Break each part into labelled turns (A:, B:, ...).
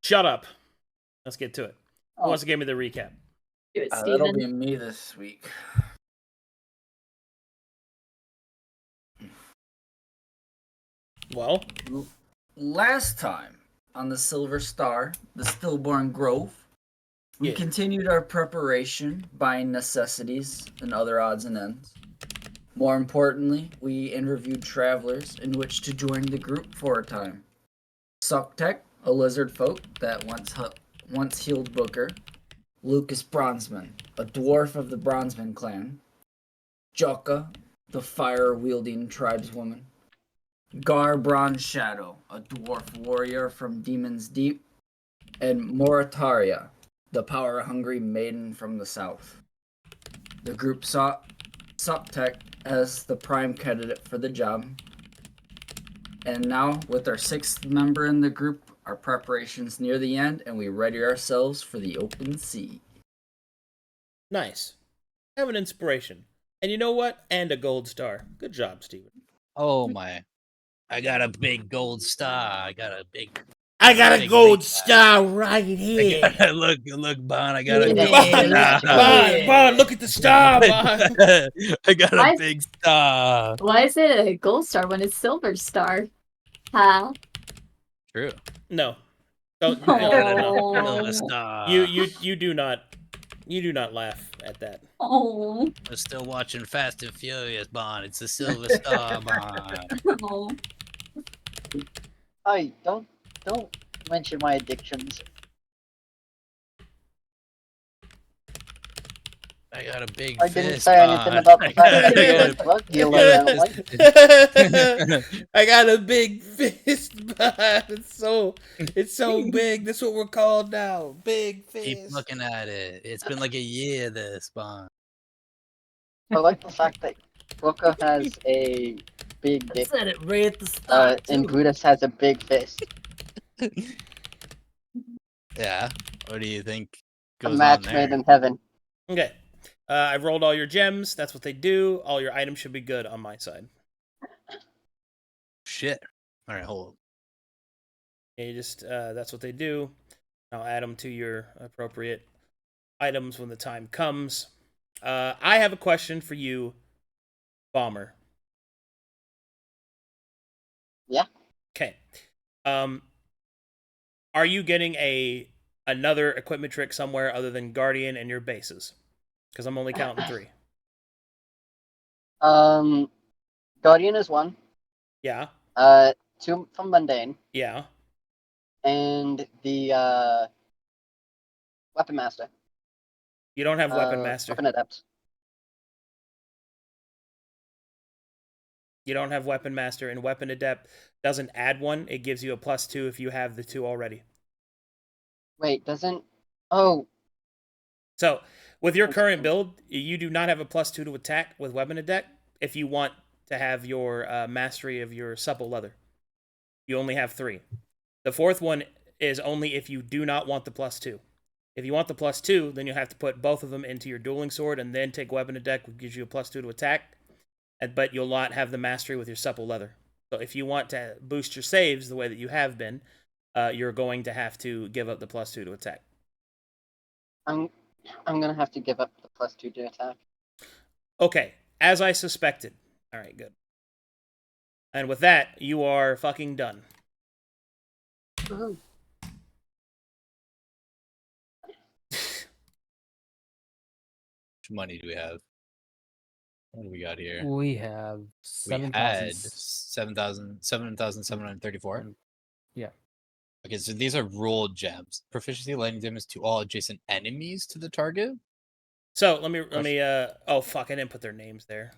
A: Shut up. Let's get to it. Who
B: Oh.
A: wants to give me the recap?
B: Do it,
C: That'll be
B: Steven.
C: me this week.
A: Well,
C: Last time on the Silver Star, the Stillborn Grove, we continued our preparation, buying necessities and other odds and ends. More importantly, we interviewed travelers in which to join the group for a time. Sucktek, a lizard folk that once healed Booker. Lucas Bronzeman, a dwarf of the Bronzeman clan. Joka, the fire-wielding tribeswoman. Gar Bronze Shadow, a dwarf warrior from Demon's Deep. And Morataria, the power-hungry maiden from the south. The group saw Sucktek as the prime candidate for the job. And now, with our 6th member in the group, our preparations near the end, and we ready ourselves for the open sea.
A: nice. Have an inspiration. And you know what? And a gold star. Good job, Steven.
D: Oh my! I got a big gold star. I got a big
A: star right here.
D: look, Bon. I got a
B: Yeah.
D: big
A: Bon, look at the star, Bon.
D: I got
B: Why-
D: a big star.
B: Why is it a gold star when it's silver star? Huh?
D: True.
A: No. Don't.
B: Oh.
D: Silver star.
A: You do not laugh at that.
B: Oh.
D: I'm still watching Fast and Furious, Bon. It's the Silver Star, Bon.
B: Oh.
E: Hey, don't mention my addictions.
D: I got a big
E: I didn't
D: fist,
E: say anything
D: Bon.
E: about the fact
D: I
E: that
D: got
E: you're
D: a
E: a drug dealer. I don't like.
A: I got a big fist, Bon. It's so big. That's what we're called now. Big fist.
D: Keep looking at it. It's been like a year, this, Bon.
E: I like the fact that Booker has a big dick,
C: said it right at the start.
E: and Brutus has a big fist.
D: Yeah. What do you think
E: A
D: goes
E: match
D: on
E: made
D: there?
E: in heaven.
A: Okay. I've rolled all your gems. That's what they do. All your items should be good on my side.
D: Shit. All right, hold on.
A: And you just that's what they do. I'll add them to your appropriate items when the time comes. I have a question for you, Bomber.
E: Yeah.
A: Okay. Are you getting another equipment trick somewhere other than Guardian and your bases? Because I'm only counting 3.
E: Guardian is 1.
A: Yeah.
E: 2 from Mundane,
A: Yeah.
E: and the Weapon Master.
A: You don't have Weapon Master.
E: Weapon Adept.
A: You don't have Weapon Master, and Weapon Adept doesn't add 1. It gives you a +2 if you have the 2 already.
E: Wait, doesn't? Oh,
A: So, with your current build, you do not have a +2 to attack with Weapon Adept if you want to have your mastery of your supple leather. You only have 3. The 4th one is only if you do not want the +2. If you want the +2, then you'll have to put both of them into your dueling sword and then take Weapon Adept, which gives you a +2 to attack. But you'll not have the mastery with your supple leather. So if you want to boost your saves the way that you have been, you're going to have to give up the +2 to attack.
E: I'm gonna have to give up the +2 to attack.
A: Okay, as I suspected. All right, good. And with that, you are fucking done.
E: Woohoo.
D: How much money do we have? What do we got here?
F: We have
D: We
F: 7,000.
D: had 7,734.
F: Yeah.
D: Okay, so these are rolled gems. Proficiency lightning damage to all adjacent enemies to the target.
A: So let me oh fuck, I didn't put their names there.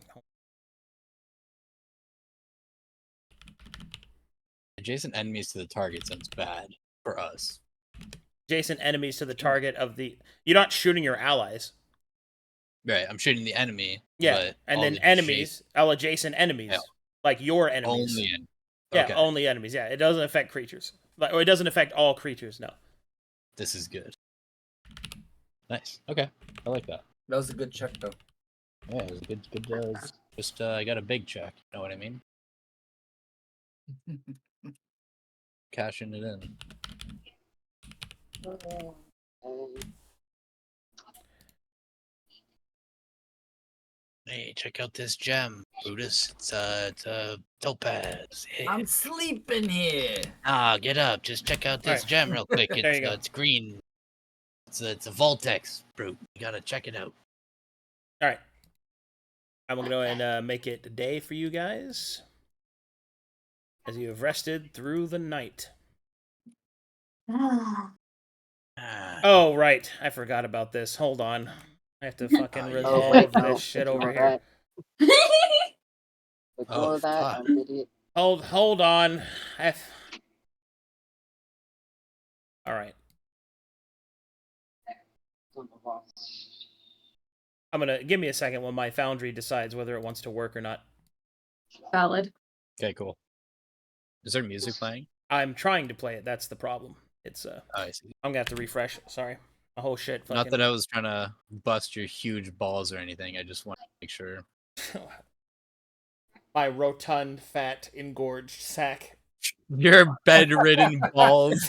D: Adjacent enemies to the target sounds bad for us.
A: Adjacent enemies to the target of the. You're not shooting your allies.
D: Right, I'm shooting the enemy.
A: Yeah,
D: but
A: and
D: all
A: then
D: the
A: enemies, all adjacent enemies,
D: Yeah.
A: like your enemies.
D: Only
A: Yeah,
D: okay.
A: only enemies. Yeah, it doesn't affect creatures. Or it doesn't affect all creatures. No.
D: This is good. Nice. Okay, I like that.
C: That was a good check, though.
D: Yeah, it was a good. Just I got a big check. You know what I mean? Cashing it in. Hey, check out this gem, Brutus. It's a topaz. Yeah.
C: I'm sleeping here.
D: Ah, get up. Just check out this
A: Alright.
D: gem real quick.
A: There you go.
D: It's green. It's a Voltex, Brute. You gotta check it out.
A: All right. I'm going to go ahead and make it day for you guys. As you have rested through the night.
D: Ah,
A: Oh, right. I forgot about this. Hold on. I have to fucking
D: Oh,
A: resolve
E: wait,
A: this
E: no,
A: shit
E: ignore
A: over here.
E: that. Ignore
D: Oh,
E: that,
D: fuck.
E: I'm an idiot.
A: Hold on. All right. I'm going to give me a second when my Foundry decides whether it wants to work or not.
B: Valid.
D: Okay, cool. Is there music playing?
A: I'm trying to play it. That's the problem. It's
D: Oh, I see.
A: I'm going to have to refresh. Sorry. My whole shit fucking...
D: Not that I was trying to bust your huge balls or anything. I just want to make sure.
A: My rotund, fat, engorged sack.
D: Your bedridden balls.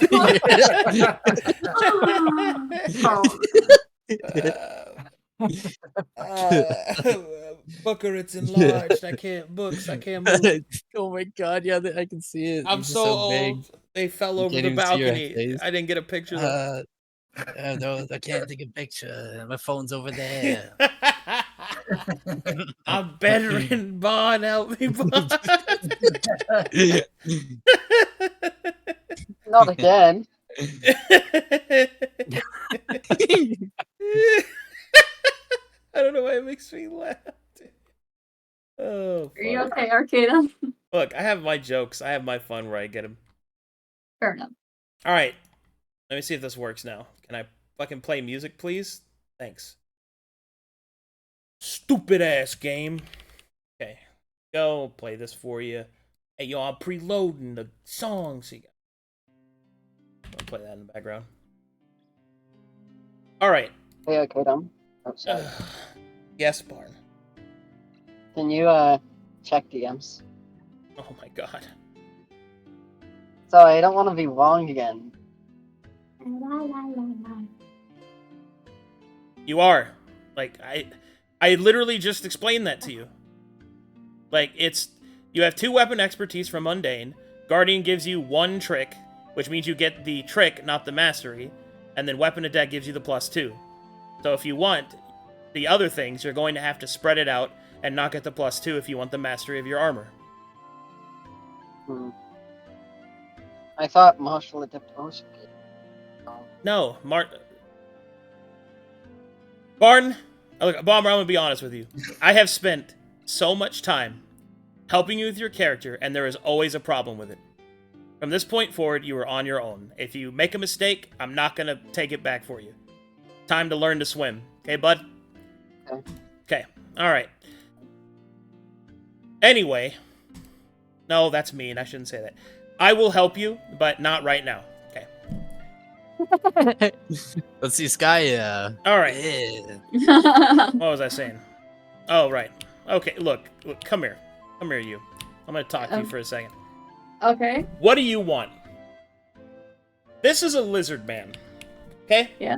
A: Booker, it's enlarged. I can't books. I can't move.
D: Oh my god, yeah, I can see it.
A: I'm
D: It's
A: so
D: just
A: old.
D: big.
A: They fell
D: You
A: over
D: can't
A: the
D: even see your
A: balcony.
D: face.
A: I didn't get a picture of
D: No, I can't take a picture. My phone's over there.
A: I'm bedridden. Bond, help me, Bond.
E: Not again.
A: I don't know why it makes me laugh. Oh,
B: Are you
A: fuck.
B: okay, Arcadum?
A: Look, I have my jokes. I have my fun where I get them.
B: Fair enough.
A: All right. Let me see if this works now. Can I fucking play music, please? Thanks. Stupid ass game. Okay. Go play this for you. Hey, yo, I'm preloading the songs. I'll play that in the background. All right.
E: Hey, okay, Dom. Oh, sorry.
A: Yes, Barn.
E: Can you, check DMs?
A: Oh my god.
E: So I don't want to be wrong again.
A: You are. Like, I literally just explained that to you. Like, you have 2 weapon expertise from Mundane. Guardian gives you 1 trick, which means you get the trick, not the mastery. And then Weapon of Deck gives you the +2. So if you want the other things, you're going to have to spread it out and not get the +2 if you want the mastery of your armor.
E: I thought martial adaptation.
A: No, Barn, look, Bomber, I'm going to be honest with you. I have spent so much time helping you with your character, and there is always a problem with it. From this point forward, you are on your own. If you make a mistake, I'm not going to take it back for you. Time to learn to swim. Okay, bud?
E: Okay.
A: Okay, alright. Anyway. No, that's mean. I shouldn't say that. I will help you, but not right now. Okay.
D: Let's see Skya.
A: Alright.
D: Yeah.
A: What was I saying? Oh, right. Okay, look, come here. Come here, you. I'm going to talk to you for a second.
B: Okay.
A: What do you want? This is a lizard man. Okay?
B: Yeah.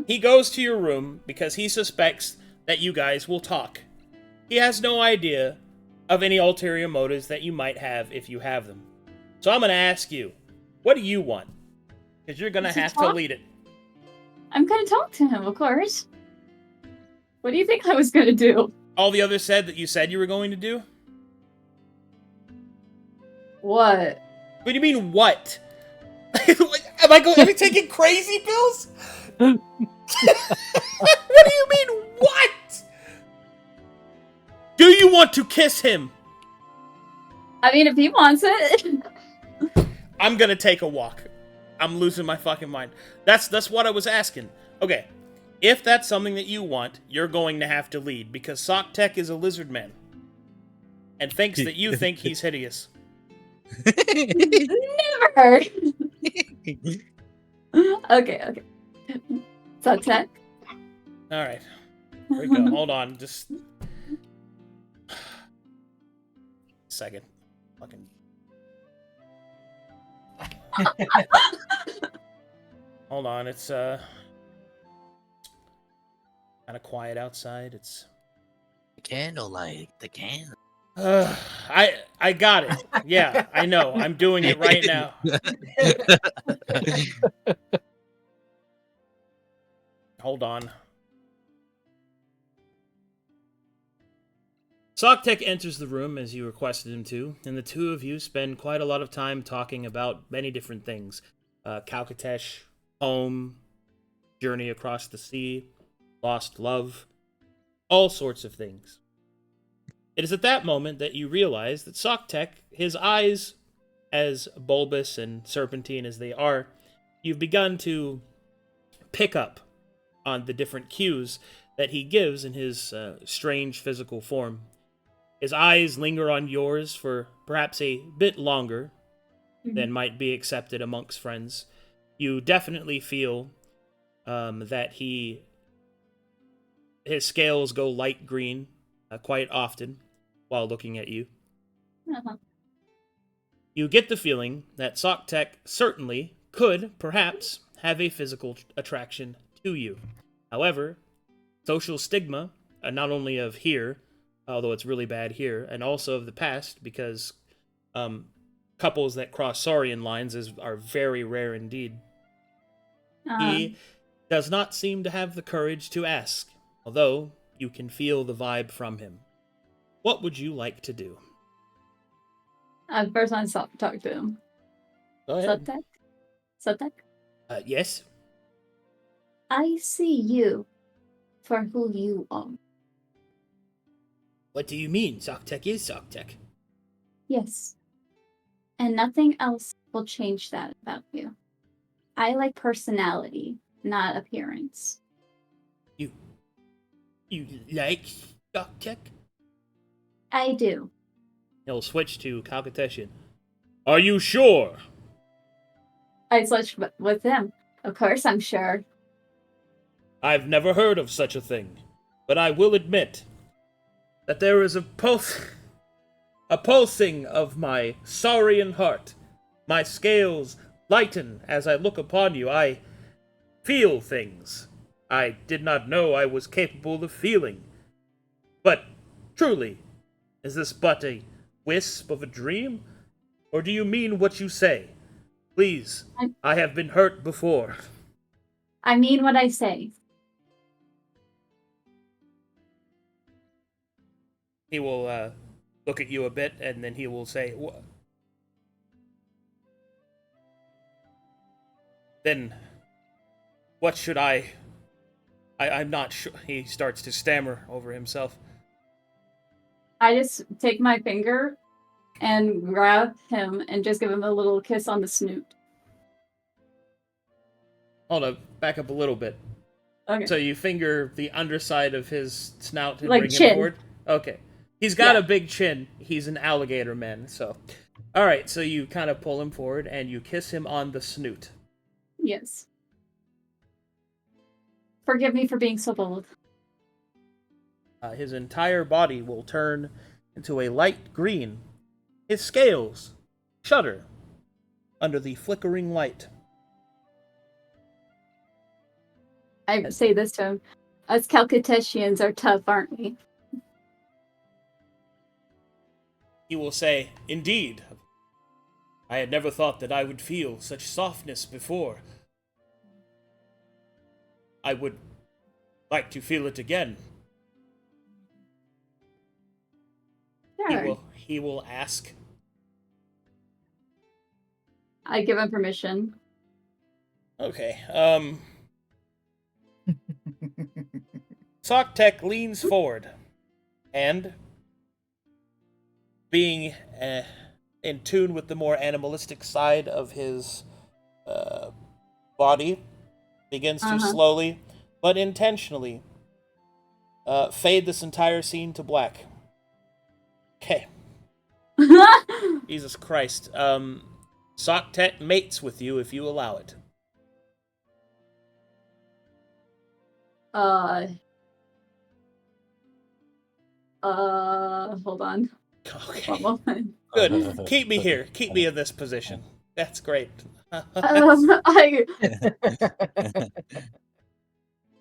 A: He goes to your room because he suspects that you guys will talk. He has no idea of any ulterior motives that you might have if you have them. So I'm going to ask you, what do you want? Because you're going to have to lead it.
B: I'm gonna talk to him, of course. What do you think I was gonna do?
A: All the others said that you said you were going to do?
B: What?
A: What do you mean, what? Am I taking crazy pills? What do you mean, what? Do you want to kiss him?
B: I mean, if he wants it.
A: I'm gonna take a walk. I'm losing my fucking mind. That's what I was asking. Okay, if that's something that you want, you're going to have to lead, because Socktech is a lizard man. And thinks that you think he's hideous.
B: Never! Okay. So, Tech?
A: Alright. Here we go. Hold on. Just... Second. Fucking... Hold on, it's kind of quiet outside. It's
D: The candlelight, the candle.
A: I got it. Yeah, I know. I'm doing it right now. Hold on. Socktech enters the room as you requested him to, and the two of you spend quite a lot of time talking about many different things. Kalkatesh, home, journey across the sea, lost love, all sorts of things. It is at that moment that you realize that Socktech, his eyes, as bulbous and serpentine as they are, you've begun to pick up on the different cues that he gives in his strange physical form. His eyes linger on yours for perhaps a bit longer than might be accepted amongst friends. You definitely feel that his scales go light green quite often while looking at you.
B: Uh-huh.
A: You get the feeling that Socktech certainly could, perhaps, have a physical attraction to you. However, social stigma, not only of here, although it's really bad here, and also of the past, because couples that cross Saurian lines are very rare indeed. He does not seem to have the courage to ask, although you can feel the vibe from him. What would you like to do?
B: First, I talk to him.
A: Go ahead.
B: Sotek?
A: Yes?
B: I see you for who you are.
A: What do you mean? Socktech is Socktech.
B: Yes. And nothing else will change that about you. I like personality, not appearance.
A: You like Socktech?
B: I do.
A: He'll switch to Kalkateshian. Are you sure?
B: I switched with him. Of course, I'm sure.
A: I've never heard of such a thing, but I will admit that there is a pulsing of my saurian heart. My scales lighten as I look upon you. I feel things I did not know I was capable of feeling. But truly, is this but a wisp of a dream? Or do you mean what you say? Please, I have been hurt before.
B: I mean what I say.
A: He will look at you a bit, and then he will say, Then, what should I'm not sure. He starts to stammer over himself.
B: I just take my finger and grab him and just give him a little kiss on the snoot.
A: Hold up, back up a little bit.
B: Okay.
A: So you finger the underside of his snout and
B: Like
A: bring
B: chin.
A: him forward? Okay. He's got
B: Yeah.
A: a big chin. He's an alligator man, so. Alright, so you kind of pull him forward and you kiss him on the snoot.
B: Yes. Forgive me for being so bold.
A: His entire body will turn into a light green. His scales shudder under the flickering light.
B: I say this to him. Us Calcutetians are tough, aren't we?
A: He will say, Indeed. I had never thought that I would feel such softness before. I would like to feel it again.
B: Sure.
A: He will ask.
B: I give him permission.
A: Okay, Socktech leans forward, and being in tune with the more animalistic side of his body, begins to slowly, but intentionally, fade this entire scene to black. Okay. Jesus Christ. Socktech mates with you if you allow it.
B: Hold on.
A: Okay.
B: One moment.
A: Good. Keep me here. Keep me in this position. That's great.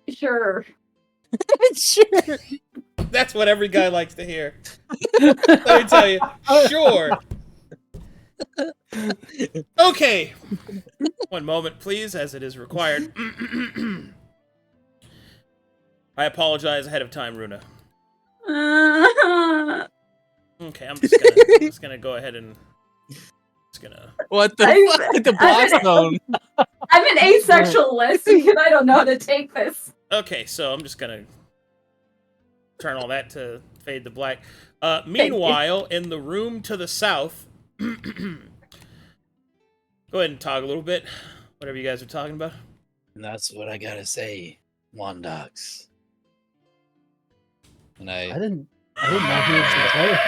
B: Sure.
D: Sure.
A: That's what every guy likes to hear. Let me tell you. Sure. Okay. One moment, please, as it is required. I apologize ahead of time, Runa. Okay, I'm just gonna go ahead and
D: What the fuck? The boss zone.
B: I'm an asexualist because I don't know how to take this.
A: Okay, so I'm just gonna turn all that to fade to black. Meanwhile, in the room to the south, go ahead and talk a little bit. Whatever you guys are talking about.
D: And that's what I gotta say, Wandox. And I
F: didn't know he was the player.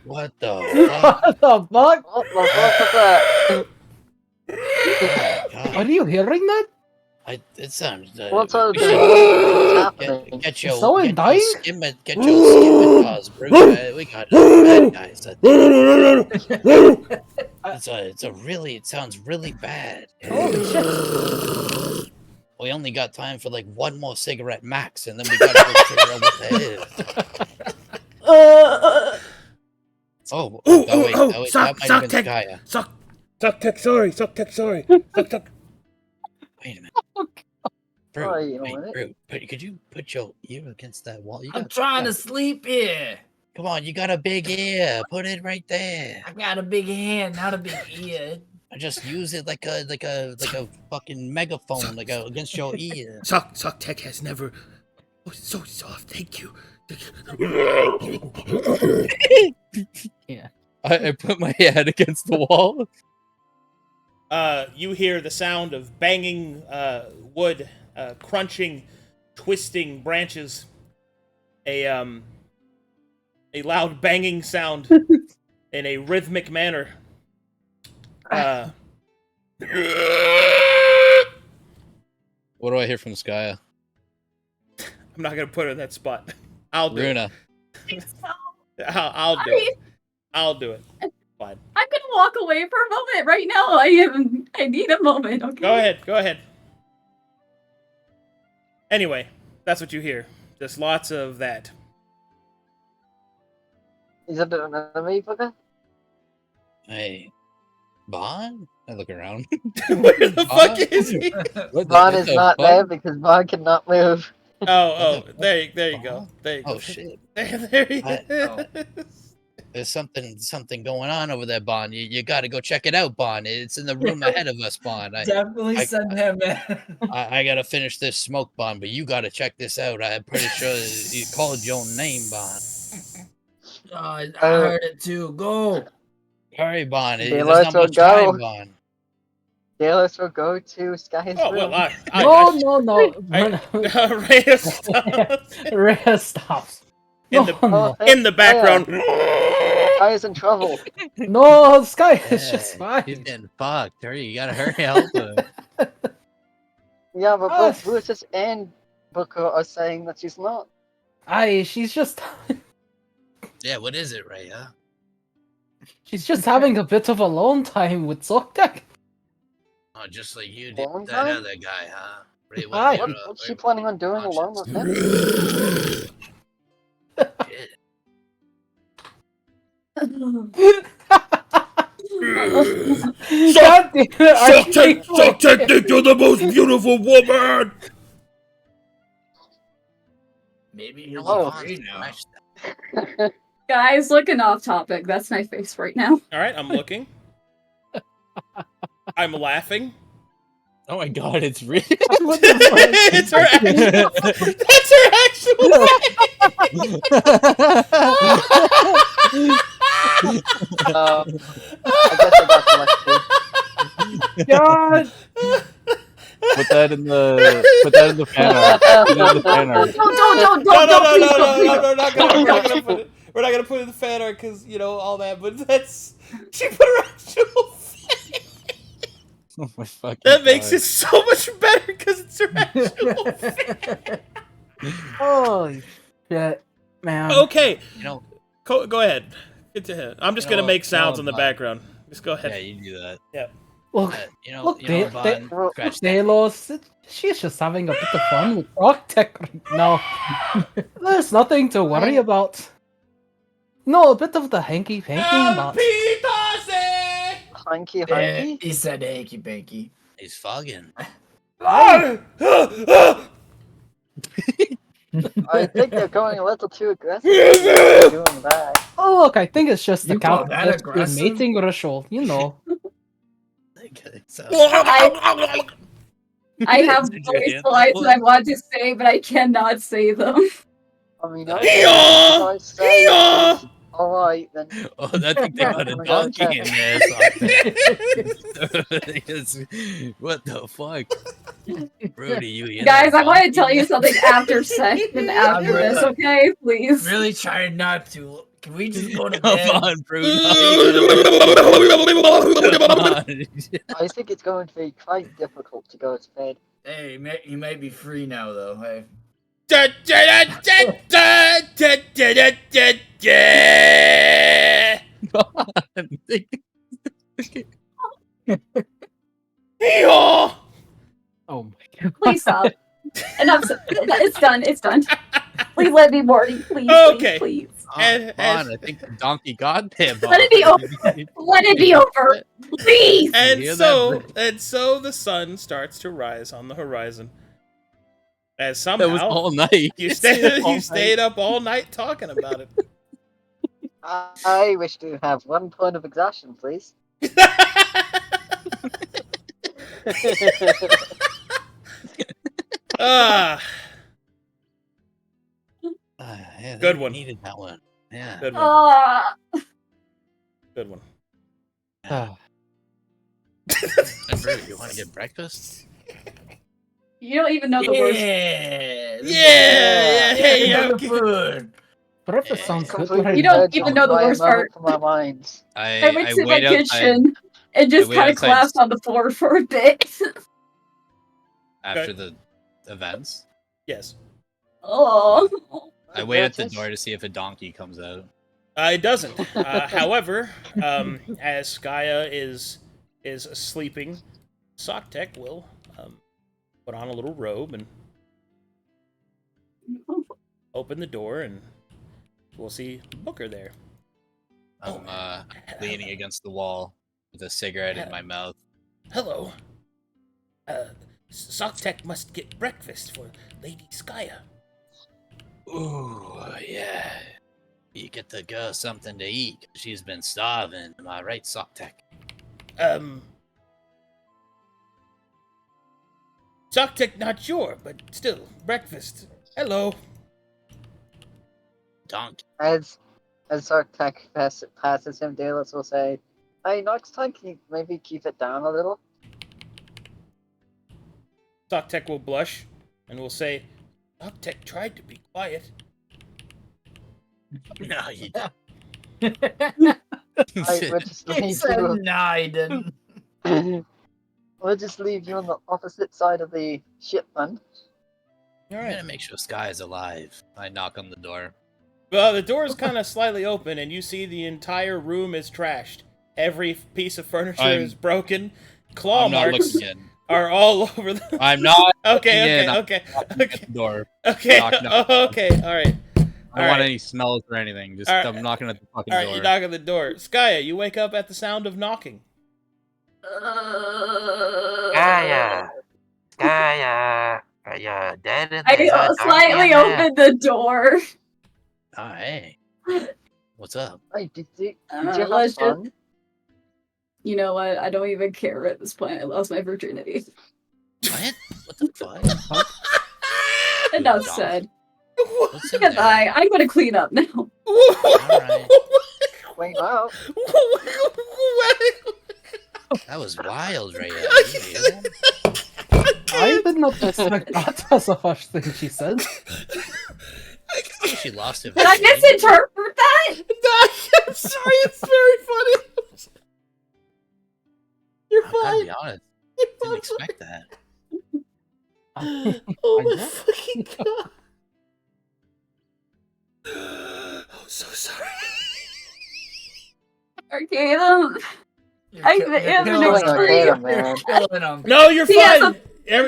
D: what the fuck?
F: What the fuck?
E: What the fuck was that?
D: God.
F: Are you hearing that?
D: It sounds.
E: What's
D: we
E: happening?
D: get your
F: someone dying?
D: Get your skimming paws, Bruce. We got bad guys. It sounds really bad.
F: Holy shit.
D: We only got time for like one more cigarette max, and then we gotta go figure out what that is. Oh, wait, that might have been Skya.
A: Suck tech, sorry. Suck tech.
D: Wait a minute. Bro,
E: Oh, you know
D: wait,
E: what?
D: bro, could you put your ear against that wall?
C: I'm trying to sleep here.
D: Come on, you got a big ear. Put it right there.
C: I got a big hand, not a big ear.
D: I just use it like a fucking megaphone, against your ear.
A: Suck tech has never. Oh, it's so soft. Thank you.
F: Yeah.
D: I put my head against the wall.
A: You hear the sound of banging wood, crunching, twisting branches. A loud banging sound in a rhythmic manner.
D: What do I hear from Skya?
A: I'm not gonna put her in that spot. I'll do
D: Runa.
A: I'll do it. I'll do it. Fine.
B: I'm gonna walk away for a moment right now. I need a moment, okay?
A: Go ahead. Anyway, that's what you hear. Just lots of that.
E: Is that an enemy fucker?
D: Hey, Bon? I look around.
A: Where the fuck is he?
E: Vaughn is not there because Vaughn cannot move.
A: Oh, there you go. There you go.
D: Oh shit!
A: There he is.
D: There's something going on over there, Bon. You got to go check it out, Bon. It's in the room ahead of us, Bon.
C: Definitely send him in.
D: I gotta finish this smoke, Bon, but you gotta check this out. I'm pretty sure you called your name, Bon.
C: Oh, I heard it too. Go.
D: Hurry, Bon.
E: Okay,
D: There's
E: let's
D: not much
E: go.
D: time, Bon.
E: Dalos will go to Sky's
A: Oh
E: room.
A: well,
F: No.
A: Rhea stops
F: Rhea stops.
A: in the background.
E: Sky is in trouble.
F: No, Sky is just
D: He's
F: fine.
D: getting fucked. Hurry, you gotta hurry, help him.
E: Yeah, but both Brutus and Booker are saying that she's not.
F: She's just
D: Yeah, what is it, Rhea?
F: she's just having a bit of alone time with Zoktek.
D: Oh, just like you did
E: Long
D: that
E: time?
D: other guy, huh? Rhea,
F: Aye.
E: What's she planning on doing alone with him?
D: Shit.
F: God damn it,
A: Zoktek, think you're the most beautiful woman.
C: Maybe
D: You know
C: he's
D: what?
C: free now.
B: Guys, looking off topic. That's my face right now.
A: All right, I'm looking. I'm laughing.
D: Oh my god, it's real.
A: It's her actual. That's her
E: I guess I got selected.
F: God.
D: Put that in the fan art. Put that in the fan art.
B: Don't,
A: No, we're not gonna put it in the fan art because all that. But she put her actual face.
D: Oh my fucking
A: That makes
D: God.
A: it so much better because it's her actual face.
F: Holy shit, man.
A: Okay,
D: You know,
A: go ahead. Get to him. I'm just gonna make sounds in the background. Just go ahead.
D: Yeah, you do that.
A: Yeah.
F: Look, look,
D: Vaughn, scratch that.
F: Dalos, she's just having a bit of fun with Arctech right now. There's nothing to worry about. No, a bit of the hanky-panky about.
E: Hanky
C: Yeah,
E: hanky.
C: he said hanky panky.
D: He's fogging.
E: I think they're going a little too aggressive. Doing that.
F: Oh, look, I think it's just the
C: You call that
F: Catholic
C: aggressive?
F: mating ritual, you know.
D: Okay, so
B: I have
D: Did you
B: voice
D: hear
B: lines
D: that
B: that I want to say, but I cannot say them.
E: I mean, okay, if I say it's alright, then
D: oh, I think they got a
E: I'm
D: donkey
E: gonna
D: in there. What the fuck? Brody, you hear
B: Guys,
D: that
B: I want to
D: donkey?
B: tell you something after session after
C: really-
B: this, okay? Please.
C: Really trying not to. Can we just go to
D: Come
C: bed?
D: on, Brody.
E: I think it's going to be quite difficult to go to bed.
C: Hey, he might be free now, though. Hey.
F: Oh my god.
B: Please stop. Enough. It's done. It's done. Please let me, Morty. Please,
A: Okay.
B: please, please.
D: Vaughn, I think the donkey got there.
B: Let it be over. Let it be over. Please.
A: And
D: hear
A: so,
D: that,
A: the sun starts to rise on the horizon. As
D: That was
A: somehow
D: all night.
A: you
D: It's
A: stayed
D: all
A: you stayed up all night talking about it.
E: I wish to have 1 point of exhaustion, please.
A: Ah,
D: Yeah,
A: Good
D: they
A: one.
D: Needed that one. Yeah.
A: good one. Good one.
F: Ah.
D: Bro, you want to get breakfast?
B: You don't even know the worst.
C: Yeah.
A: Yeah, hey,
C: yeah,
A: yo.
C: food.
F: Breakfast sounds good
E: Completely
F: right
B: You don't
E: dead
B: even
E: on
B: know the
E: why
B: worst
E: I'm out
B: part.
E: of my mind.
B: I went to my
D: wait outside
B: kitchen and just
D: wait
B: kind of
D: outside
B: collapsed on the floor for a bit.
D: after the events.
A: Yes.
B: Oh.
D: I wait at the
E: Yes.
D: door to see if a donkey comes out.
A: It doesn't. However, as Skya is sleeping, Socktech will put on a little robe and open the door, and we'll see Booker there.
D: I'm leaning against the wall with a cigarette in my mouth.
A: Hello. Socktech must get breakfast for Lady Skya.
D: Ooh, yeah. You get the girl something to eat. She's been starving. Am I right, Socktech?
A: Socktech not sure, but still, breakfast. Hello.
D: Donkey.
E: As Sartek passes him, Dalos will say, "Hey, next time can you maybe keep it down a little?"
A: Socktech will blush and will say, Socktech tried to be quiet.
D: No, you don't.
E: We'll just
C: He
E: leave
C: said,
E: you.
C: nah, he didn't.
E: We'll just leave you on the opposite side of the ship, then.
A: All
D: I'm
A: right.
D: gonna make sure Sky is alive. I knock on the door.
A: Well, the door is kind of slightly open, and you see the entire room is trashed. Every piece of furniture
D: I'm-
A: is broken. Claw
D: I'm not
A: marks
D: looking in.
A: are all over the.
D: I'm not
A: Okay,
D: looking in.
A: okay,
D: I'm
A: okay,
D: at the door.
A: okay,
D: Knock, knock.
A: okay. All right,
D: I don't want
A: Alright.
D: any smells or anything. Just
A: Alright.
D: I'm knocking at the fucking
A: all right.
D: door.
A: You knock on the door. Skya, you wake up at the sound of knocking.
G: Skya! Skya! Are you dead in
B: I
G: there? Is there a donkey
B: slightly
G: in there?
B: opened the door.
D: Oh, hey. What's up?
E: Hey, did you
B: let's
E: have
B: just-
E: fun?
B: You know what? I don't even care at this point. I lost my virginity.
D: What? What the fuck?
B: Enough
D: Donkey.
B: said.
D: What's in
B: Goodbye.
D: there?
B: I'm gonna clean up now.
D: Alright.
E: Wait, wow.
D: That was wild, Rhea. Did you hear that?
F: I did not expect that as the first thing she said.
D: She lost her
B: Did I
D: virginity?
B: misinterpret that?
A: I'm sorry. It's very funny. You're
D: I gotta be
A: fine.
D: honest.
A: You're
D: Didn't
A: fine.
D: expect that.
A: Oh
F: I
A: my
F: know.
A: fucking god. I'm so sorry.
B: Arcadum. I am
C: killing
B: an
E: Arcadum,
B: extreme.
E: man.
C: You're killing him.
A: No, you're
B: He has
A: fine.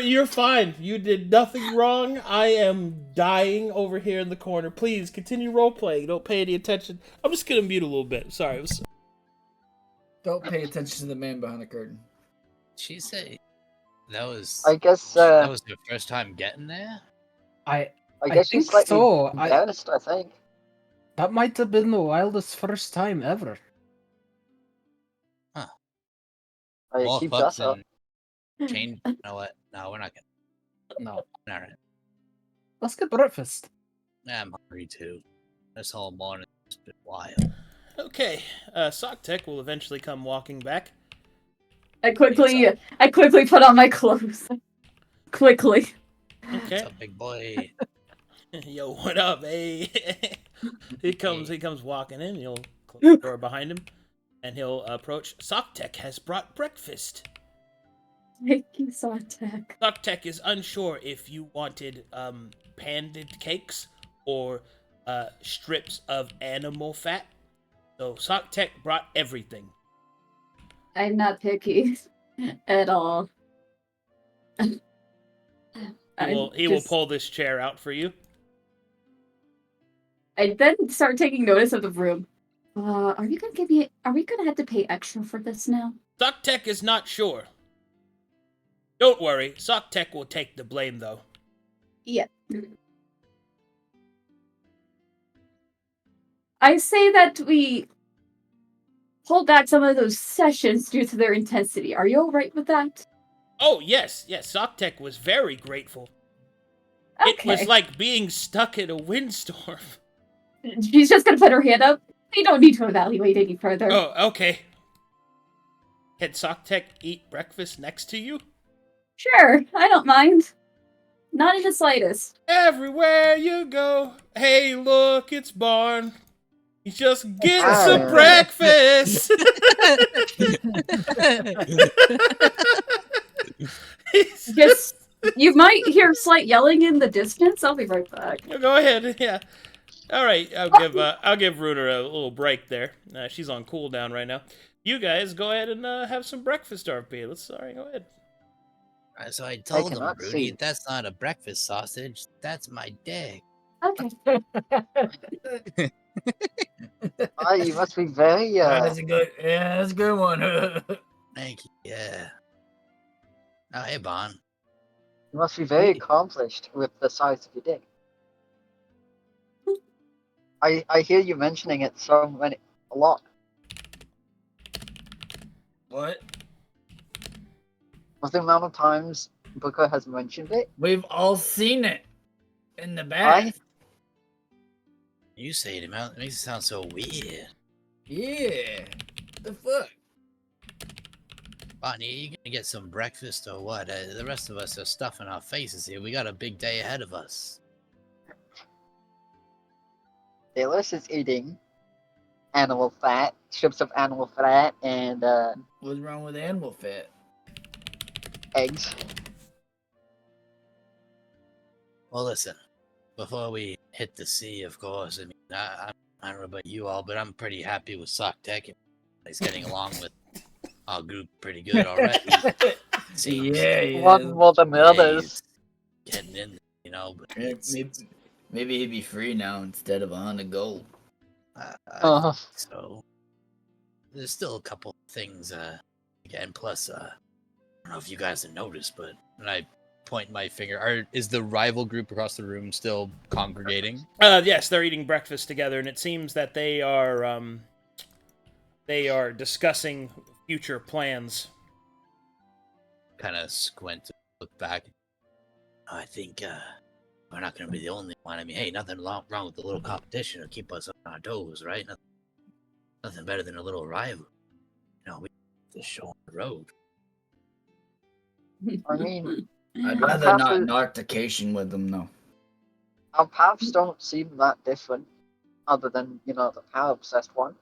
A: You're fine. You did nothing wrong. I am dying over here in the corner. Please continue role playing. Don't pay any attention. I'm just gonna mute a little bit. Sorry.
C: Don't pay attention to the man behind the curtain.
D: She say that was
E: I guess
D: that was your first time getting there?
F: I
E: I guess she's
F: think
E: slightly
F: so.
E: embarrassed, I think.
F: That might have been the wildest first time ever.
D: More
E: Keep
D: fucks
E: that up.
D: and change. You know what? No, we're not gonna.
F: No.
D: All right.
F: Let's get breakfast.
D: I'm hungry too. This whole morning has been wild.
A: Okay. Socktech will eventually come walking back.
B: I quickly put on my clothes. Quickly.
A: Okay.
D: What's up, big boy?
A: Yo, what up, hey? He comes walking in. He'll close the door behind him, and he'll approach. Socktech has brought breakfast.
B: Thank you, Socktech.
A: Socktech is unsure if you wanted panded cakes or strips of animal fat. So Socktech brought everything.
B: I'm not picky at all.
A: He will pull this chair out for you.
B: I then start taking notice of the room. Are we gonna have to pay extra for this now?
A: Socktech is not sure. Don't worry, Socktech will take the blame though.
B: Yep. I say that we hold back some of those sessions due to their intensity. Are you alright with that?
A: Oh yes, Socktech was very grateful.
B: Okay.
A: It was like being stuck in a windstorm.
B: She's just gonna put her hand up. We don't need to evaluate any further.
A: Oh, okay. Can Socktech eat breakfast next to you?
B: Sure, I don't mind. Not in the slightest.
A: Everywhere you go, hey look, it's Barn. He's just getting some breakfast.
B: Just, you might hear slight yelling in the distance. I'll be right back.
A: Go ahead, yeah. All right, I'll give Runa a little break there. She's on cooldown right now. You guys go ahead and have some breakfast, RP. Go ahead.
D: So I told him,
E: cannot
D: Rudy,
E: see.
D: that's not a breakfast sausage. That's my dick.
B: Okay.
E: Oh, you must be very
C: That's a good. Yeah, that's a good one.
D: Thank you. Yeah. Oh, hey, Bon.
E: you must be very accomplished with the size of your dick. I hear you mentioning it a lot.
C: What?
E: With the amount of times Booker has mentioned it,
C: We've all seen it in the bath.
D: You say it, man. It makes it sound so weird.
C: Yeah. The fuck?
D: Bonnie, you gonna get some breakfast or what? The rest of us are stuffing our faces here. We got a big day ahead of us.
E: Dalos is eating animal fat, strips of animal fat, and
C: What's wrong with animal fat?
E: eggs.
D: Well, listen. Before we hit the sea, of course, I mean, I don't know about you all, but I'm pretty happy with Socktech. He's getting along with our group pretty good already. Seems
C: Yeah.
E: One more than the others.
D: he's getting in there, you know, but
C: Yeah,
D: it's,
C: maybe he'd be free now instead of on the goal.
D: I
E: Uh-huh.
D: think so there's still a couple things, again, plus, I don't know if you guys have noticed, but when I point my finger, is the rival group across the room still congregating?
A: Yes, they're eating breakfast together, and it seems that they are discussing future plans.
D: Kind of squint and look back. I think we're not going to be the only one. I mean, hey, nothing wrong with a little competition to keep us on our toes, right? Nothing better than a little rival. You know, we just show on the road.
E: I mean,
C: I'd
E: Our
C: rather not
E: path is-
C: an altercation with them, though.
E: our paths don't seem that different, other than, the power-obsessed one.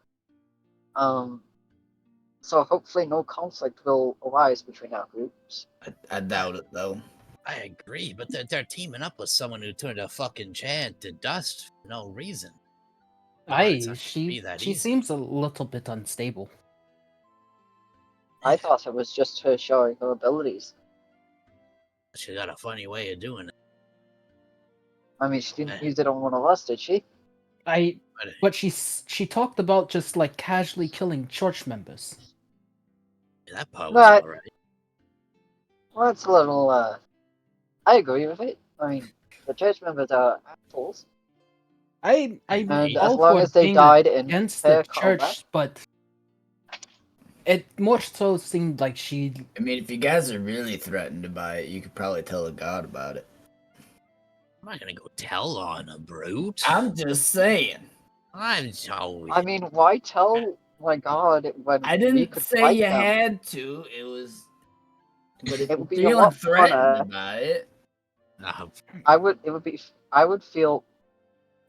E: So hopefully no conflict will arise between our groups.
C: I doubt it, though.
D: I agree, but they're teaming up with someone who turned a fucking chair to dust for no reason.
F: Aye,
D: it's not gonna be
F: she
D: that
F: she
D: easy.
F: seems a little bit unstable.
E: I thought it was just her showing her abilities.
D: She got a funny way of doing it.
E: I mean, she didn't use it on one of us, did she?
F: But she talked about just like casually killing church members.
D: Yeah, that part was
E: Right.
D: alright.
E: Well, it's a little, I agree with it. I mean, the church members are assholes.
F: I'm
E: And
F: all
E: as long
F: for
E: as they
F: being
E: died in
F: against
E: fair
F: the church,
E: combat,
F: but it more so seemed like she.
H: I mean, if you guys are really threatened by it, you could probably tell a god about it.
D: I'm not gonna go tell on a brute.
H: I'm just saying.
D: I'm so.
E: I mean, why tell my god when
H: I
E: we
H: didn't
E: could
H: say
E: fight
H: you
E: them?
H: had to. It was. But if
E: It would be
H: you're
E: a
H: feeling
E: lot
H: threatened
E: funner.
H: by it,
E: I would feel,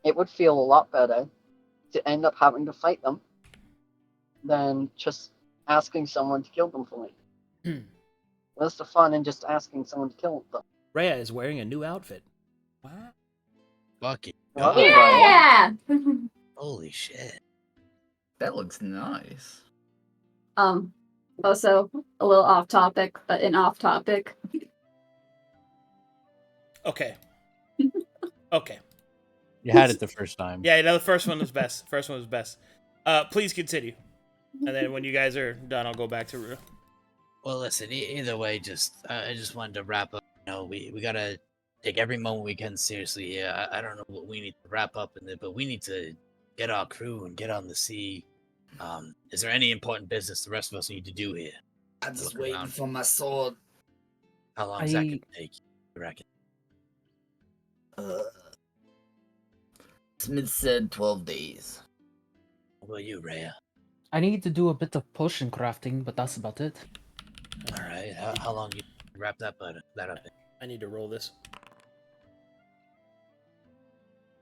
E: it would feel a lot better to end up having to fight them than just asking someone to kill them for me. What's the fun in just asking someone to kill them?
A: Rhea is wearing a new outfit. Wow.
D: Fucking
E: Well,
D: God.
B: Yeah.
D: Holy shit.
H: that looks nice.
B: Also a little off topic, but an off topic.
A: Okay. Okay.
I: You had it the first time.
A: Yeah, no, the first one was best. First one was best. Please continue. And then when you guys are done, I'll go back to Runa.
D: Well, listen. Either way, I just wanted to wrap up. You know, we gotta take every moment we can seriously here. I don't know what we need to wrap up in there, but we need to get our crew and get on the sea. Is there any important business the rest of us need to do here?
H: I'm just
D: Look
H: waiting
D: around.
H: for my sword.
D: How long is that gonna take? You reckon?
H: Smith said 12 days.
D: What about you, Rhea?
F: I need to do a bit of potion crafting, but that's about it.
D: All right. How long you wrap that up?
A: I need to roll this.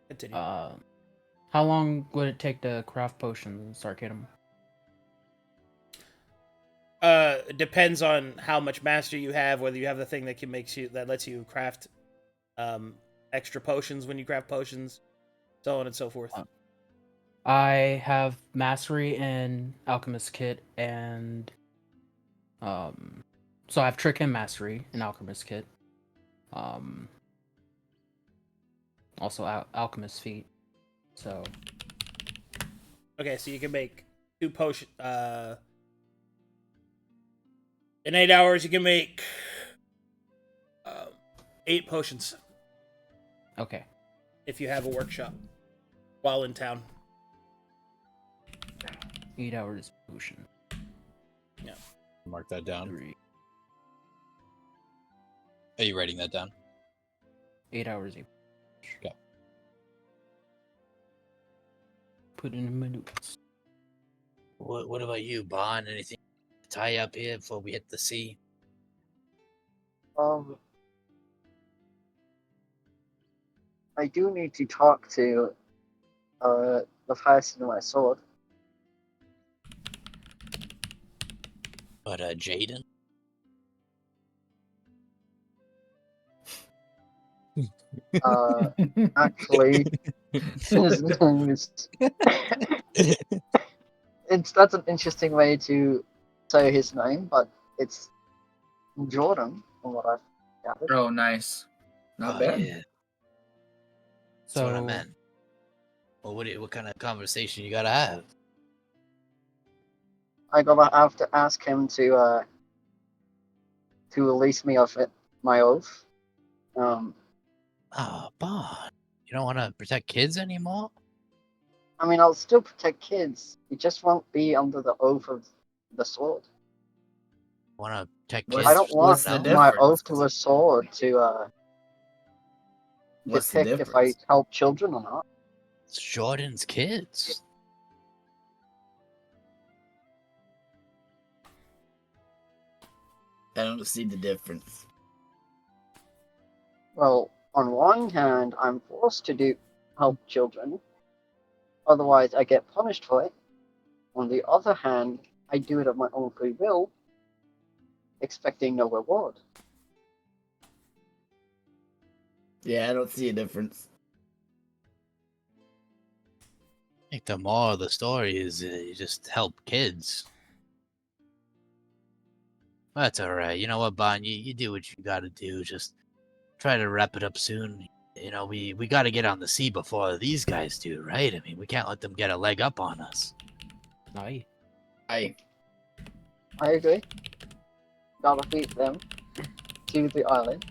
A: Continue.
F: How long would it take to craft potions, Arcadum?
A: Depends on how much mastery you have, whether you have the thing that lets you craft extra potions when you craft potions, so on and so forth.
F: I have mastery in alchemist kit and so I have trick and mastery in alchemist kit. Also alchemist feat. So
A: Okay, so you can make 2 potions. In 8 hours, you can make 8 potions
F: okay.
A: if you have a workshop while in town.
F: 8 hours potion.
A: Yeah.
I: Mark that down.
F: 3.
I: Are you writing that down?
F: 8 hours.
I: Okay.
F: Put in my notes.
D: What about you, Bon? Anything to tie up here before we hit the sea?
E: I do need to talk to the person in my sword.
D: But Jaden?
E: Actually, his name is. That's an interesting way to say his name, but it's Jordan, from what I've gathered.
H: Oh, nice. Not bad.
D: Yeah. That's what I
F: So
D: meant. Well, what kind of conversation you gotta have?
E: I gotta have to ask him to release me of it, my oath.
D: Oh, Bon. You don't want to protect kids anymore?
E: I mean, I'll still protect kids. It just won't be under the oath of the sword.
D: Want to protect
H: What's-
D: kids?
E: I don't
D: for
E: want
D: someone else?
E: my
H: difference?
E: oath to a sword to
H: What's the
E: depict if I
H: difference?
E: help children or not.
D: It's Jordan's kids.
H: I don't see the difference.
E: Well, on one hand, I'm forced to help children. Otherwise, I get punished for it. On the other hand, I do it of my own free will, expecting no reward.
H: Yeah, I don't see a difference.
D: I think the moral of the story is you just help kids. That's all right. You know what, Bon? You do what you got to do. Just try to wrap it up soon. You know, we got to get on the sea before these guys do, right? I mean, we can't let them get a leg up on us.
F: Aye.
H: I
E: agree. Gotta beat them to the island.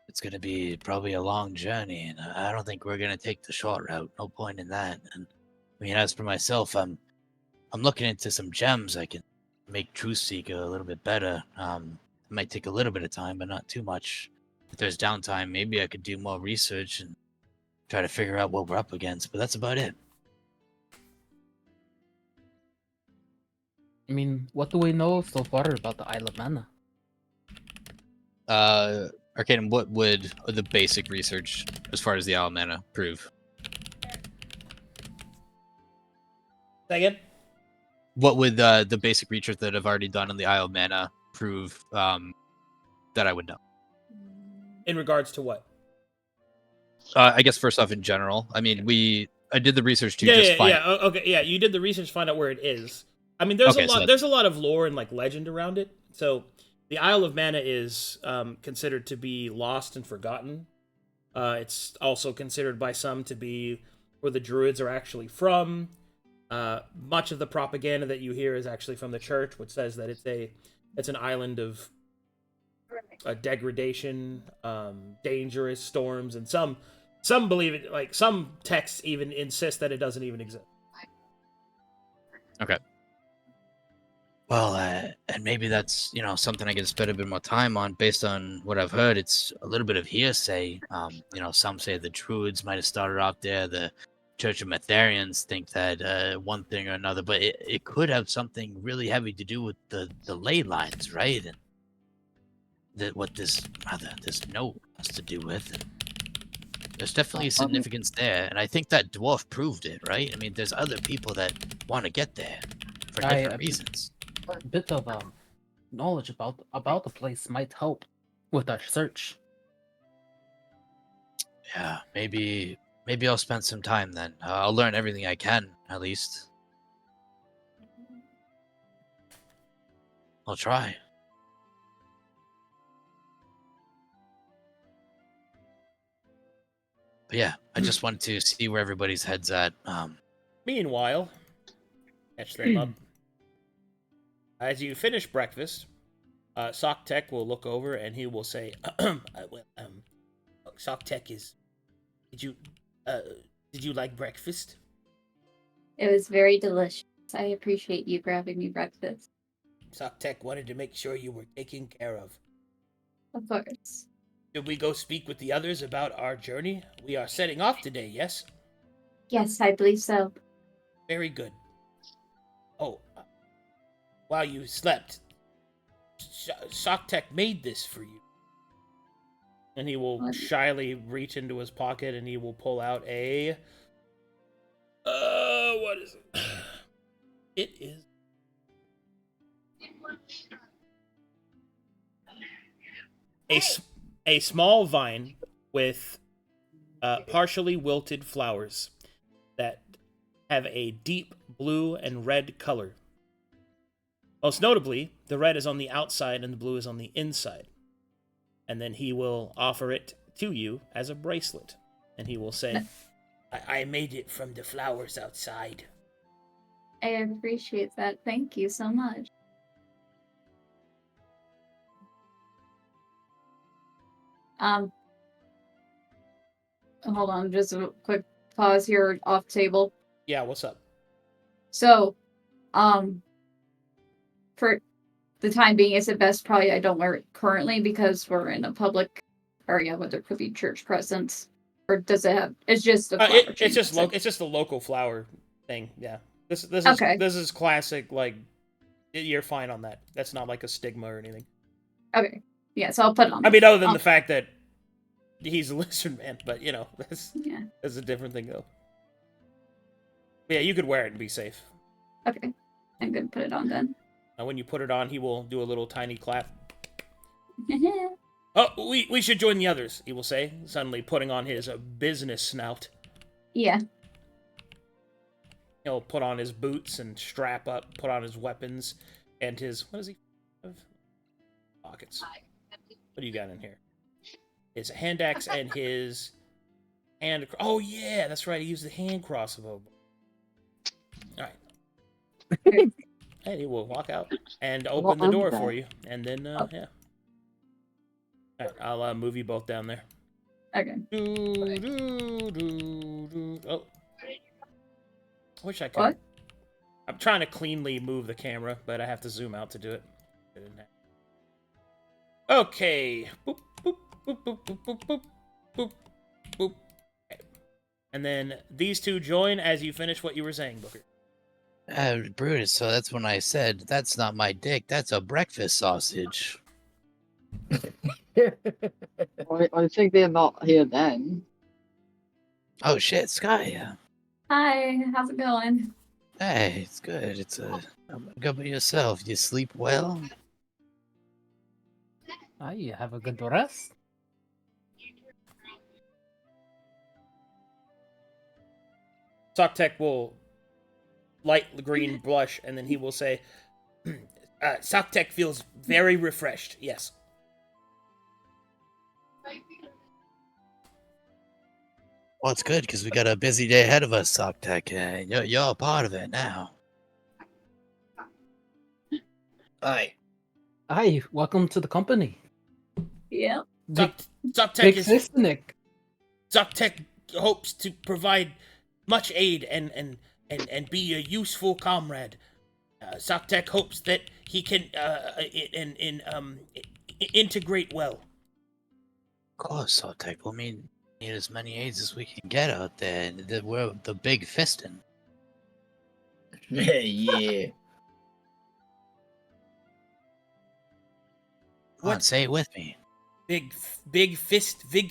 D: It's going to be probably a long journey, and I don't think we're going to take the short route. No point in that. And I mean, as for myself, I'm looking into some gems I can make Truth Seeker a little bit better. It might take a little bit of time, but not too much. If there's downtime, maybe I could do more research and try to figure out what we're up against, but that's about it.
F: I mean, what do we know so far about the Isle of Mana?
I: Arcadum, what would the basic research as far as the Isle of Mana prove?
A: Say again?
I: What would the basic research that I've already done on the Isle of Mana prove that I would know?
A: In regards to what?
I: I guess first off, in general, I mean, I did the research to
A: Okay, yeah. You did the research to find out where it is. I mean, there's there's a lot of lore and like legend around it. So the Isle of Mana is considered to be lost and forgotten. It's also considered by some to be where the Druids are actually from. Much of the propaganda that you hear is actually from the church, which says that it's an island of degradation, dangerous storms, and some believe it. Like some texts even insist that it doesn't even exist.
I: Okay.
D: Well, and maybe that's, something I can spend a bit more time on. Based on what I've heard, it's a little bit of hearsay. Some say the Druids might have started out there. The Church of Metharians think that one thing or another, but it could have something really heavy to do with the ley lines, right? And what this note has to do with. And there's definitely a significance there, and I think that dwarf proved it, right? I mean, there's other people that want to get there for different reasons.
F: A bit of knowledge about the place might help with our search.
D: Yeah, maybe I'll spend some time then. I'll learn everything I can, at least. I'll try. But yeah, I just wanted to see where everybody's head's at.
A: Meanwhile, catch them up. As you finish breakfast, Socktech will look over and he will say, Socktech is... Did you like breakfast?
B: It was very delicious. I appreciate you grabbing me breakfast.
A: Socktech wanted to make sure you were taken care of.
B: Of course.
A: Should we go speak with the others about our journey? We are setting off today, yes?
B: Yes, I believe so.
A: Very good. Oh, while you slept, Socktech made this for you. And he will shyly reach into his pocket and he will pull out a... what is it? It is... A small vine with partially wilted flowers that have a deep blue and red color. Most notably, the red is on the outside and the blue is on the inside. And then he will offer it to you as a bracelet. And he will say, I made it from the flowers outside.
B: I appreciate that. Thank you so much. Hold on, just a quick pause here off table.
A: Yeah, what's up?
B: So, for the time being, is it best probably I don't wear it currently because we're in a public area where there could be church presence, or does it have? It's just a flower
A: it's just a local flower thing. Yeah, this
B: okay.
A: This is classic. Like, you're fine on that. That's not like a stigma or anything.
B: Okay, yeah. So I'll put it on.
A: I mean, other than the fact that he's a lizard man, but that's a different thing though. Yeah, you could wear it and be safe.
B: Okay, I'm gonna put it on then.
A: And when you put it on, he will do a little tiny clap. Oh, we should join the others, he will say, suddenly putting on his business snout.
B: Yeah.
A: He'll put on his boots and strap up, put on his weapons, and his what does he have? Pockets. What do you got in here? His hand axe and his hand. Oh yeah, that's right. He used the hand crossbow. All right. And he will walk out and open the door for you, and then yeah. All right, I'll move you both down there.
B: Okay.
A: Oh, wish I could.
B: What?
A: I'm trying to cleanly move the camera, but I have to zoom out to do it. Okay. Boop, boop, boop, boop, boop, boop, boop, boop, boop. Okay. And then these two join as you finish what you were saying, Booker.
D: Brutus, so that's when I said, that's not my dick, that's a breakfast sausage.
E: I think they're not here then.
D: Oh shit, Skya.
B: Hi, how's it going?
D: Hey, it's good. Go by yourself. You sleep well?
F: You have a good rest.
A: Socktech will light green blush, and then he will say, Socktech feels very refreshed. Yes.
D: Well, it's good because we got a busy day ahead of us, Socktech. You're a part of it now.
H: Hi.
F: Hi, welcome to the company.
B: Yep.
A: Socktech hopes to provide much aid and be a useful comrade. Socktech hopes that he can integrate well.
D: Of course, Socktech. We'll need as many aids as we can get out there. We're the big fisting.
H: Yeah.
D: Come on, say it with me.
A: Big fisting.
D: Big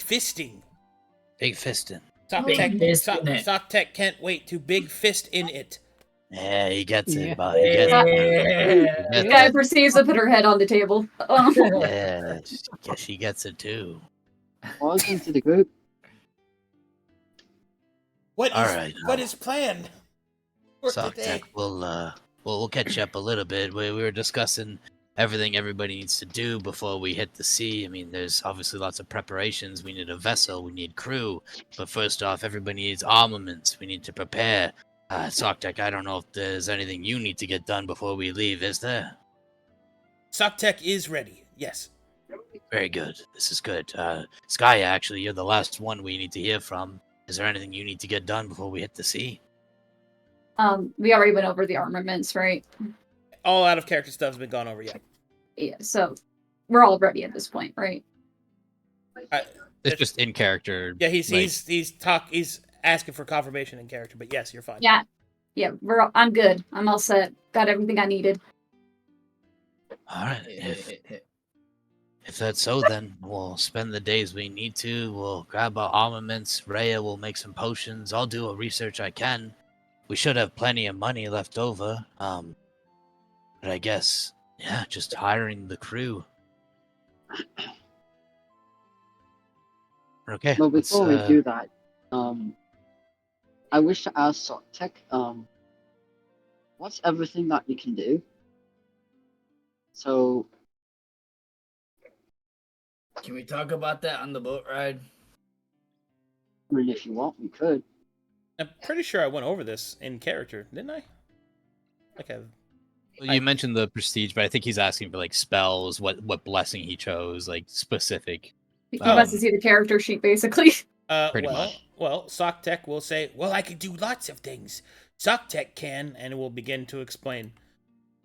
D: fisting.
A: Socktech can't wait to big fist in it.
D: Yeah, he gets it,
F: Yeah.
D: but he gets it.
B: This guy proceeds to put her head on the table.
D: Yeah, she gets it too.
E: Welcome to the group.
A: What
D: Alright,
A: is planned for today?
D: Socktech, we'll catch up a little bit. We were discussing everything everybody needs to do before we hit the sea. I mean, there's obviously lots of preparations. We need a vessel, we need crew. But first off, everybody needs armaments. We need to prepare. Socktech, I don't know if there's anything you need to get done before we leave, is there?
A: Socktech is ready, yes.
D: Very good. This is good. Skya, actually, you're the last one we need to hear from. Is there anything you need to get done before we hit the sea?
B: We already went over the armaments, right?
A: All out of character stuff's been gone over yet.
B: Yeah, so we're all ready at this point, right?
I: It's just in character.
A: Yeah, he's asking for confirmation in character, but yes, you're fine.
B: Yeah, I'm good. I'm all set. Got everything I needed.
D: All right. If that's so, then we'll spend the days we need to. We'll grab our armaments. Rhea will make some potions. I'll do a research I can. We should have plenty of money left over. But I guess, yeah, just hiring the crew. Okay.
E: Well, before we do that, I wish to ask Socktech, what's everything that you can do? So,
H: Can we talk about that on the boat ride?
E: I mean, if you want, we could.
A: I'm pretty sure I went over this in character, didn't I? Okay.
I: You mentioned the prestige, but I think he's asking for like spells, what blessing he chose, like specific.
B: He wants to see the character sheet, basically.
I: Pretty much.
A: Well, Socktech will say, well, I can do lots of things. Socktech can, and it will begin to explain.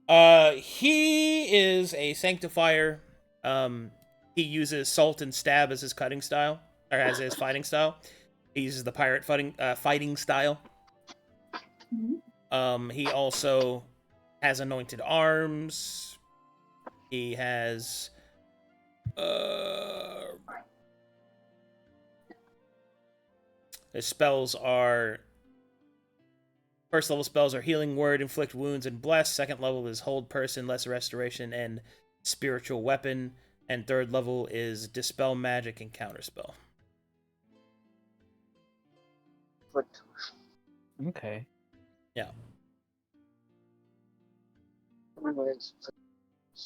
A: He is a sanctifier. He uses salt and stab as his cutting style, or as his fighting style. He uses the pirate fighting style. He also has anointed arms. He has his spells are first level spells are healing word, inflict wounds, and bless. Second level is hold person, lesser restoration, and spiritual weapon. And third level is dispel magic and counterspell.
F: Okay.
A: Yeah.
E: Anyways,
I: Can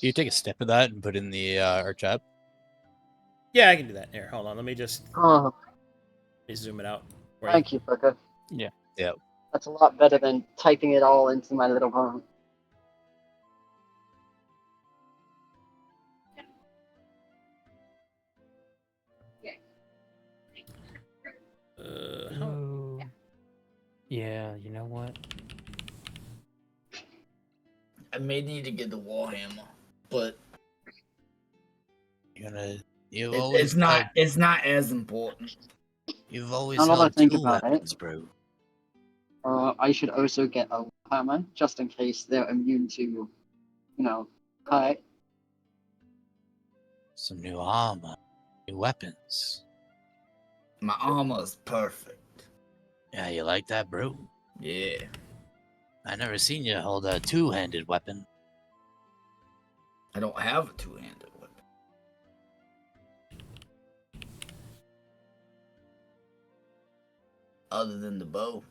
I: you take a step of that and put in the our chat?
A: Yeah, I can do that. Here, hold on. Let me just
E: oh,
A: zoom it out for you.
E: thank you, Booker.
F: Yeah.
I: Yeah.
E: That's a lot better than typing it all into my little phone.
F: Oh. Yeah, you know what?
H: I may need to get the Warhammer, but
I: You're gonna. You
H: it,
I: always.
H: it's not as important.
I: You've always
E: Now that I
I: held
E: think
I: two
E: about it,
I: weapons, bro.
E: I should also get a hammer, just in case they're immune to, you know, height.
I: Some new armor, new weapons.
H: My armor's perfect.
I: Yeah, you like that, bro?
H: Yeah.
I: I never seen you hold a two-handed weapon.
H: I don't have a two-handed weapon. Other than the bow.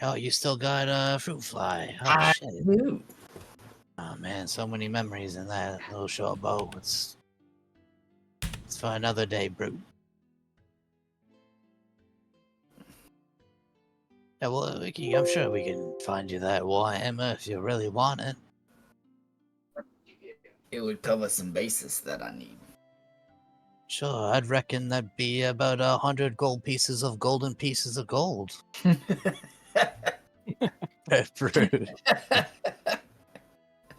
I: Oh, you still got fruit fly. Oh
H: I
I: shit.
H: do.
I: Oh man, so many memories in that little short bow. It's for another day, bro. Yeah, well, I'm sure we can find you that Warhammer if you really want it.
H: It would cover some bases that I need.
I: Sure, I'd reckon that'd be about 100 gold pieces of golden pieces of gold. Rude.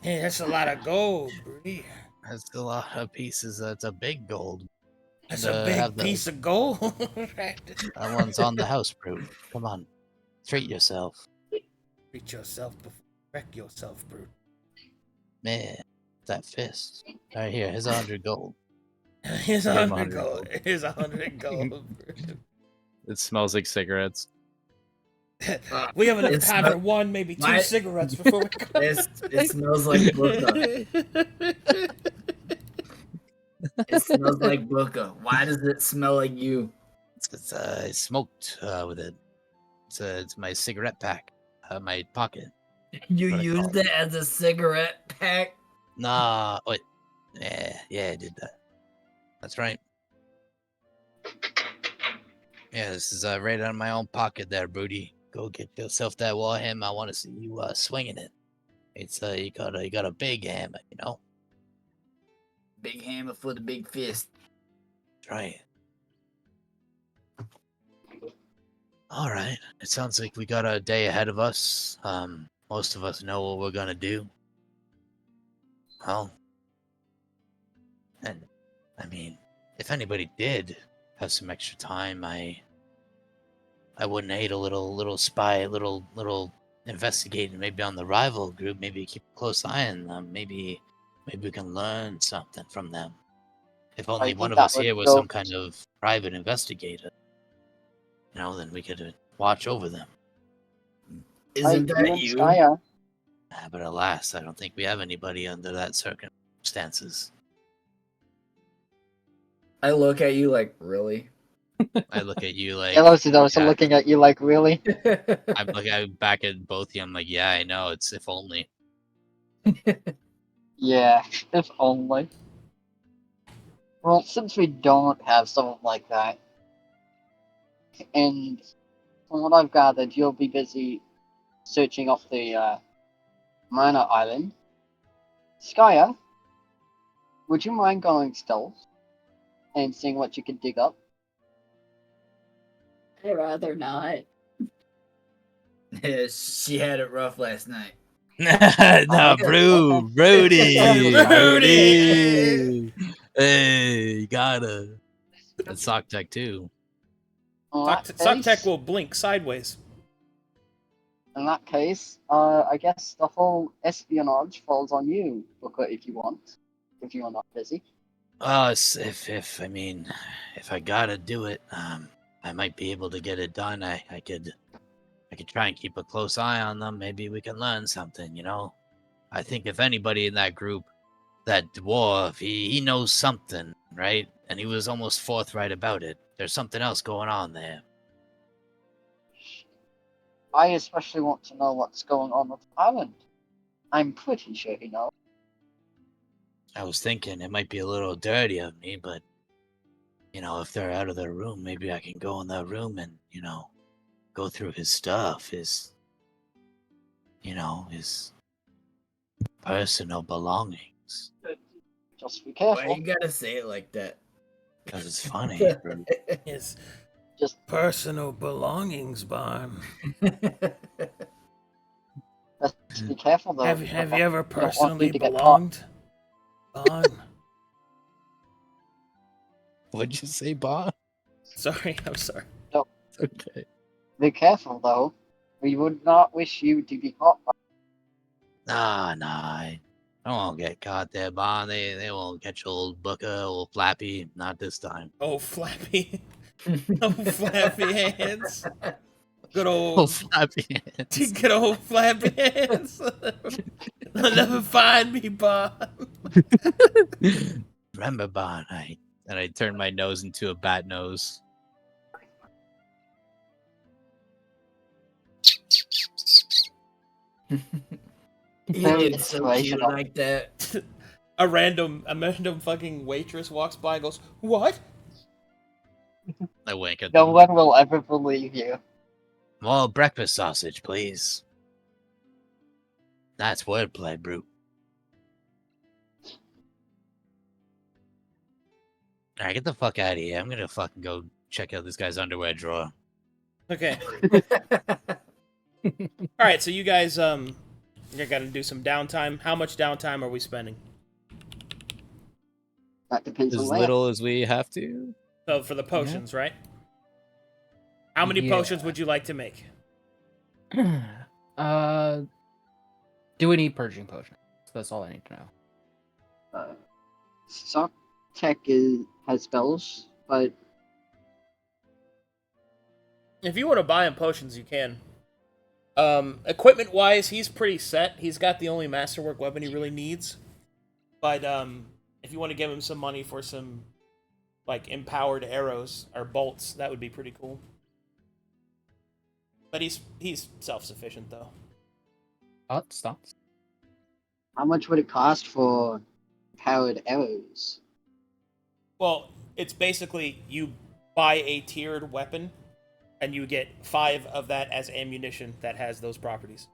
A: Hey, that's a lot of gold, Bree.
I: That's a lot of pieces. That's a big gold.
A: That's
I: And,
A: a big
I: have the-
A: piece of gold.
I: That one's on the house, bro. Come on, treat yourself,
A: Treat yourself before you wreck yourself, Brute.
I: man. That fist right here. Here's 100 gold.
A: Here's
I: Give him
A: 100
I: 100
A: gold.
I: gold.
A: Here's 100 gold. Brute.
I: It smells like cigarettes.
A: We have enough
H: It's
A: time
H: not-
A: for one, maybe two
H: Why-
A: cigarettes before we go.
H: It smells like Booker. It smells like Booker. Why does it smell like you?
I: It's I smoked with it. It's my cigarette pack, my pocket.
H: You
I: What I
H: used it as a cigarette pack?
I: Nah, wait. Yeah, I did that. That's right. Yeah, this is right out of my own pocket there, Booty. Go get yourself that warhammer. I want to see you swinging it. It's you got a big hammer, you know.
H: Big hammer for the big fist.
I: That's right. All right. It sounds like we got a day ahead of us. Most of us know what we're gonna do. Well, and I mean, if anybody did have some extra time, I wouldn't hate a little spy, little investigating, maybe on the rival group. Maybe keep a close eye on them. Maybe we can learn something from them. If only
E: think
I: one of
E: that
I: us
E: would
I: here was
E: go-
I: some kind of private investigator, you know, then we could watch over them.
H: Isn't
E: you
H: that
E: and
H: you?
E: Skya,
I: But alas, I don't think we have anybody under that circumstances.
C: I look at you like, really?
I: I look at you like,
E: Dalos is also
I: yeah.
E: looking at you like, really?
I: I'm looking back at both of you. I'm like, yeah, I know. It's if only.
E: Yeah, if only. Well, since we don't have someone like that, and from what I've gathered, you'll be busy searching off the minor island. Skya, would you mind going stealth and seeing what you can dig up?
B: I'd rather not.
H: She had it rough last night.
I: No,
E: Okay.
I: Brody.
A: Brody!
I: Hey, you gotta. That's Sock Tech too.
A: Sucktech will blink sideways.
E: In that case, I guess the whole espionage falls on you, Booker, if you want. If you are not busy.
I: If I mean, if I gotta do it, I might be able to get it done. I could try and keep a close eye on them. Maybe we can learn something, you know? I think if anybody in that group, that dwarf, he knows something, right? And he was almost forthright about it. There's something else going on there.
E: I especially want to know what's going on with the island. I'm pretty sure he knows.
I: I was thinking it might be a little dirty of me, but if they're out of their room, maybe I can go in that room and go through his stuff, his personal belongings.
E: Just be
H: Why
E: careful.
H: you gotta say it like that?
I: Because it's funny.
A: His
E: Just
A: personal belongings, Barn.
E: Just be careful though.
A: Have you ever
E: I don't want
A: personally
E: you to get caught.
A: belonged, Barn?
I: What'd you say, Bob?
A: Sorry, I'm sorry.
I: Okay.
E: Be careful though. We would not wish you to be caught.
I: Nah, I won't get caught there, Bon. They won't catch old Booker, old Flappy. Not this time.
A: Oh, Flappy. Oh, Flappy hands. Good
I: Old
A: old,
I: Flappy hands.
A: good old Flappy hands. They'll never find me, Bob.
I: Remember, Bon, I turned my nose into a bat nose.
H: He
E: Very
H: did so cute
E: inspirational.
H: like that.
A: A random fucking waitress walks by and goes, "What?"
I: I wink at
E: No
I: them.
E: one will ever believe you.
I: More breakfast sausage, please. That's wordplay, Brute. Alright, get the fuck out of here. I'm gonna fucking go check out this guy's underwear drawer.
A: Okay. All right, so you guys, you're gonna do some downtime. How much downtime are we spending?
E: That depends
F: As
E: on where.
F: little as we have to.
A: So for the potions, right? How many
F: Yeah.
A: potions would you like to make?
F: Do we need purging potions? That's all I need to know.
E: Sock Tech has spells, but
A: If you want to buy him potions, you can. Equipment wise, he's pretty set. He's got the only masterwork weapon he really needs. But if you want to give him some money for some like empowered arrows or bolts, that would be pretty cool. But he's self-sufficient though.
F: Stops.
E: how much would it cost for powered arrows?
A: Well, it's basically you buy a tiered weapon, and you get 5 of that as ammunition that has those properties.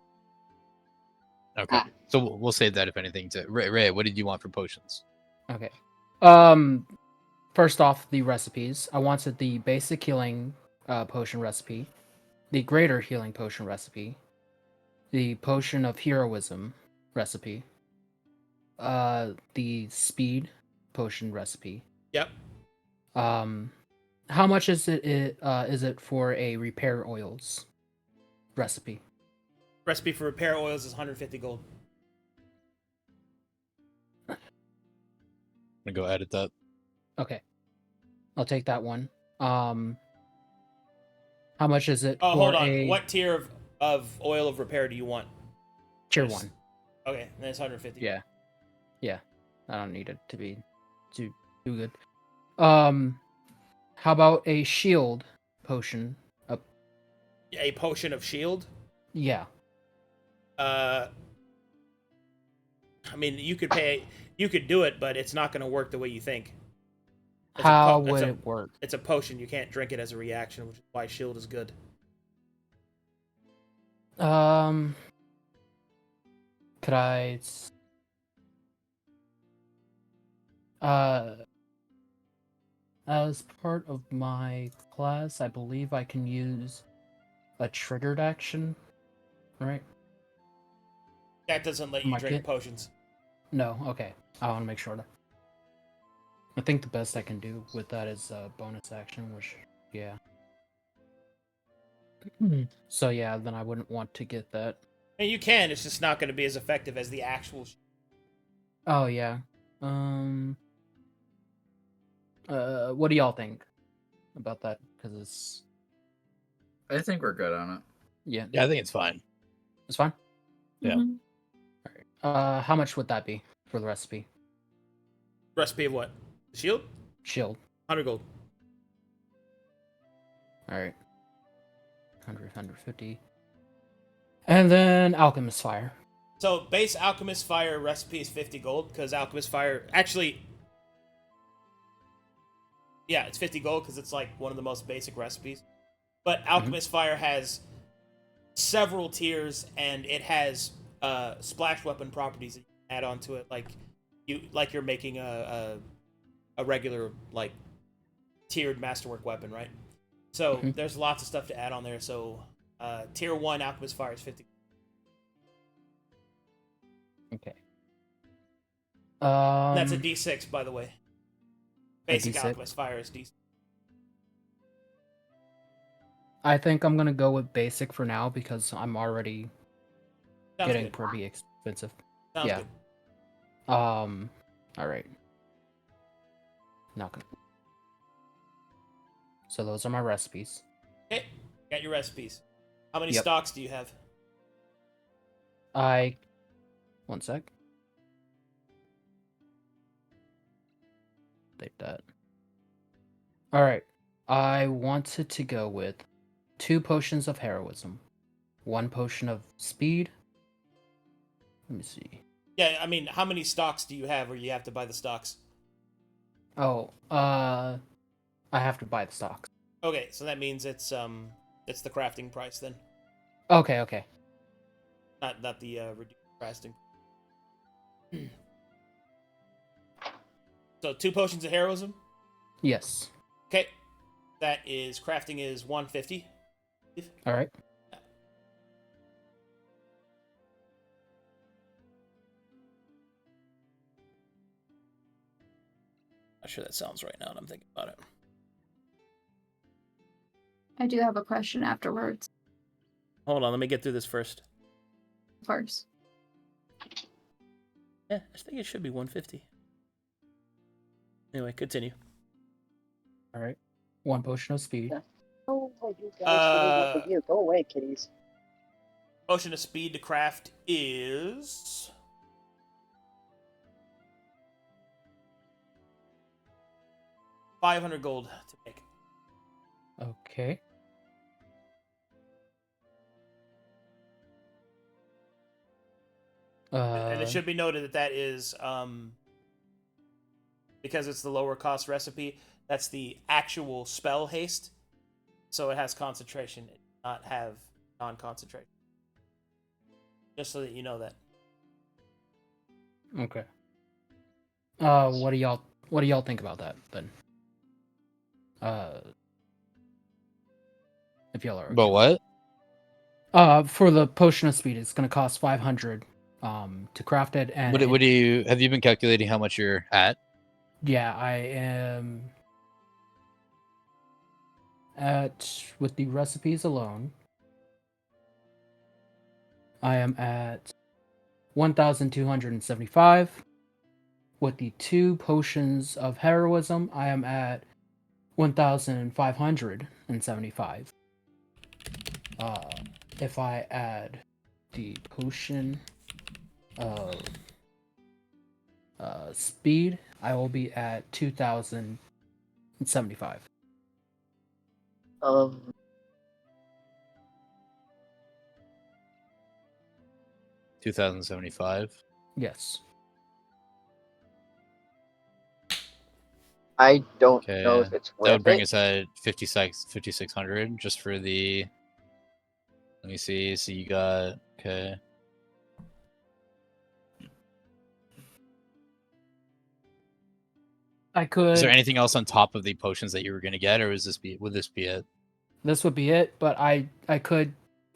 I: Okay. So we'll save that if anything. Ray, what did you want for potions?
F: Okay. First off, the recipes. I wanted the basic healing potion recipe, the greater healing potion recipe, the potion of heroism recipe, the speed potion recipe.
A: Yep.
F: How much is it for a repair oils recipe?
A: Recipe for repair oils is 150 gold.
I: I'm gonna go edit that.
F: Okay. I'll take that one. How much is it
A: Oh,
F: for
A: hold on.
F: a
A: What tier of oil of repair do you want?
F: tier
A: Yes.
F: 1?
A: Okay, then it's 150.
F: Yeah. Yeah. I don't need it to be too good. How about a shield potion?
A: A potion of shield?
F: Yeah.
A: I mean, you could do it, but it's not going to work the way you think.
F: How would it work?
A: It's a potion. You can't drink it as a reaction, which is why shield is good.
F: Could I as part of my class, I believe I can use a triggered action, right?
A: That doesn't let you
F: My
A: drink
F: kit?
A: potions.
F: No, okay. I want to make sure. I think the best I can do with that is a bonus action, which, yeah. So yeah, then I wouldn't want to get that.
A: And you can. It's just not going to be as effective as the actual.
F: Oh yeah. What do y'all think about that? Because it's
C: I think we're good on it.
F: yeah,
I: Yeah, I think it's fine.
F: it's fine.
I: Yeah.
B: Mhm.
F: How much would that be for the recipe?
A: Recipe of what? Shield?
F: Shield.
A: 100 gold.
F: All right. 100, 150. And then alchemist fire.
A: So base Alchemist Fire recipe is 50 gold because Alchemist Fire actually, yeah, it's 50 gold because it's like one of the most basic recipes. But Alchemist Fire has several tiers and it has splash weapon properties that you can add onto it, like you're making a regular like tiered masterwork weapon, right? So there's lots of stuff to add on there. So tier 1 Alchemist Fire is 50.
F: Okay.
A: That's a D6, by the way. Basic
F: D6?
A: Alchemist Fire is D6.
F: I think I'm gonna go with basic for now because I'm already
A: Sounds
F: getting
A: good.
F: pretty expensive.
A: Sounds
F: yeah.
A: good.
F: All right. Not gonna. So those are my recipes.
A: Okay, got your recipes. How many
F: Yep.
A: stocks do you have?
F: One sec. Save that. All right. I wanted to go with 2 potions of heroism, 1 potion of speed. Let me see.
A: Yeah, I mean, how many stocks do you have, or you have to buy the stocks?
F: Oh, I have to buy the stocks.
A: Okay, so that means it's the crafting price then,
F: Okay.
A: not the reduced crafting. So 2 potions of heroism.
F: Yes.
A: Okay, that is crafting is 150.
F: All right.
A: Not sure that sounds right now. And I'm thinking about it.
B: I do have a question afterwards.
A: Hold on, let me get through this first.
B: First.
A: Yeah, I think it should be 150. Anyway, continue.
F: All right. 1 potion of speed.
E: Yeah. Oh, you guys, what you? Go away, kitties.
A: Potion of speed to craft is 500 gold to make.
F: Okay.
A: And it should be noted that is because it's the lower cost recipe, that's the actual spell haste. So it has concentration. It does not have non-concentration. Just so that you know that.
F: Okay. What do y'all think about that then? If y'all are okay.
D: But what?
F: For the potion of speed, it's gonna cost 500 to craft it, and
D: What do you have you been calculating how much you're at?
F: yeah, I am at, with the recipes alone, I am at 1,275. With the 2 potions of heroism, I am at 1,575. If I add the potion of speed, I will be at 2,075.
D: 2,075.
F: Yes.
E: I don't
D: Okay,
E: know if it's worth
D: that would bring
E: it.
D: us at 5,600 just for the. Let me see. So you got okay.
F: I could.
D: Is there anything else on top of the potions that you were gonna get, or would this be it?
F: This would be it, but I could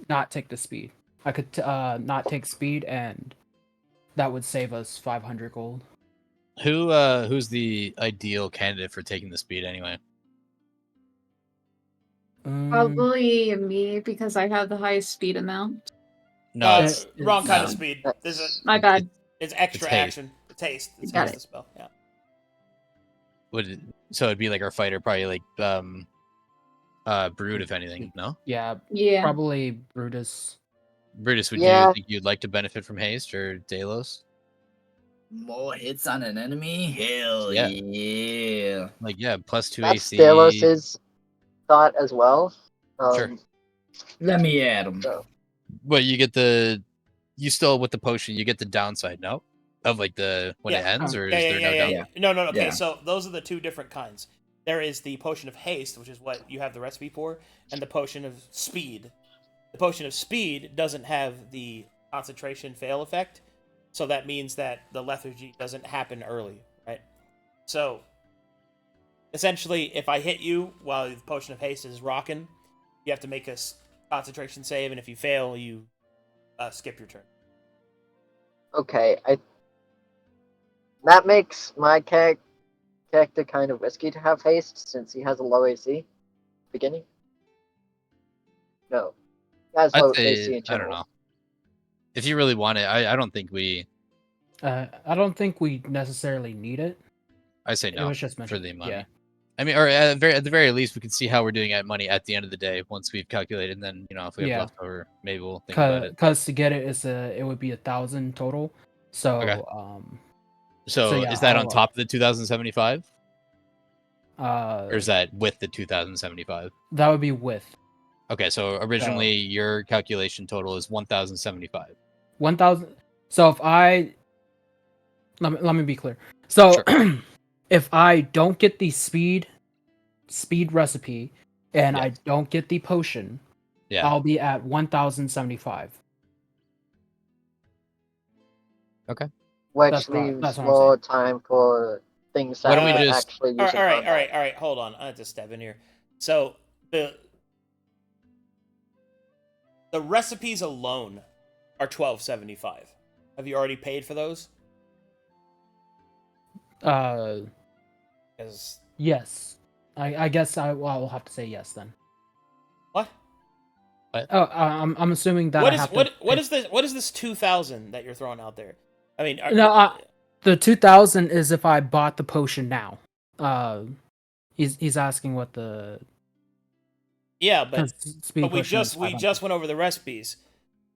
F: not take the speed. I could not take speed, and that would save us 500 gold.
D: Who's the ideal candidate for taking the speed anyway?
B: Probably me because I have the highest speed amount.
D: No,
A: it's wrong kind of speed.
B: My bad.
A: It's extra
D: It's haste.
A: action. It's haste. It's
B: Got
A: haste
B: it.
A: the spell. Yeah.
D: So it'd be like our fighter, probably like Brood, if anything. No,
F: Yeah,
B: Yeah.
F: probably Brutus.
D: Brutus, would
E: Yeah.
D: you think you'd like to benefit from haste or Dalos?
C: More hits on an enemy? Hell
D: Yeah.
C: yeah.
D: Like plus 2
E: That's
D: AC.
E: Dalos' thought as well.
D: Sure.
C: Let me add him.
E: So,
D: What you get you still with the potion, you get the downside, no? Of like the when it ends, or is there no downside?
A: No. Okay,
C: Yeah.
A: so those are the two different kinds. There is the potion of haste, which is what you have the recipe for, and the potion of speed. The potion of speed doesn't have the concentration fail effect, so that means that the lethargy doesn't happen early, right? So, essentially, if I hit you while the potion of haste is rocking, you have to make a concentration save, and if you fail, you skip your turn.
E: Okay, that makes my character kind of risky to have haste since he has a low AC. Beginning? No. He has low
D: I'd
E: AC
D: say
E: in
D: I don't
E: general.
D: know. If you really want it, I don't think we.
F: I don't think we necessarily need it.
D: I say
F: It
D: no
F: was just
D: for
F: mentioned.
D: the money.
F: Yeah.
D: I mean, or at the very least, we can see how we're doing at money at the end of the day once we've calculated. And then if we have
F: Yeah.
D: leftover, maybe we'll think about it.
F: Because to get it it would be 1,000 total. So
D: Okay.
F: So yeah,
D: is that on
F: I'll,
D: top of the 2,075, or is
F: uh
D: that with the 2,075?
F: that would be with
D: Okay, so originally your calculation total is 1,075.
F: 1,000. So if I let me be clear. So
D: Sure.
F: if I don't get the speed recipe and
D: Yeah.
F: I don't get the potion,
D: Yeah.
F: I'll be at 1,075.
E: Which
F: That's
E: leaves
F: what I'm
E: more time for things
D: Why
E: that
D: don't we
E: are
D: just-
E: actually
A: All
E: using
A: right,
E: combat.
A: Hold on. I have to step in here. So the recipes alone are $12.75. Have you already paid for those? Because
F: Yes. I guess I'll have to say yes then.
A: what?
F: Oh, I'm assuming that
A: What
F: I
A: is
F: have to
A: what is this? What is this 2,000 that you're throwing out there? I mean,
F: No, the 2,000 is if I bought the potion now. He's asking what the
A: yeah, but
F: speed
A: we
F: potion is
A: just
F: 500.
A: went over the recipes.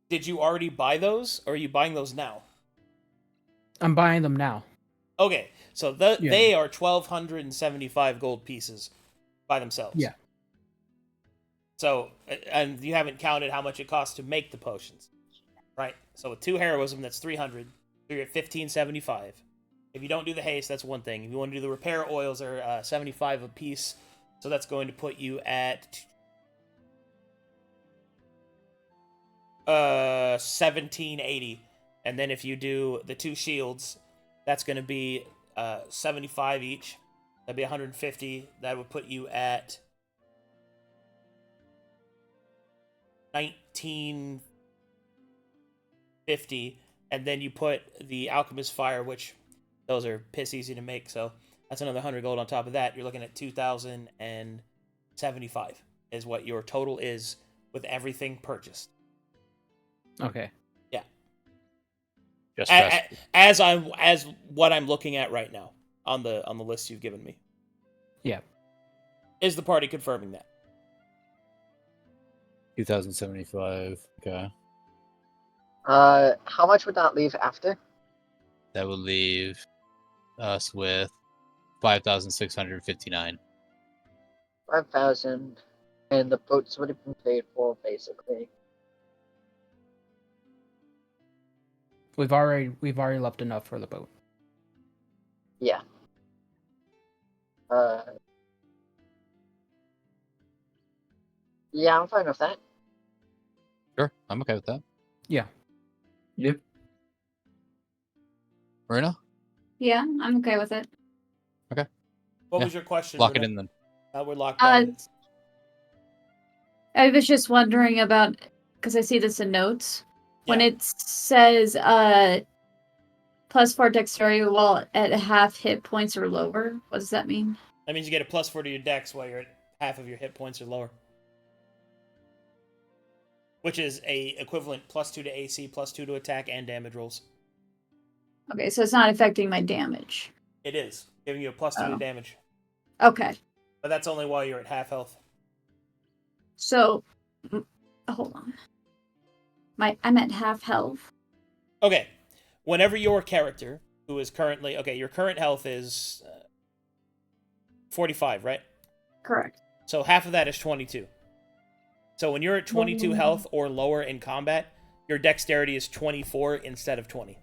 A: Did you already buy those, or are you buying those now?
F: I'm buying them now.
A: Okay, so they are 1,275 gold pieces by themselves.
F: Yeah.
A: So, and you haven't counted how much it costs to make the potions, right? So with 2 heroism, that's 300. So you're at 1,575. If you don't do the haste, that's one thing. If you want to do the repair oils, are 75 a piece. So that's going to put you at 1,780. And then if you do the 2 shields, that's going to be 75 each. That'd be 150. That would put you at 1,950. And then you put the Alchemist Fire, which those are piss easy to make. So that's another 100 gold on top of that. You're looking at 2,075 is what your total is with everything purchased.
F: Okay.
A: Yeah.
D: Just
A: as what I'm looking at right now on the list you've given me.
F: Yeah.
A: Is the party confirming that?
D: 2,075. Okay.
E: How much would that leave after?
D: That would leave us with 5,659.
E: 5,000, and the boats would have been paid for, basically.
F: We've already left enough for the boat.
E: Yeah. Yeah, I'm fine with that.
D: Sure, I'm okay with that.
F: Yeah.
C: Yep.
D: Marina?
B: Yeah, I'm okay with it.
A: What
D: Yeah.
A: was your question?
D: Lock it
A: Renee?
D: in then.
A: We're locked down.
B: I was just wondering about, because I see this in notes, when
A: Yeah.
B: it says +4 dexterity while at half hit points or lower. What does that mean?
A: That means you get a +4 to your dex while you're at half of your hit points or lower. Which is a equivalent +2 to AC, +2 to attack, and damage rolls.
B: Okay, so it's not affecting my damage.
A: It is, giving you a +2 to
B: Oh.
A: damage.
B: Okay,
A: But that's only while you're at half health.
B: so hold on. I'm at half health.
A: Okay, whenever your character, who is currently... Okay, your current health is 45, right?
B: Correct.
A: So half of that is 22. So when you're at 22 health or lower in combat, your dexterity is 24 instead of 20.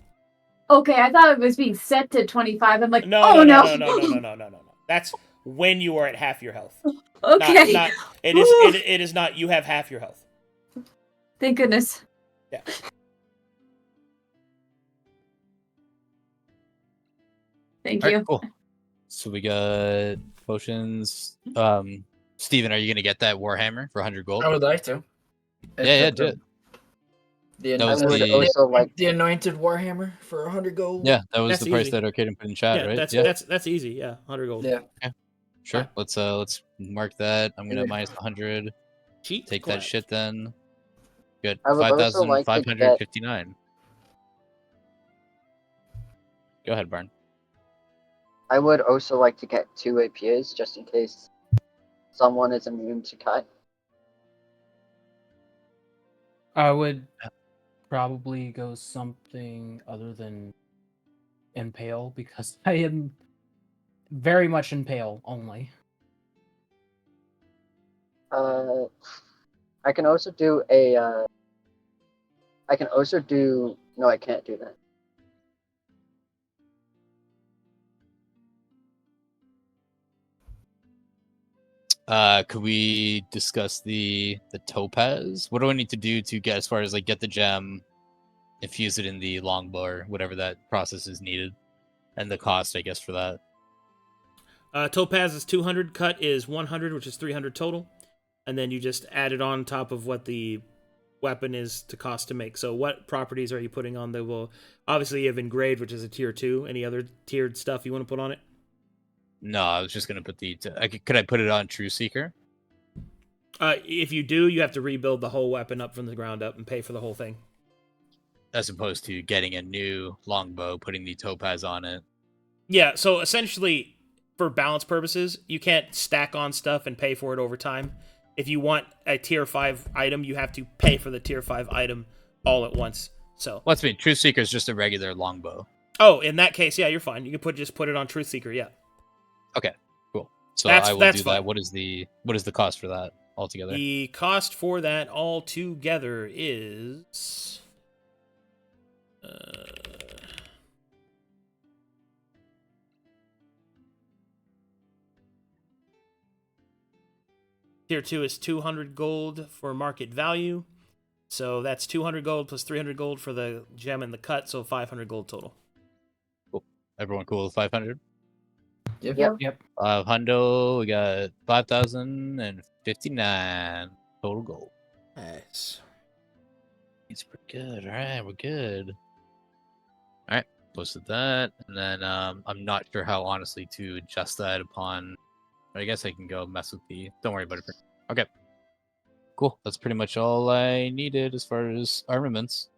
B: Okay, I thought it was being set to 25. I'm like,
A: No,
B: oh
A: no. That's when you are at half your health.
B: Okay.
A: Not it is not you have half your health.
B: Thank goodness.
A: Yeah.
B: Thank
D: All
B: you.
D: right, cool. So we got potions. Steven, are you gonna get that Warhammer for 100 gold?
C: I would like to.
D: Yeah, do it.
C: The,
D: That was
E: I would
D: the-
E: also like.
C: the anointed Warhammer for 100 gold.
D: Yeah, that was
A: That's
D: the price
A: easy.
D: that Arcadum put in chat,
A: Yeah,
D: right?
A: that's easy. Yeah, 100 gold.
C: Yeah.
D: Sure.
A: Fine.
D: Let's mark that. I'm gonna
C: Yeah.
D: minus 100.
A: Cheat.
D: Take
A: clap.
D: that shit then. Good.
E: I would also like to get.
D: 5,559. Go ahead, Barn.
E: I would also like to get 2 APAs just in case someone is immune to cut.
F: I would probably go something other than impale because I am very much impale only.
E: I can also do a. I can also do. No, I can't do that.
D: Could we discuss the topaz? What do I need to do to get as far as like get the gem, infuse it in the longbow or whatever that process is needed, and the cost, I guess, for that?
A: Topaz is 200. Cut is 100, which is 300 total. And then you just add it on top of what the weapon is to cost to make. So what properties are you putting on the... Well, obviously you have engraved, which is a tier 2. Any other tiered stuff you want to put on it?
D: No, I was just gonna put the. Could I put it on True Seeker?
A: If you do, you have to rebuild the whole weapon up from the ground up and pay for the whole thing.
D: As opposed to getting a new longbow, putting the topaz on it.
A: Yeah, so essentially, for balance purposes, you can't stack on stuff and pay for it over time. If you want a tier 5 item, you have to pay for the tier 5 item all at once. So.
D: Well, that's me. Truth Seeker is just a regular longbow.
A: Oh, in that case, yeah, you're fine. You can just put it on Truth Seeker, yeah.
D: Okay, cool. So
A: That's
D: I will do
A: fine.
D: that. What is the cost for that altogether?
A: The cost for that altogether is... Tier 2 is 200 gold for market value. So that's 200 gold plus 300 gold for the gem and the cut, so 500 gold total.
D: Cool. Everyone cool with 500?
E: Yep.
D: 500, we got 5,059 total gold.
A: Nice.
D: It's pretty good. All right, we're good. All right, posted that, and then I'm not sure how honestly to adjust that upon. I guess I can go mess with the. Don't worry about it. Okay, cool. That's pretty much all I needed as far as armaments.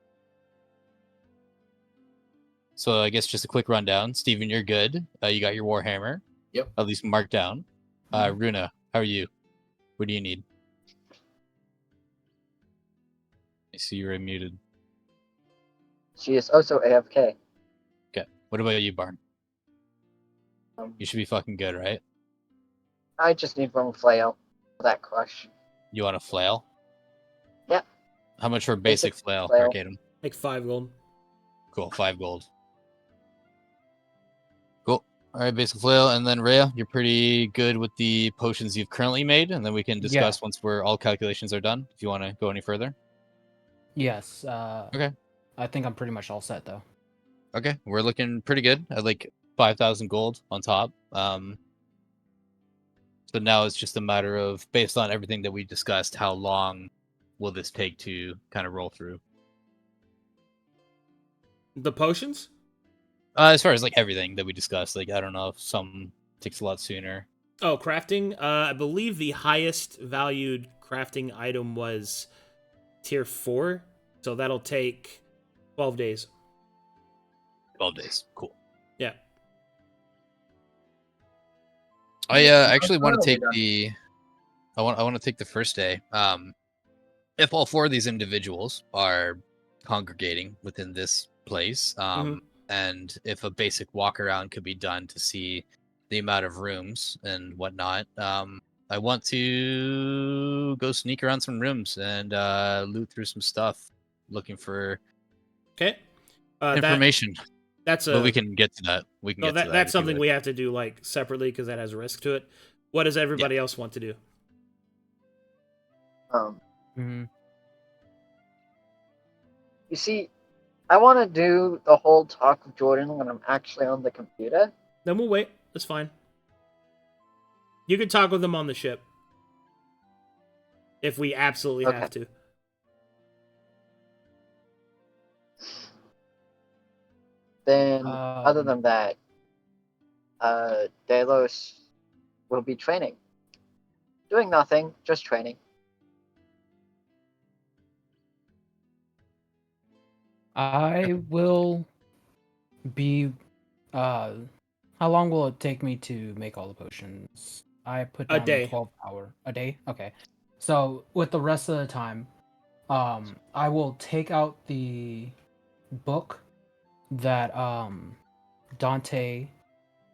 D: So I guess just a quick rundown. Steven, you're good. You got your Warhammer.
C: Yep.
D: At least marked down. Runa, how are you? What do you need? I see you're unmuted.
E: She is also AFK.
D: Okay. What about you, Barn?
E: Um,
D: You should be fucking good, right?
E: I just need one flail for that crush.
D: You want a flail?
E: Yeah.
D: How much for a basic flail,
E: flail.
D: Arcadum?
A: Like 5 gold.
D: Cool, 5 gold. Cool. All right, basic flail, and then Rhea, you're pretty good with the potions you've currently made, and then we can discuss once all calculations are done. If you want to go any further.
F: Yes.
D: Okay.
F: I think I'm pretty much all set though.
D: Okay, we're looking pretty good at like 5,000 gold on top. So now it's just a matter of, based on everything that we discussed, how long will this take to kind of roll through?
A: The potions?
D: As far as like everything that we discussed, like I don't know if some takes a lot sooner.
A: Oh, crafting? I believe the highest valued crafting item was tier 4, so that'll take 12 days.
D: 12 days. Cool.
A: Yeah.
D: I actually want to take the. I want to take the first day. If all 4 of these individuals are congregating within this place, and if a basic walk around could be done to see the amount of rooms and whatnot, I want to go sneak around some rooms and loot through some stuff. looking for
A: Okay.
D: information.
A: That's
D: But we can get to that. We can
A: no,
D: get to that.
A: that's
D: if you
A: something
D: would.
A: we have to do like separately because that has risk to it. What does everybody else want to do?
F: Mhm.
E: You see, I want to do the whole talk with Jordan when I'm actually on the computer.
A: Then we'll wait. That's fine. You can talk with them on the ship if we absolutely have to.
E: Then, other than that, Dalos will be training. Doing nothing, just training.
F: I will be. How long will it take me to make all the potions? I put
A: A
F: down
A: day.
F: 12-hour. A day? Okay. So with the rest of the time, I will take out the book that Dante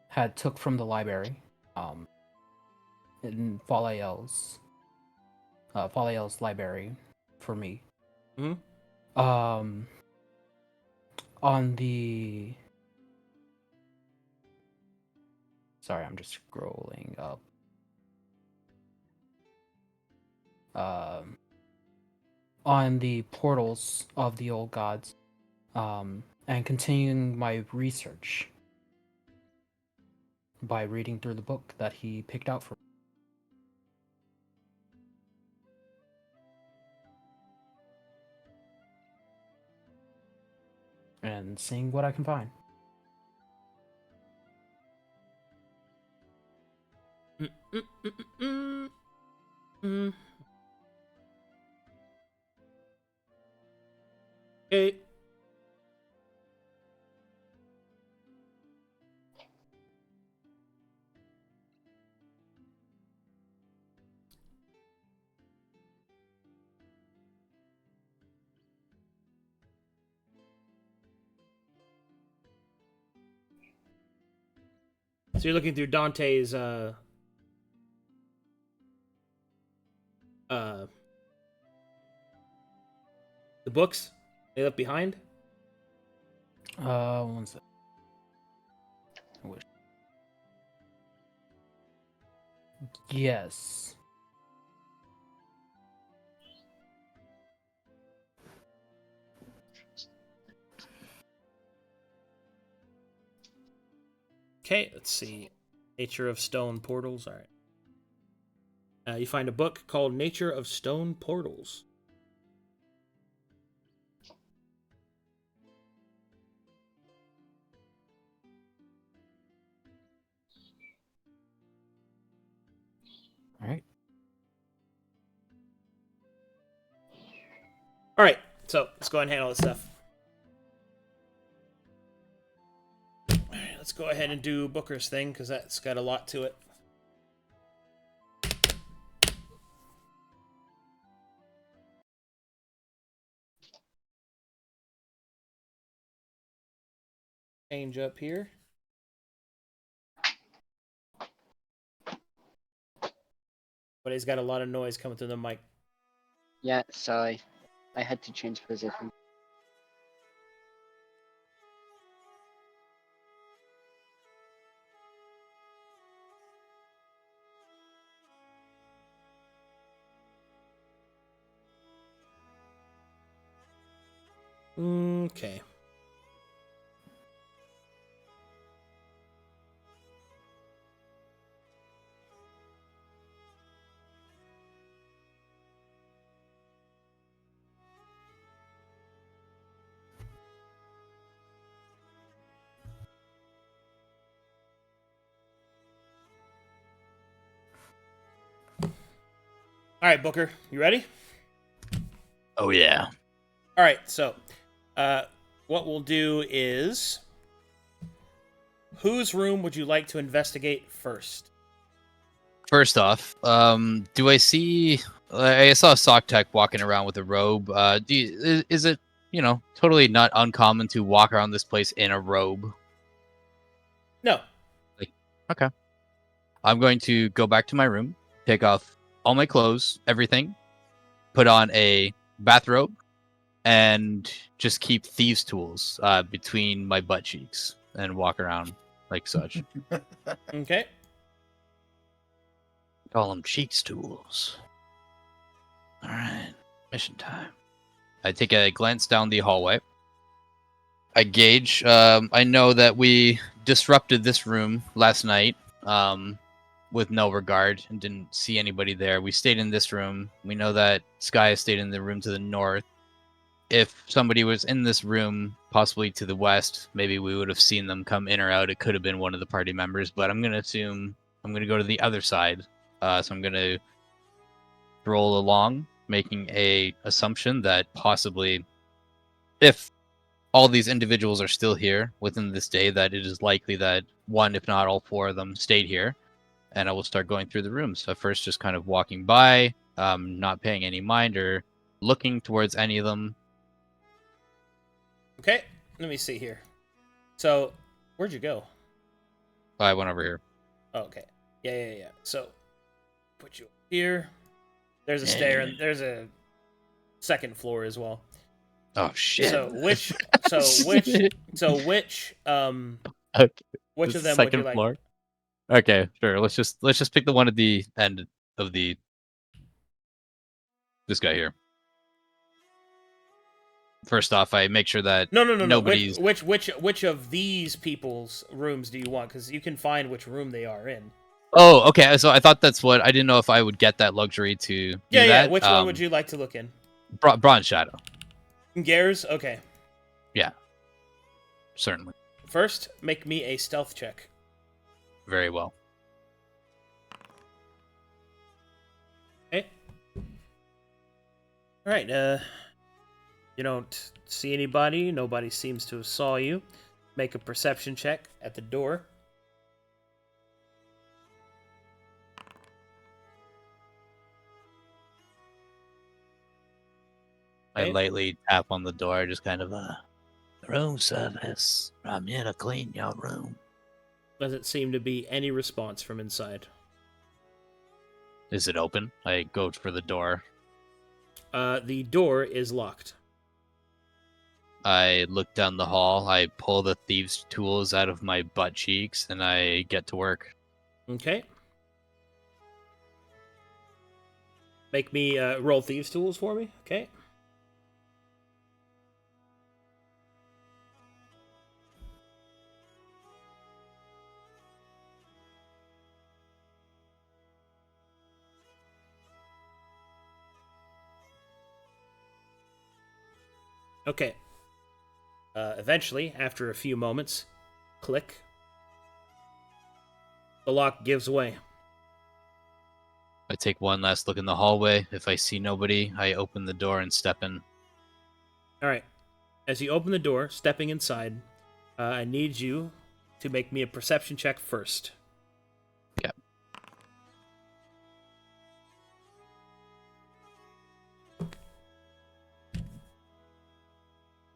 F: had took from the library, in Falael's library for me.
A: Mm-hmm.
F: On the... Sorry, I'm just scrolling up. On the portals of the old gods, and continuing my research by reading through the book that he picked out for me. And seeing what I can find.
A: Okay. So you're looking through Dante's the books they left behind?
F: One sec. I wish. Yes.
A: Okay, let's see. Nature of Stone Portals. All right. You find a book called Nature of Stone Portals.
F: All right.
A: All right. So let's go ahead and handle this stuff. All right, let's go ahead and do Booker's thing because that's got a lot to it. Change up here. But he's got a lot of noise coming through the mic.
E: Yeah, sorry. I had to change position.
A: Okay. All right, Booker, you ready?
D: Oh yeah.
A: All right, so what we'll do is, whose room would you like to investigate first?
D: First off, do I see? I saw Sock Tech walking around with a robe. Is it totally not uncommon to walk around this place in a robe?
A: No.
D: Okay. I'm going to go back to my room, take off all my clothes, everything, put on a bathrobe, and just keep thieves' tools between my butt cheeks and walk around like such.
A: Okay.
D: Call them cheeks tools. All right, mission time. I take a glance down the hallway. I gauge. I know that we disrupted this room last night with no regard and didn't see anybody there. We stayed in this room. We know that Skya stayed in the room to the north. If somebody was in this room, possibly to the west, maybe we would have seen them come in or out. It could have been one of the party members, but I'm going to assume I'm going to go to the other side. So I'm going to roll along, making a assumption that possibly if all these individuals are still here within this day, that it is likely that one, if not all four of them, stayed here. And I will start going through the rooms. So first, just kind of walking by, not paying any mind or looking towards any of them.
A: Okay, let me see here. So, where'd you go?
D: I went over here.
A: Oh, okay. Yeah. So, put you here. There's a stair, and there's a second floor as well.
D: Oh shit.
A: So which
D: Okay.
A: which of them would
D: second
A: you like?
D: floor? Okay, sure. Let's just pick the one at the end of this guy here. First off, I make sure that
A: No.
D: nobody's.
A: Which of these people's rooms do you want? Because you can find which room they are in.
D: Oh, okay. So I thought that's what I didn't know if I would get that luxury to do
A: Yeah.
D: that.
A: Which one would you like to look in?
D: Bronze Shadow.
A: Gares? Okay.
D: Yeah. Certainly.
A: First, make me a stealth check.
D: Very well.
A: Okay. All right. You don't see anybody. Nobody seems to have saw you. Make a perception check at the door.
D: I
A: Okay.
D: lightly tap on the door, just kind of room service. I'm here to clean your room.
A: Doesn't seem to be any response from inside.
D: Is it open? I go for the door.
A: The door is locked.
D: I look down the hall. I pull the thieves' tools out of my butt cheeks, and I get to work.
A: Okay. Make me roll thieves' tools for me. Okay. Okay. Eventually, after a few moments, click. The lock gives way.
D: I take one last look in the hallway. If I see nobody, I open the door and step in.
A: All right. As you open the door, stepping inside, I need you to make me a perception check first.
D: Yeah.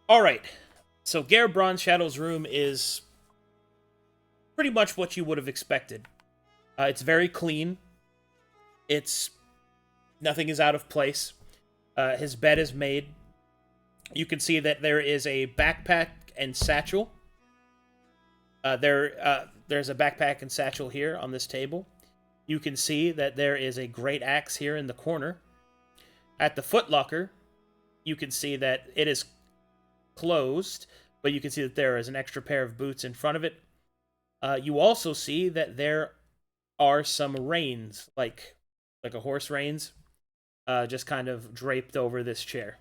A: All right. So Gare Bronze Shadow's room is pretty much what you would have expected. It's very clean. Nothing is out of place. His bed is made. You can see that there is a backpack and satchel. There's a backpack and satchel here on this table. You can see that there is a great axe here in the corner. At the footlocker, you can see that it is closed, but you can see that there is an extra pair of boots in front of it. You also see that there are some reins, like a horse reins, just kind of draped over this chair.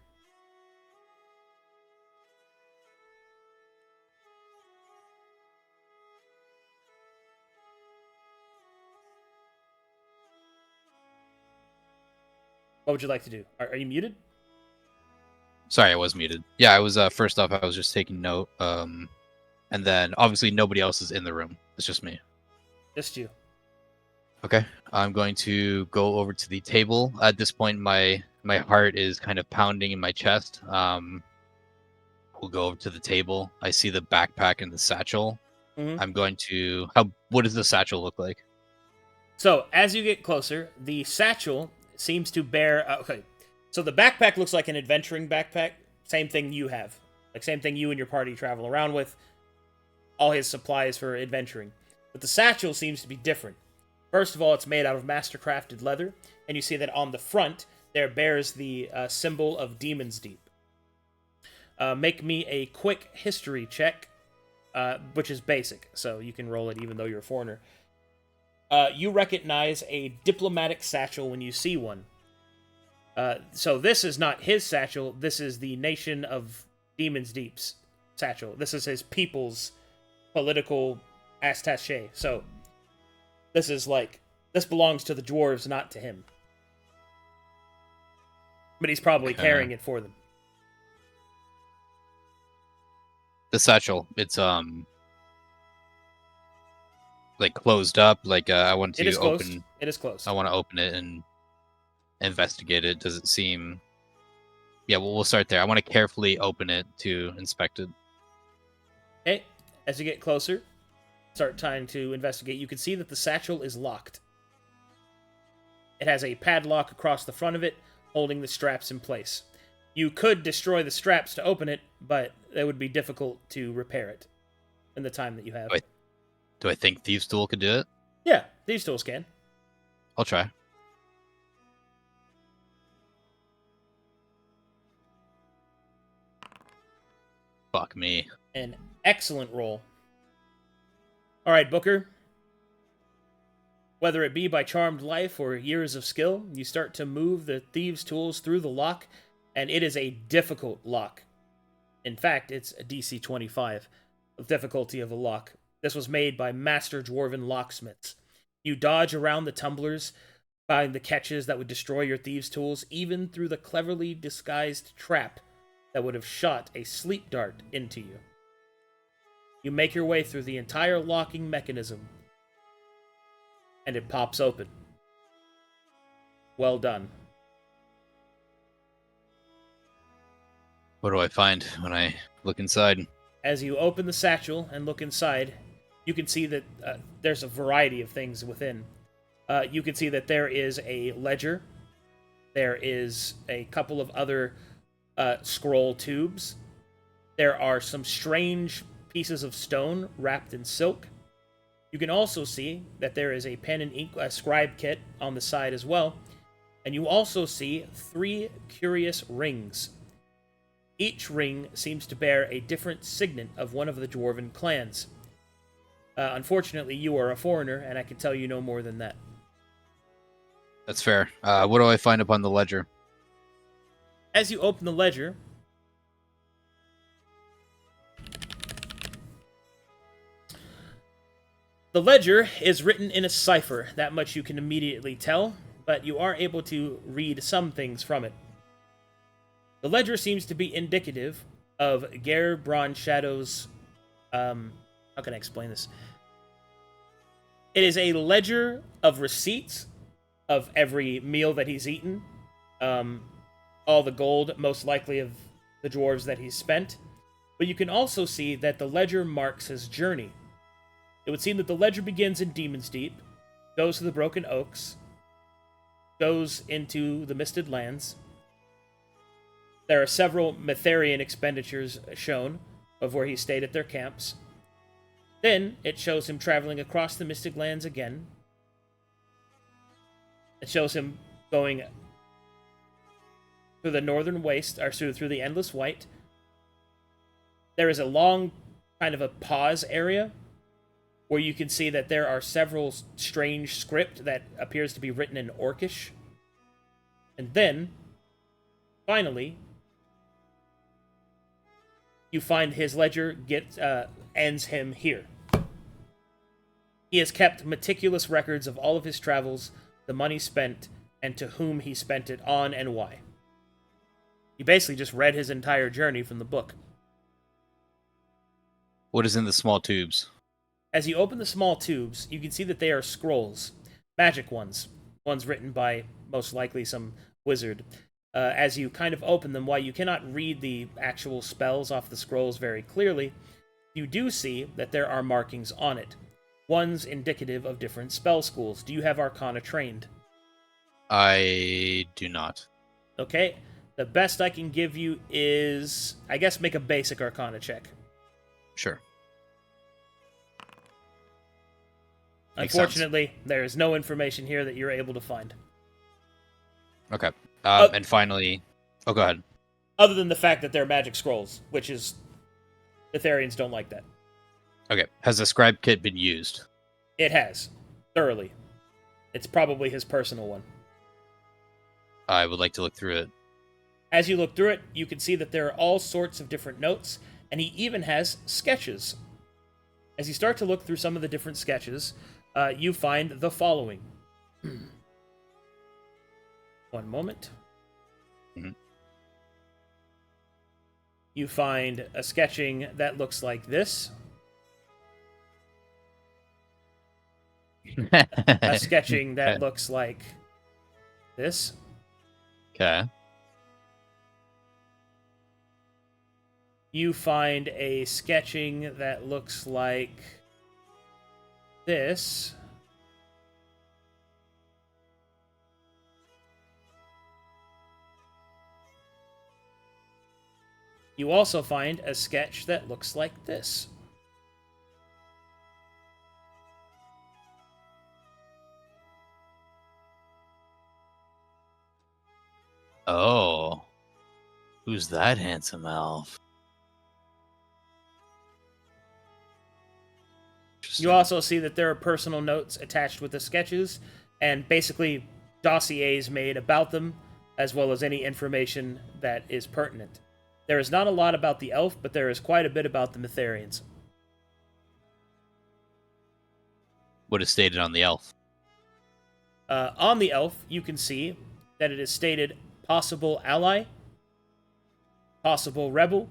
A: What would you like to do? Are you muted?
D: Sorry, I was muted. Yeah, I was first off, I was just taking note. And then obviously nobody else is in the room. It's just me.
A: Just you.
D: Okay. I'm going to go over to the table. At this point, my heart is kind of pounding in my chest. We'll go over to the table. I see the backpack and the satchel.
A: Mhm.
D: I'm going to... What does the satchel look like?
A: So, as you get closer, the satchel seems to bear... okay, so the backpack looks like an adventuring backpack, Same thing you have. Like, same thing you and your party travel around with. All his supplies for adventuring. But the satchel seems to be different. First of all, it's made out of mastercrafted leather, and you see that on the front, there bears the symbol of Demon's Deep. Make me a quick history check, which is basic, so you can roll it even though you're a foreigner. You recognize a diplomatic satchel when you see one. So this is not his satchel, this is the Nation of Demon's Deep's satchel. This is his people's political attaché. So this is like, this belongs to the dwarves, not to him. But he's probably carrying it for them.
D: The satchel, it's like closed up. Like I want to open.
A: It is closed.
D: I want to open it and investigate it. Does it seem? Yeah, well, we'll start there. I want to carefully open it to inspect it.
A: Okay, as you get closer, start trying to investigate. You can see that the satchel is locked. It has a padlock across the front of it, holding the straps in place. You could destroy the straps to open it, but it would be difficult to repair it in the time that you have.
D: Do I think Thieves' Tool could do it?
A: Yeah, these tools can.
D: I'll try. Fuck me.
A: An excellent roll. Alright, Booker. Whether it be by charmed life or years of skill, you start to move the thieves' tools through the lock, and it is a difficult lock. In fact, it's a DC 25 of difficulty of a lock. This was made by master dwarven locksmiths. You dodge around the tumblers, find the catches that would destroy your thieves' tools, even through the cleverly disguised trap that would have shot a sleep dart into you. You make your way through the entire locking mechanism, and it pops open. Well done.
D: What do I find when I look inside?
A: As you open the satchel and look inside, you can see that there's a variety of things within. You can see that there is a ledger. There is a couple of other scroll tubes. There are some strange pieces of stone wrapped in silk. You can also see that there is a pen and ink scribe kit on the side as well. And you also see 3 curious rings. Each ring seems to bear a different signet of one of the dwarven clans. Unfortunately, you are a foreigner, and I can tell you no more than that.
D: That's fair. What do I find upon the ledger?
A: As you open the ledger, the ledger is written in a cipher. That much you can immediately tell, but you are able to read some things from it. The ledger seems to be indicative of Ger Bronshadow's... how can I explain this? It is a ledger of receipts of every meal that he's eaten. All the gold, most likely of the dwarves that he's spent. But you can also see that the ledger marks his journey. It would seem that the ledger begins in Demon's Deep, goes to the Broken Oaks, goes into the Misted Lands. There are several Metherian expenditures shown of where he stayed at their camps. Then it shows him traveling across the Mystic Lands again. It shows him going through the Northern Waste, or through the Endless White. There is a long kind of a pause area where you can see that there are several strange script that appears to be written in Orcish. And then, finally, you find his ledger ends him here. He has kept meticulous records of all of his travels, the money spent, and to whom he spent it on and why. He basically just read his entire journey from the book.
D: What is in the small tubes?
A: As you open the small tubes, you can see that they are scrolls. Magic ones. Ones written by, most likely, some wizard. As you kind of open them, while you cannot read the actual spells off the scrolls very clearly, you do see that there are markings on it. One's indicative of different spell schools. Do you have Arcana trained?
D: I do not.
A: Okay. The best I can give you is, I guess, make a basic Arcana check.
J: Sure. Makes
A: Unfortunately, there is no information here that you're able to find.
J: Okay. And finally... Oh, go ahead.
A: Other than the fact that they're magic scrolls, which is... Itharians don't like that.
J: Okay. Has the scribe kit been used?
A: It has. Thoroughly. It's probably his personal one.
J: I would like to look through it.
A: As you look through it, you can see that there are all sorts of different notes, and he even has sketches. As you start to look through some of the different sketches, you find the following. One moment.
J: Mhm.
A: You find a sketching that looks like this. A sketching that looks like this.
J: Okay.
A: You find a sketching that looks like this. You also find a sketch that looks like this.
J: Oh. Who's that handsome elf?
A: You also see that there are personal notes attached with the sketches, and basically dossiers made about them, as well as any information that is pertinent. There is not a lot about the elf, but there is quite a bit about the Mytharians.
J: What is stated on the elf?
A: On the elf, you can see that it is stated possible ally, possible rebel.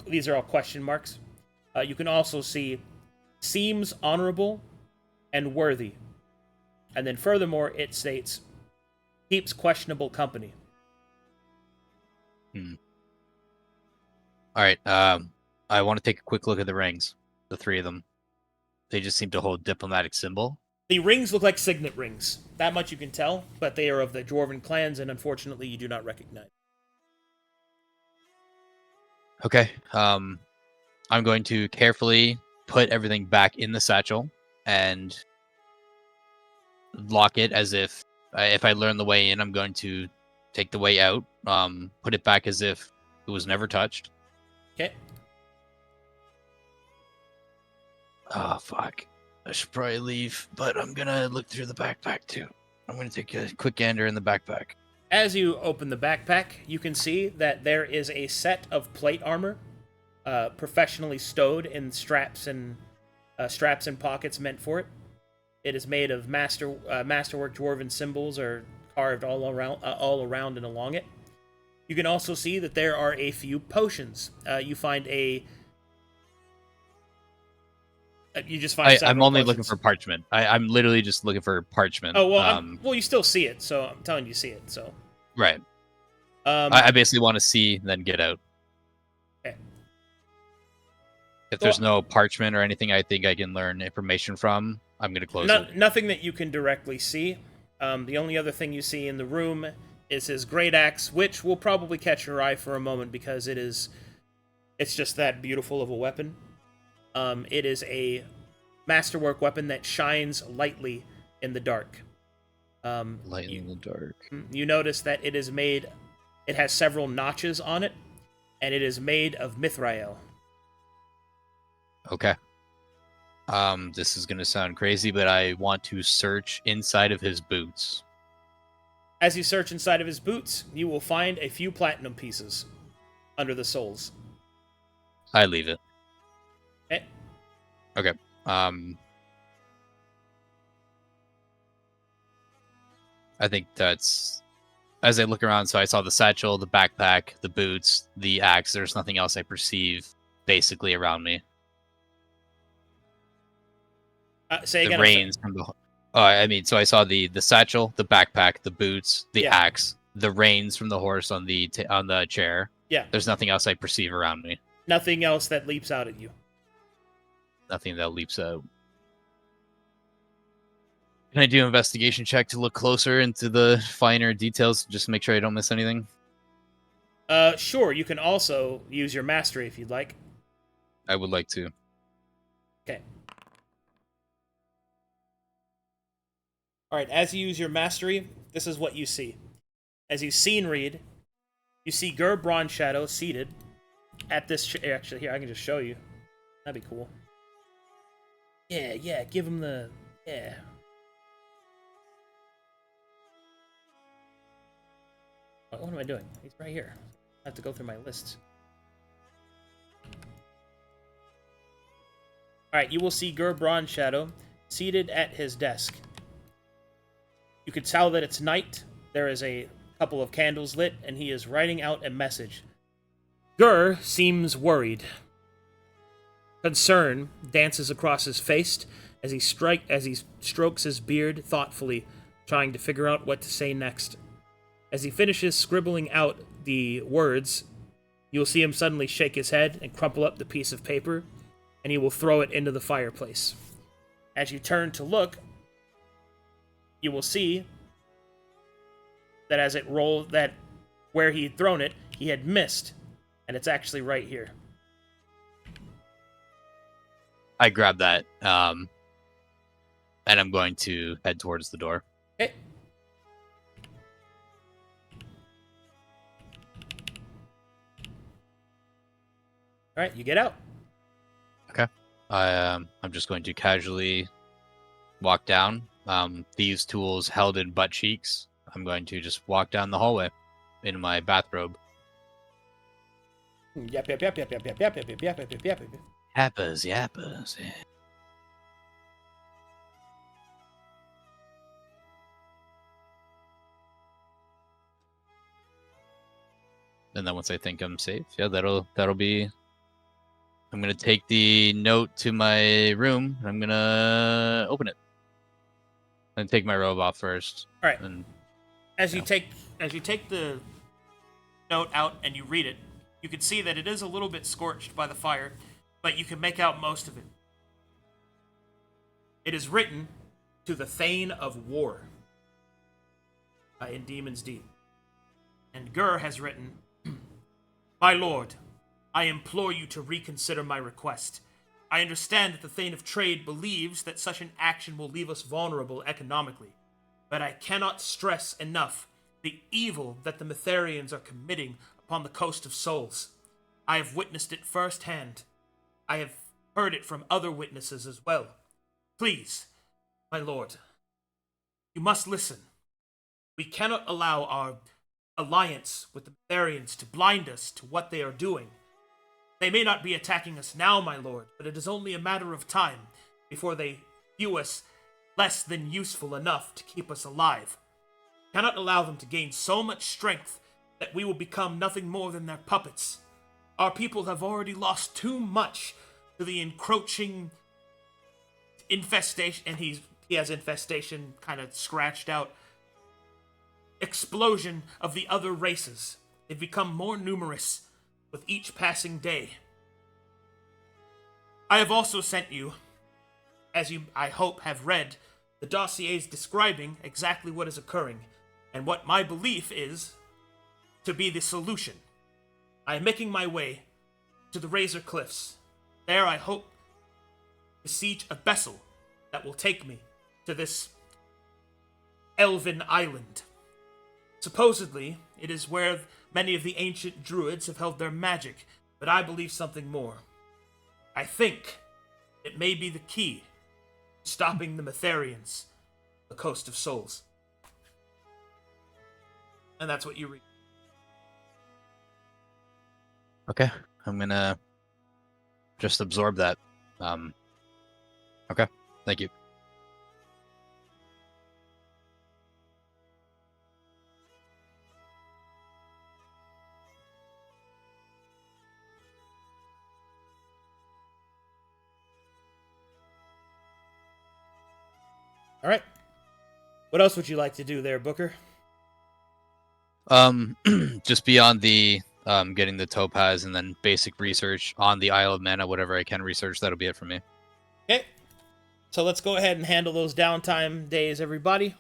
A: These are all question marks. You can also see seems honorable and worthy. And then furthermore, it states keeps questionable company.
J: All right. I want to take a quick look at the rings. The three of them. They just seem to hold diplomatic symbol.
A: The rings look like signet rings. That much you can tell, but they are of the Dwarven clans, and unfortunately you do not recognize.
J: Okay. I'm going to carefully put everything back in the satchel and lock it as if I learn the way in, I'm going to take the way out. Put it back as if it was never touched.
A: Okay.
J: Oh, fuck. I should probably leave, but I'm going to look through the backpack, too. I'm going to take a quick gander in the backpack.
A: As you open the backpack, you can see that there is a set of plate armor, professionally stowed in straps and pockets meant for it. It is made of masterwork dwarven symbols are carved all around and along it. You can also see that there are a few potions. You find a... you just find
J: I'm only
A: potions.
J: looking for parchment. I'm literally just looking for parchment.
A: Oh, well, well, you still see it, so I'm telling you see it, so...
J: Right. I basically want to see, then get out.
A: Okay.
J: If there's no parchment or anything I think I can learn information from, I'm going to close it.
A: Nothing that you can directly see. The only other thing you see in the room is his great axe, which will probably catch your eye for a moment because it's just that beautiful of a weapon. It is a masterwork weapon that shines lightly in the dark.
J: Lightly in the dark.
A: You notice that it has several notches on it, and it is made of mithril.
J: Okay. This is going to sound crazy, but I want to search inside of his boots.
A: As you search inside of his boots, you will find a few platinum pieces under the soles.
J: I leave it.
A: Okay.
J: Okay. I think that's... As I look around, so I saw the satchel, the backpack, the boots, the axe. There's nothing else I perceive basically around me.
A: Say again.
J: The reins from the... so I saw the satchel, the backpack, the boots, the axe, the reins from the horse on the chair.
A: Yeah.
J: There's nothing else I perceive around me.
A: Nothing else that leaps out at you.
J: Nothing that leaps out. Can I do an investigation check to look closer into the finer details, just to make sure I don't miss anything?
A: Sure. You can also use your mastery if you'd like.
J: I would like to.
A: Okay. All right. As you use your mastery, this is what you see. As you scene read, you see Gur Bronze-Shadow seated at this. Actually, here I can just show you. That'd be cool. Yeah. Give him the. Yeah. What am I doing? He's right here. I have to go through my lists. Alright, you will see Gur Bronze-Shadow seated at his desk. You can tell that it's night. There is a couple of candles lit, and he is writing out a message. Gur seems worried. Concern dances across his face as he strokes his beard thoughtfully, trying to figure out what to say next. As he finishes scribbling out the words, you will see him suddenly shake his head and crumple up the piece of paper, and he will throw it into the fireplace. As you turn to look, you will see that as it rolled, that where he had thrown it, he had missed, and it's actually right here.
J: I grab that, and I'm going to head towards the door.
A: Okay. All right, you get out.
J: Okay. I'm just going to casually walk down. Thieves' tools held in butt cheeks. I'm going to just walk down the hallway in my bathrobe.
A: Yep.
D: Yappers. Yeah.
J: And then once I think I'm safe, yeah, that'll be. I'm gonna take the note to my room. I'm gonna open it. And take my robe off first.
A: All right.
J: And
A: As you take the note out and you read it, you can see that it is a little bit scorched by the fire, but you can make out most of it. It is written to the Thane of War in Demon's Deep. And Gur has written, My lord, I implore you to reconsider my request. I understand that the Thane of Trade believes that such an action will leave us vulnerable economically, but I cannot stress enough the evil that the Metherians are committing upon the Coast of Souls. I have witnessed it firsthand. I have heard it from other witnesses as well. Please, my lord, you must listen. We cannot allow our alliance with the Metherians to blind us to what they are doing. They may not be attacking us now, my lord, but it is only a matter of time before they view us less than useful enough to keep us alive. We cannot allow them to gain so much strength that we will become nothing more than their puppets. Our people have already lost too much to the encroaching infestation, and he has infestation kind of scratched out, explosion of the other races. They've become more numerous with each passing day. I have also sent you, as you, I hope, have read, the dossiers describing exactly what is occurring, and what my belief is to be the solution. I am making my way to the Razor Cliffs. There I hope to siege a vessel that will take me to this elven island. Supposedly, it is where many of the ancient druids have held their magic, but I believe something more. I think it may be the key to stopping the Metherians, the Coast of Souls. And that's what you read.
J: okay, I'm gonna just absorb that. Okay, thank you.
A: All right. What else would you like to do there, Booker?
J: Just beyond the getting the topaz and then basic research on the Isle of Mana, whatever I can research, that'll be it for me.
A: Okay. So let's go ahead and handle those downtime days, everybody.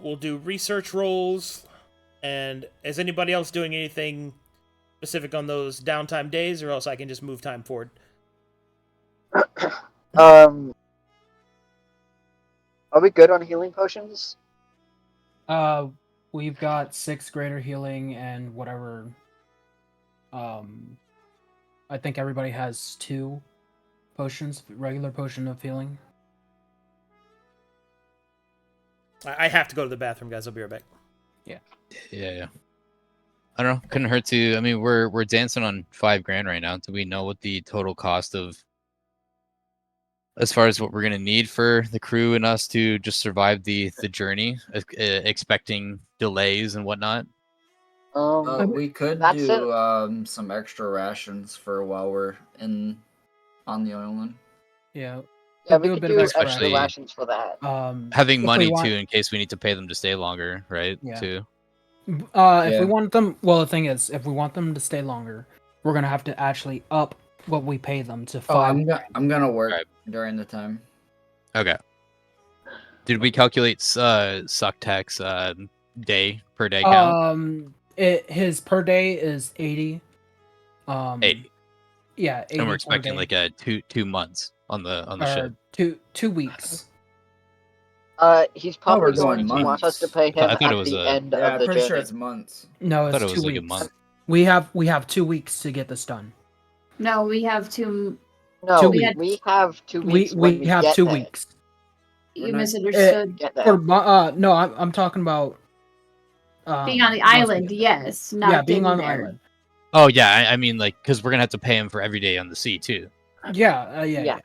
A: we'll do research rolls. And is anybody else doing anything specific on those downtime days, or else I can just move time forward?
E: Are we good on healing potions?
F: We've got 6 greater healing and whatever. I think everybody has 2 potions, regular potion of healing.
A: I have to go to the bathroom, guys. I'll be right back.
J: Yeah. I don't know. Couldn't hurt to. I mean, we're dancing on $5,000 right now. Do we know what the total cost of, as far as what we're gonna need for the crew and us to just survive the journey, expecting delays and whatnot?
C: We could
E: that's
C: do some extra rations for while we're on the island.
F: Yeah.
E: Yeah,
F: We'll
E: we
F: do a
E: could
F: bit
E: do
F: of
E: extra
J: Especially-
E: rations for that.
J: Having
F: if we
J: money
F: want-
J: too, in case we need to pay them to stay longer, right?
F: Yeah.
J: Too.
F: If
C: Yeah.
F: we want them, well, the thing is, if we want them to stay longer, we're gonna have to actually up what we pay them to 5.
C: I'm gonna work
J: Right.
C: during the time.
J: Okay. Did we calculate suck tax day per day count?
F: His per day is 80.
J: 80.
F: Yeah, 80
J: And we're
F: per
J: expecting
F: day.
J: like a two months on the ship.
F: Or 2 weeks.
E: He's
C: we're
E: probably
C: going
E: going to want us to
C: months.
E: pay him
J: I thought it
E: at
J: was
E: the
J: a-
E: end
C: Yeah,
E: of
C: I'm
E: the
C: pretty
E: journey.
C: sure it's months.
F: No,
J: I
F: it's
J: thought it
F: 2
J: was like a
F: weeks.
J: month.
F: We have 2 weeks to get this done.
B: No, we have two.
E: No,
F: 2
B: we
F: weeks.
B: had-
E: we have 2 weeks when we
F: have
E: get
F: 2
E: there.
F: weeks.
B: You
E: We're not-
B: misunderstood.
E: Get there.
F: No, I'm talking about
B: Being on the
F: once we
B: island,
F: get there.
B: yes. Not
F: Yeah, being
B: getting
F: on the
B: there.
F: island.
J: Oh yeah, I mean like because we're gonna have to pay him for every day on the sea too.
F: Yeah.
E: Yeah.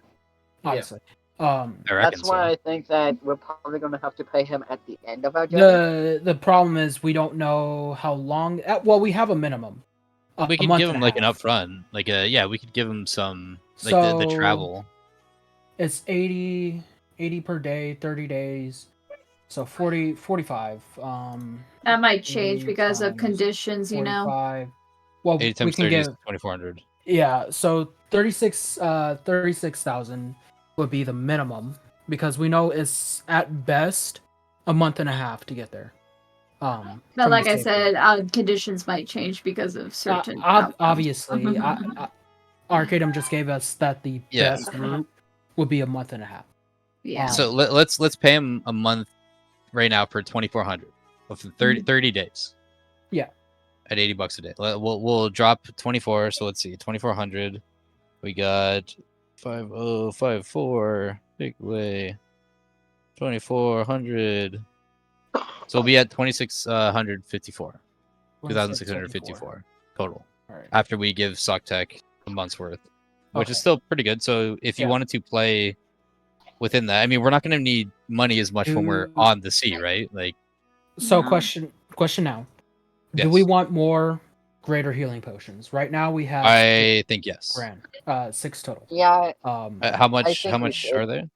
F: Obviously.
J: I reckon
E: That's why
J: so.
E: I think that we're probably going to have to pay him at the end of our journey.
F: The problem is we don't know how long. Well, we have a minimum.
J: We
F: a
J: could
F: month
J: give
F: and
J: him
F: a
J: like an
F: half.
J: upfront, like we could give him some like the
F: So-
J: travel.
F: It's 80 per day, 30 days. So 45.
B: That might change
F: 80
B: because of
F: times
B: conditions, you know.
F: 45. Well,
J: 80
F: we
J: times
F: can
J: 30 is
F: give
J: 2,400.
F: yeah. So 36,000 would be the minimum because we know it's at best a month and a half to get there.
B: But
F: from
B: like
F: the
B: I
F: state
B: said,
F: group.
B: conditions might change because of certain.
F: Obviously, Arcadum just gave us that the
J: Yeah.
F: best route would be a month and a half.
B: Yeah.
J: So let's pay him a month right now for 2,400 for 30 days.
F: Yeah.
J: At $80 a day. We'll drop 24. So let's see, 2,400. We got 5054 big way 2,400. So we'll be at 2,654. 2,654 total.
F: All right.
J: After we give Socktech a month's worth, which is
F: Okay.
J: still pretty good. So if you
F: Yeah.
J: wanted to play within that, I mean, we're not going to need money as much when we're on the sea, right? Like,
F: So
B: No.
F: question now. Do
J: Yes.
F: we want more greater healing potions? Right now we have
J: I think yes.
F: grand. 6 total.
E: Yeah,
J: How much?
E: think
J: How
E: we
J: much
E: should.
J: are they?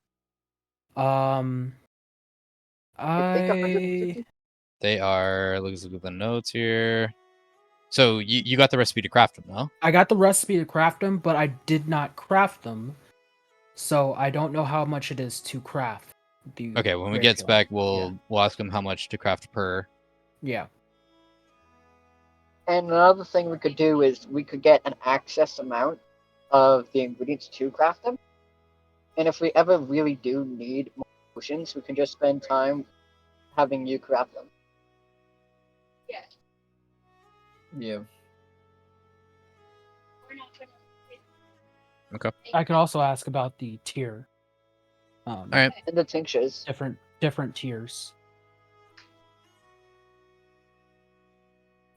E: I think 150.
J: They are. Let's look at the notes here. So you got the recipe to craft them, no?
F: I got the recipe to craft them, but I did not craft them, so I don't know how much it is to craft.
J: Okay, when we
F: greater
J: get
F: healing.
J: back, we'll ask him how much to craft per.
F: Yeah.
E: And another thing we could do is we could get an access amount of the ingredients to craft them. And if we ever really do need more potions, we can just spend time having you craft them.
C: Yeah.
J: Okay.
F: I could also ask about the tier.
J: All right.
E: And the tinctures.
F: Different tiers.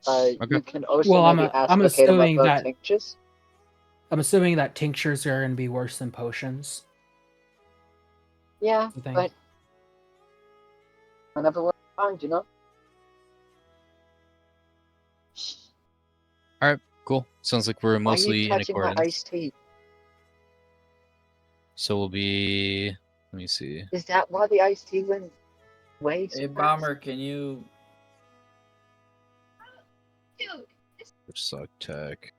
J: Okay.
E: You can also
F: Well,
E: maybe ask
F: I'm
E: Arcadum
F: assuming
E: about
F: that-
E: tinctures.
F: I'm assuming that tinctures are going to be worse than potions.
E: Yeah,
F: I think.
E: but whenever we're found, you know?
J: All right. Cool. Sounds like we're
E: Why are
J: mostly
E: you
J: in
E: touching my
J: accordance.
E: iced tea?
J: So we'll be. Let me see.
E: Is that why the iced tea went away? so
C: Hey,
E: fast?
C: Bomber, can you?
J: Suck tech.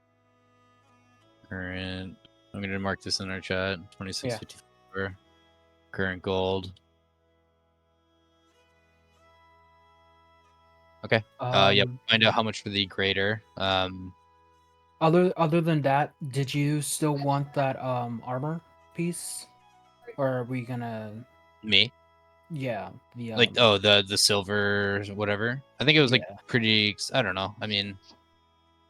J: Current. I'm gonna mark this in our chat. 2654. Current gold. Okay. Yep. Find out how much for the grader.
F: Other than that, did you still want that armor piece, or are we gonna?
J: Me.
F: Yeah. The
J: Like the silver whatever. I think it was like pretty. I don't know. I mean,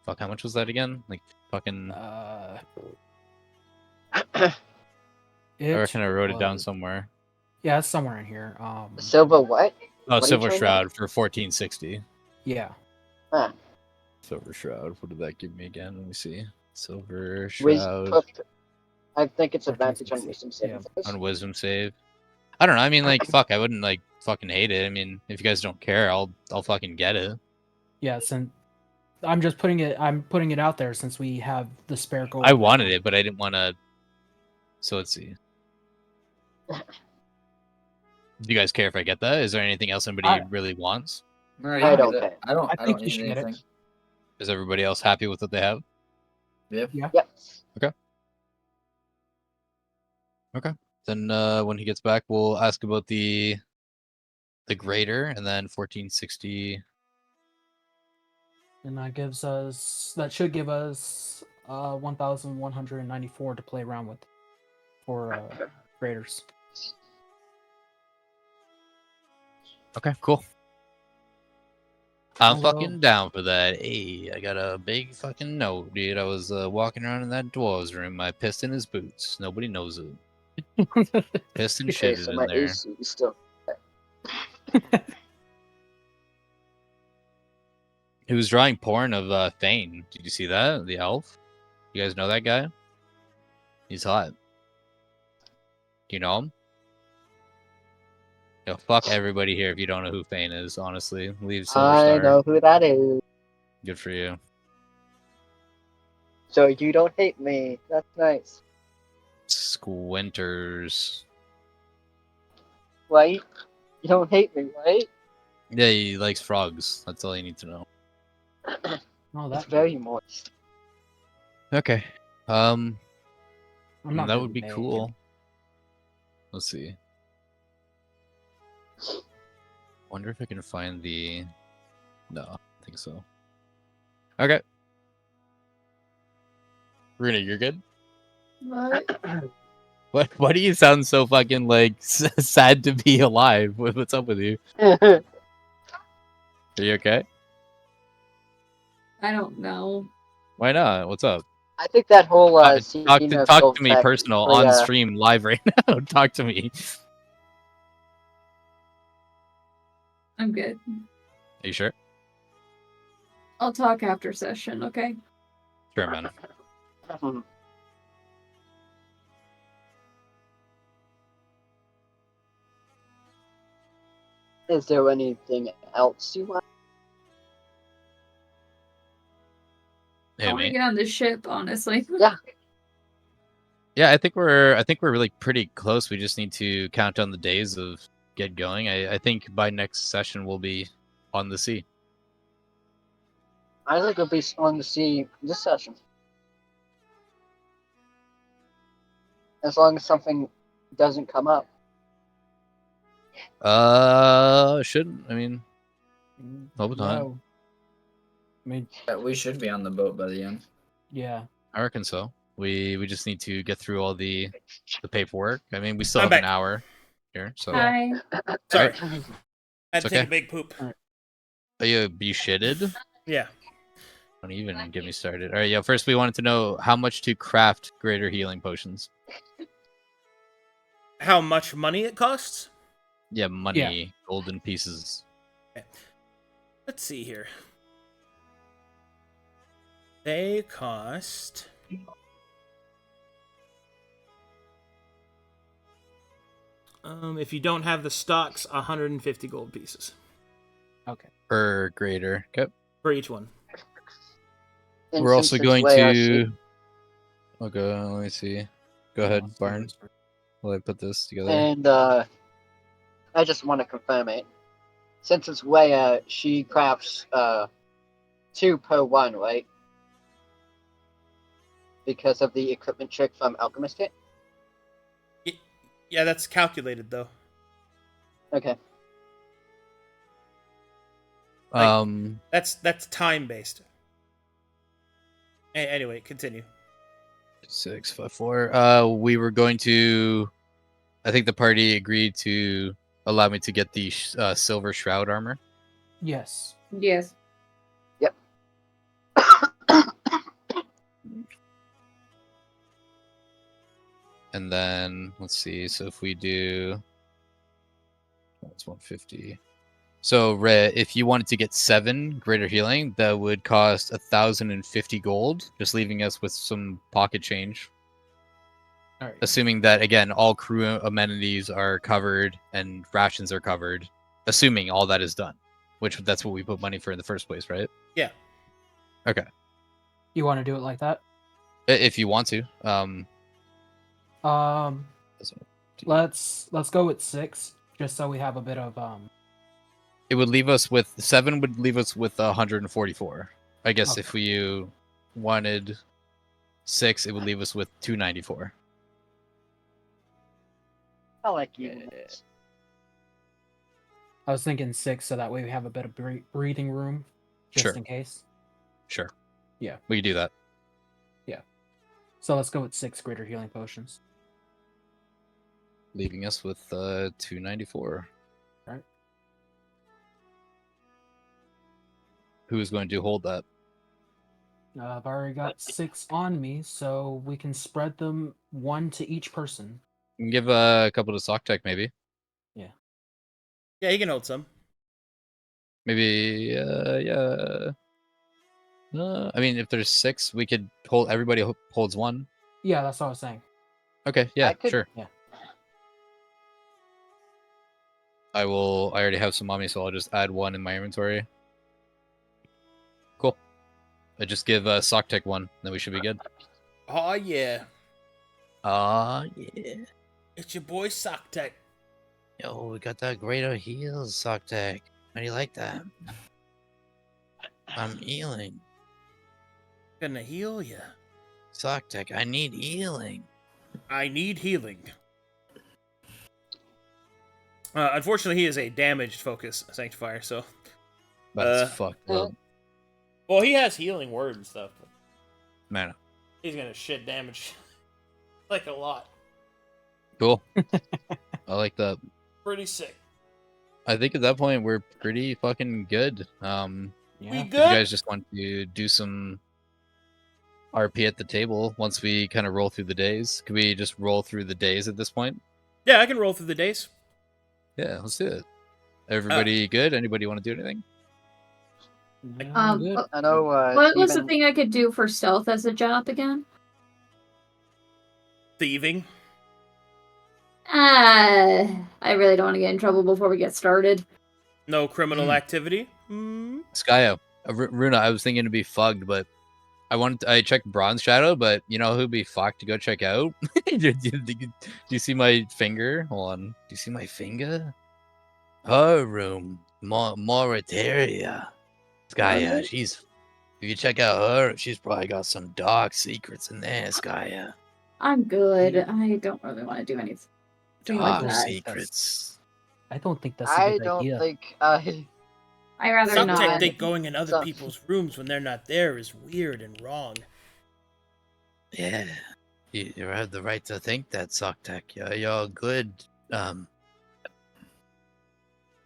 J: fuck. How much was that again? Like fucking. I reckon I wrote it down somewhere.
F: Yeah, it's somewhere in here.
E: Silver what?
J: Oh,
E: What are you
J: Silver
E: talking
J: Shroud for 1460.
F: Yeah.
E: Huh.
J: Silver Shroud. What did that give me again? Let me see. Silver
E: Wiz-
J: Shroud
E: I think it's advantage on wisdom saving throws.
J: on Wisdom save. I don't know. I mean, like, fuck. I wouldn't like fucking hate it. I mean, if you guys don't care, I'll fucking get it.
F: Yeah, since I'm just putting it out there since we have the spare gold.
J: I wanted it, but I didn't want to. So let's see. Do you guys care if I get that? Is there anything else anybody really wants?
C: I don't care. I don't
F: you
C: need
F: should get it.
C: anything.
J: Is everybody else happy with what they have?
C: Yep.
F: Yeah.
E: Yep.
J: Okay. Okay. Then when he gets back, we'll ask about the grader, and then 1460.
F: And that should give us 1,194 to play around with for graders.
J: Okay, cool. I'm fucking down for that. Hey, I got a big fucking note, dude. I was walking around in that dwarves room. I pissed in his boots. Nobody knows it. Pissed and
E: Okay,
J: shitted
E: so
J: in
E: my
J: there.
E: AC is still.
J: He was drawing porn of Thane. Did you see that? The elf? You guys know that guy? He's hot. Do you know him? Yo, fuck everybody here if you don't know who Thane is, honestly. Leave Silver
E: I
J: Star.
E: know who that is.
J: Good for you.
E: So you don't hate me. That's nice.
J: Squinters.
E: Right? You don't hate me, right?
J: Yeah, he likes frogs. That's all you need to know.
E: It's very moist.
J: Okay.
F: I'm not
J: that
F: good
J: would
F: with
J: be
F: names.
J: cool. Let's see. Wonder if I can find the. No, I don't think so. Okay. Runa, you're good.
B: What?
J: Why do you sound so fucking like sad to be alive? What's up with you? Are you okay?
B: I don't know.
J: Why not? What's up?
E: I think that whole
J: Talk to me personal on stream live right now. Talk to me.
B: I'm good.
J: Are you sure?
B: I'll talk after session, okay?
J: Sure, man.
E: Is there anything else you want?
J: Hey,
B: I want to
J: mate.
B: get on this ship, honestly.
E: Yeah.
J: Yeah, I think we're really pretty close. We just need to count down the days of get going. I think by next session we'll be on the sea.
E: I think we'll be on the sea this session. As long as something doesn't come up.
J: Shouldn't. I mean, hope not.
F: I mean,
C: we should be on the boat by the end.
F: Yeah.
J: I reckon so. We just need to get through all the paperwork. I mean, we still
A: I'm
J: have an
A: back.
J: hour here, so.
B: Hi.
A: Sorry.
J: Alright.
A: I had to
J: It's
A: take
J: okay.
A: a big poop.
J: Are you shitted?
A: Yeah.
J: Don't even get me started. All right, yeah. First, we wanted to know how much to craft greater healing potions.
A: How much money it costs?
J: Yeah, money, golden pieces.
A: Okay. Let's see here. They cost. If you don't have the stocks, 150 gold pieces.
F: Okay.
J: Per greater. Okay.
A: For each one.
E: And
J: We're also
E: since it's
J: going
E: way our
J: to. Okay, let me see. Go ahead, Barn. While I put this together.
E: And I just want to confirm it. Since it's way she crafts 2 per 1, right? Because of the equipment trick from Alchemist Kit?
A: Yeah, that's calculated though.
E: Okay.
A: That's time based. Anyway, continue.
J: 654. We were going to. I think the party agreed to allow me to get the silver shroud armor.
F: Yes.
B: Yes.
E: Yep.
J: And then let's see. So if we do, that's 150. So if you wanted to get 7 greater healing, that would cost 1,050 gold, just leaving us with some pocket change.
F: All right.
J: Assuming that again, all crew amenities are covered and rations are covered. Assuming all that is done, which that's what we put money for in the first place, right?
A: Yeah.
J: Okay.
F: You want to do it like that?
J: If you want to.
F: Let's go with 6, just so we have a bit of
J: It would leave us with 7. Would leave us with 144. I guess
F: Okay.
J: if you wanted 6, it would leave us with 294.
E: I like you.
F: I was thinking 6, so that way we have a bit of breathing room, just
J: Sure.
F: in case.
J: Sure.
F: Yeah.
J: We can do that.
F: Yeah. So let's go with 6 greater healing potions.
J: Leaving us with 294.
F: All right.
J: Who's going to hold that?
F: I've already got 6 on me, so we can spread them 1 to each person.
J: You can give a couple to Socktech, maybe.
A: Yeah, he can hold some.
J: Maybe, yeah. I mean, if there's 6, we could hold. Everybody holds 1.
F: Yeah, that's what I was saying.
J: Okay, yeah,
E: I could-
J: sure.
F: Yeah.
J: I already have some on me, so I'll just add 1 in my inventory. Cool. I just give Socktech 1, then we should be good.
A: Oh yeah,
D: Yeah.
A: it's your boy Socktech.
D: Yo, we got that greater heals, Socktech. How do you like that? I'm healing.
A: Gonna heal ya.
D: Socktech, I need healing.
A: I need healing. Unfortunately, he is a damaged focus Sanctifier, so.
J: That's fucked up.
A: Well, he has healing word and stuff. But
J: Man,
A: he's gonna shit damage like a lot.
J: cool. I like that.
A: Pretty sick.
J: I think at that point we're pretty fucking good.
F: Yeah.
A: We
J: If you
A: good?
J: guys just want to do some RP at the table once we kind of roll through the days, could we just roll through the days at this point?
A: Yeah, I can roll through the days.
J: Yeah, let's do it. Everybody good? Anybody want to do anything?
F: Yeah, I'm good.
E: I know.
B: What was the
E: Steven-
B: thing I could do for stealth as a job again?
A: Thieving.
B: I really don't want to get in trouble before we get started.
A: No criminal activity. Mm.
J: Skya, Runa, I was thinking to be fucked, but I checked Bronze Shadow, but you know who'd be fucked to go check out? do you see my finger? Hold on. Do you see my finger?
D: Her room, Moritaria. Skya, she's. If you check out her, she's probably got some dark secrets in there, Skya.
B: I'm good. I don't really want to do anything like
D: Dark
B: that.
D: secrets.
F: I don't think that's a
E: I
F: good
E: don't
F: idea.
E: think.
B: I rather
A: Some
B: not.
A: think going in other
E: So-
A: people's rooms when they're not there is weird and wrong.
D: Yeah. You have the right to think that, Socktech. You're good.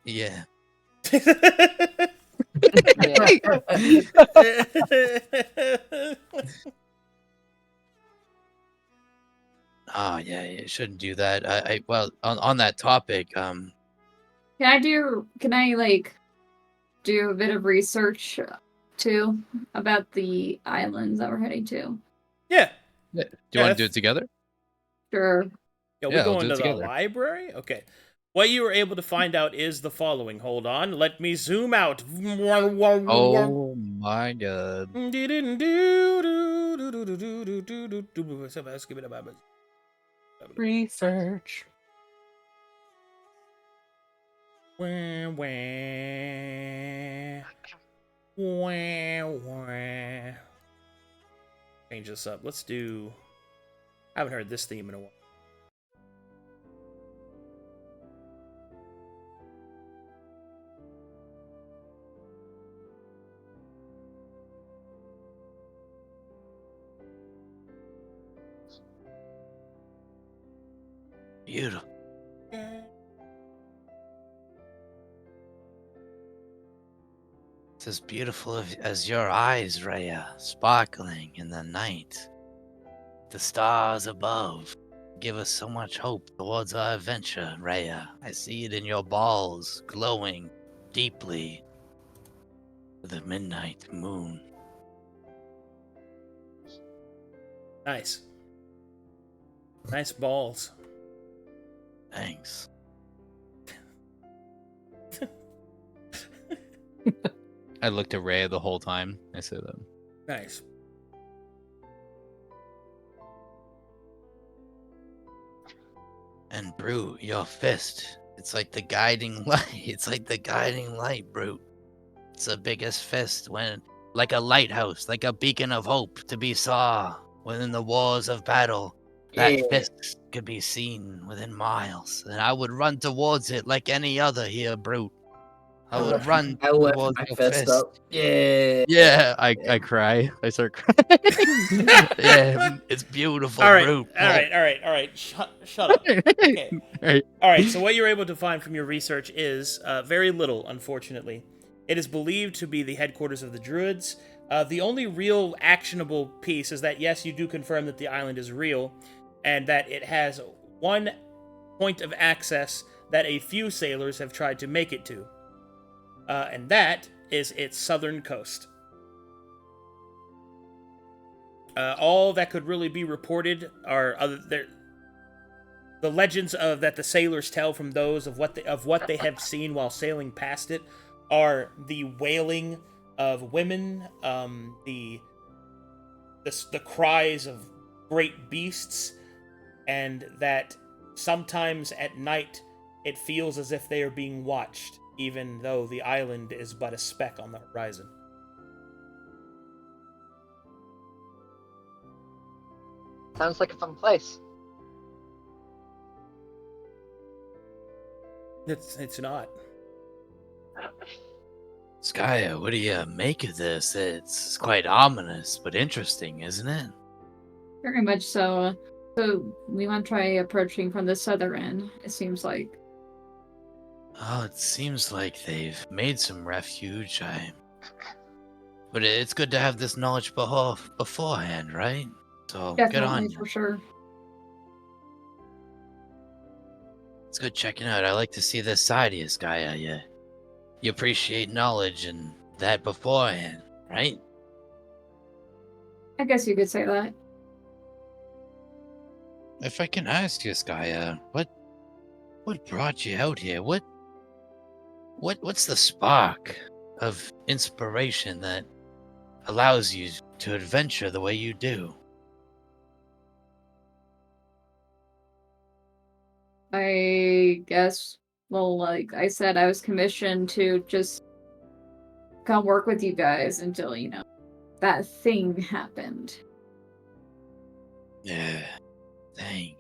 D: Yeah. Oh, yeah, you shouldn't do that. Well, on that topic,
B: Can I do a bit of research too about the islands that we're heading to?
A: Yeah.
J: Do you want to do it together?
B: Sure.
A: Yeah, we
J: Yeah,
A: go
J: we'll do
A: into
J: it
A: the
J: together.
A: library? Okay. What you were able to find out is the following. Hold on. Let me zoom out.
J: Oh my god.
F: Research.
A: Wah, wah. Wah, wah. Change this up. Let's do... I haven't heard this theme in a while.
I: beautiful. It's as beautiful as your eyes, Rhea, sparkling in the night. The stars above give us so much hope towards our adventure, Rhea. I see it in your balls, glowing deeply with the midnight moon.
A: Nice. Nice balls.
I: Thanks.
J: I looked at Rhea the whole time. I said that.
A: Nice.
I: And Brute, your fist. It's like the guiding light. It's like the guiding light, Brute. It's the biggest fist like a lighthouse, like a beacon of hope to be saw within the wars of battle. That
C: Yeah.
I: fist could be seen within miles, and I would run towards it like any other here, Brute. I would run
C: I lift
I: towards
C: my
I: your
C: fist up. Yeah.
J: Yeah, I cry. I start crying.
I: Yeah, it's beautiful,
A: All right,
I: Brute.
A: all right. Shut up. Okay.
J: Right.
A: All right. So what you're able to find from your research is very little, unfortunately. It is believed to be the headquarters of the Druids. The only real actionable piece is that yes, you do confirm that the island is real, and that it has one point of access that a few sailors have tried to make it to, and that is its southern coast. All that could really be reported are the legends of that the sailors tell from those of what they have seen while sailing past it are the wailing of women, the cries of great beasts, and that sometimes at night it feels as if they are being watched, even though the island is but a speck on the horizon.
E: Sounds like a fun place.
A: It's not.
I: Skya, what do you make of this? It's quite ominous, but interesting, isn't it?
B: Very much so. So we want to try approaching from the southern end, it seems like.
I: Oh, it seems like they've made some refuge. But it's good to have this knowledge beforehand, right? So good on
B: Definitely,
I: you.
B: for sure.
I: It's good checking out. I like to see this side of you, Skya. You appreciate knowledge and that beforehand, right?
B: I guess you could say that.
I: If I can ask you, Skya, what brought you out here? What's the spark of inspiration that allows you to adventure the way you do?
B: I guess, well, like I said, I was commissioned to just come work with you guys until, that thing happened.
I: Yeah, dang.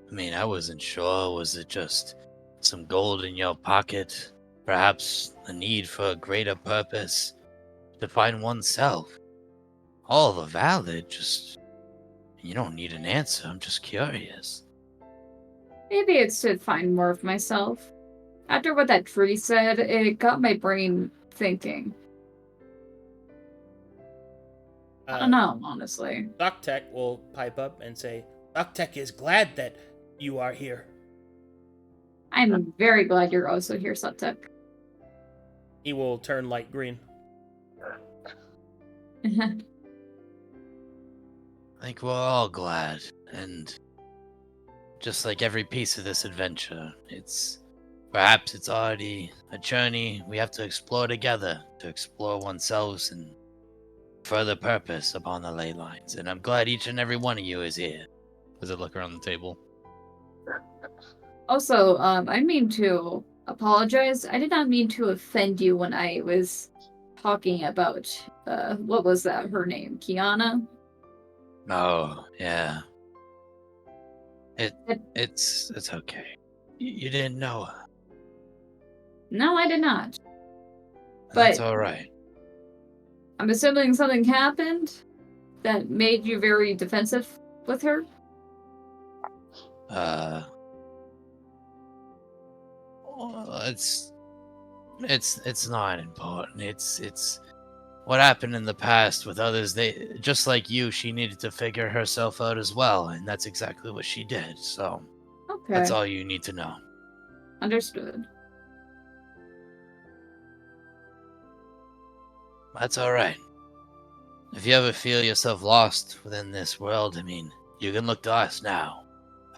I: I mean, I wasn't sure. Was it just some gold in your pocket? Perhaps a need for a greater purpose? To find oneself? All are valid, just... You don't need an answer, I'm just curious.
B: Maybe it's to find more of myself. After what that tree said, it got my brain thinking. I don't know, honestly.
A: Doctech will pipe up and say, Doctech is glad that you are here.
B: I'm very glad you're also here, Subtech.
A: He will turn light green.
I: I think we're all glad, and just like every piece of this adventure, perhaps it's already a journey we have to explore together, to explore oneself and further purpose upon the ley lines. And I'm glad each and every one of you is here.
J: Does it look around the table?
B: Also, I mean to apologize. I did not mean to offend you when I was talking about, what was that, her name? Kiana?
I: Oh, yeah. It's okay. You didn't know her.
B: No, I did not.
I: That's
B: But
I: alright.
B: I'm assuming something happened that made you very defensive with her?
I: Well, it's not important. It's what happened in the past with others. They just like you. She needed to figure herself out as well, and that's exactly what she did. So that's
B: Okay.
I: all you need to know.
B: Understood.
I: That's all right. If you ever feel yourself lost within this world, I mean, you can look to us now.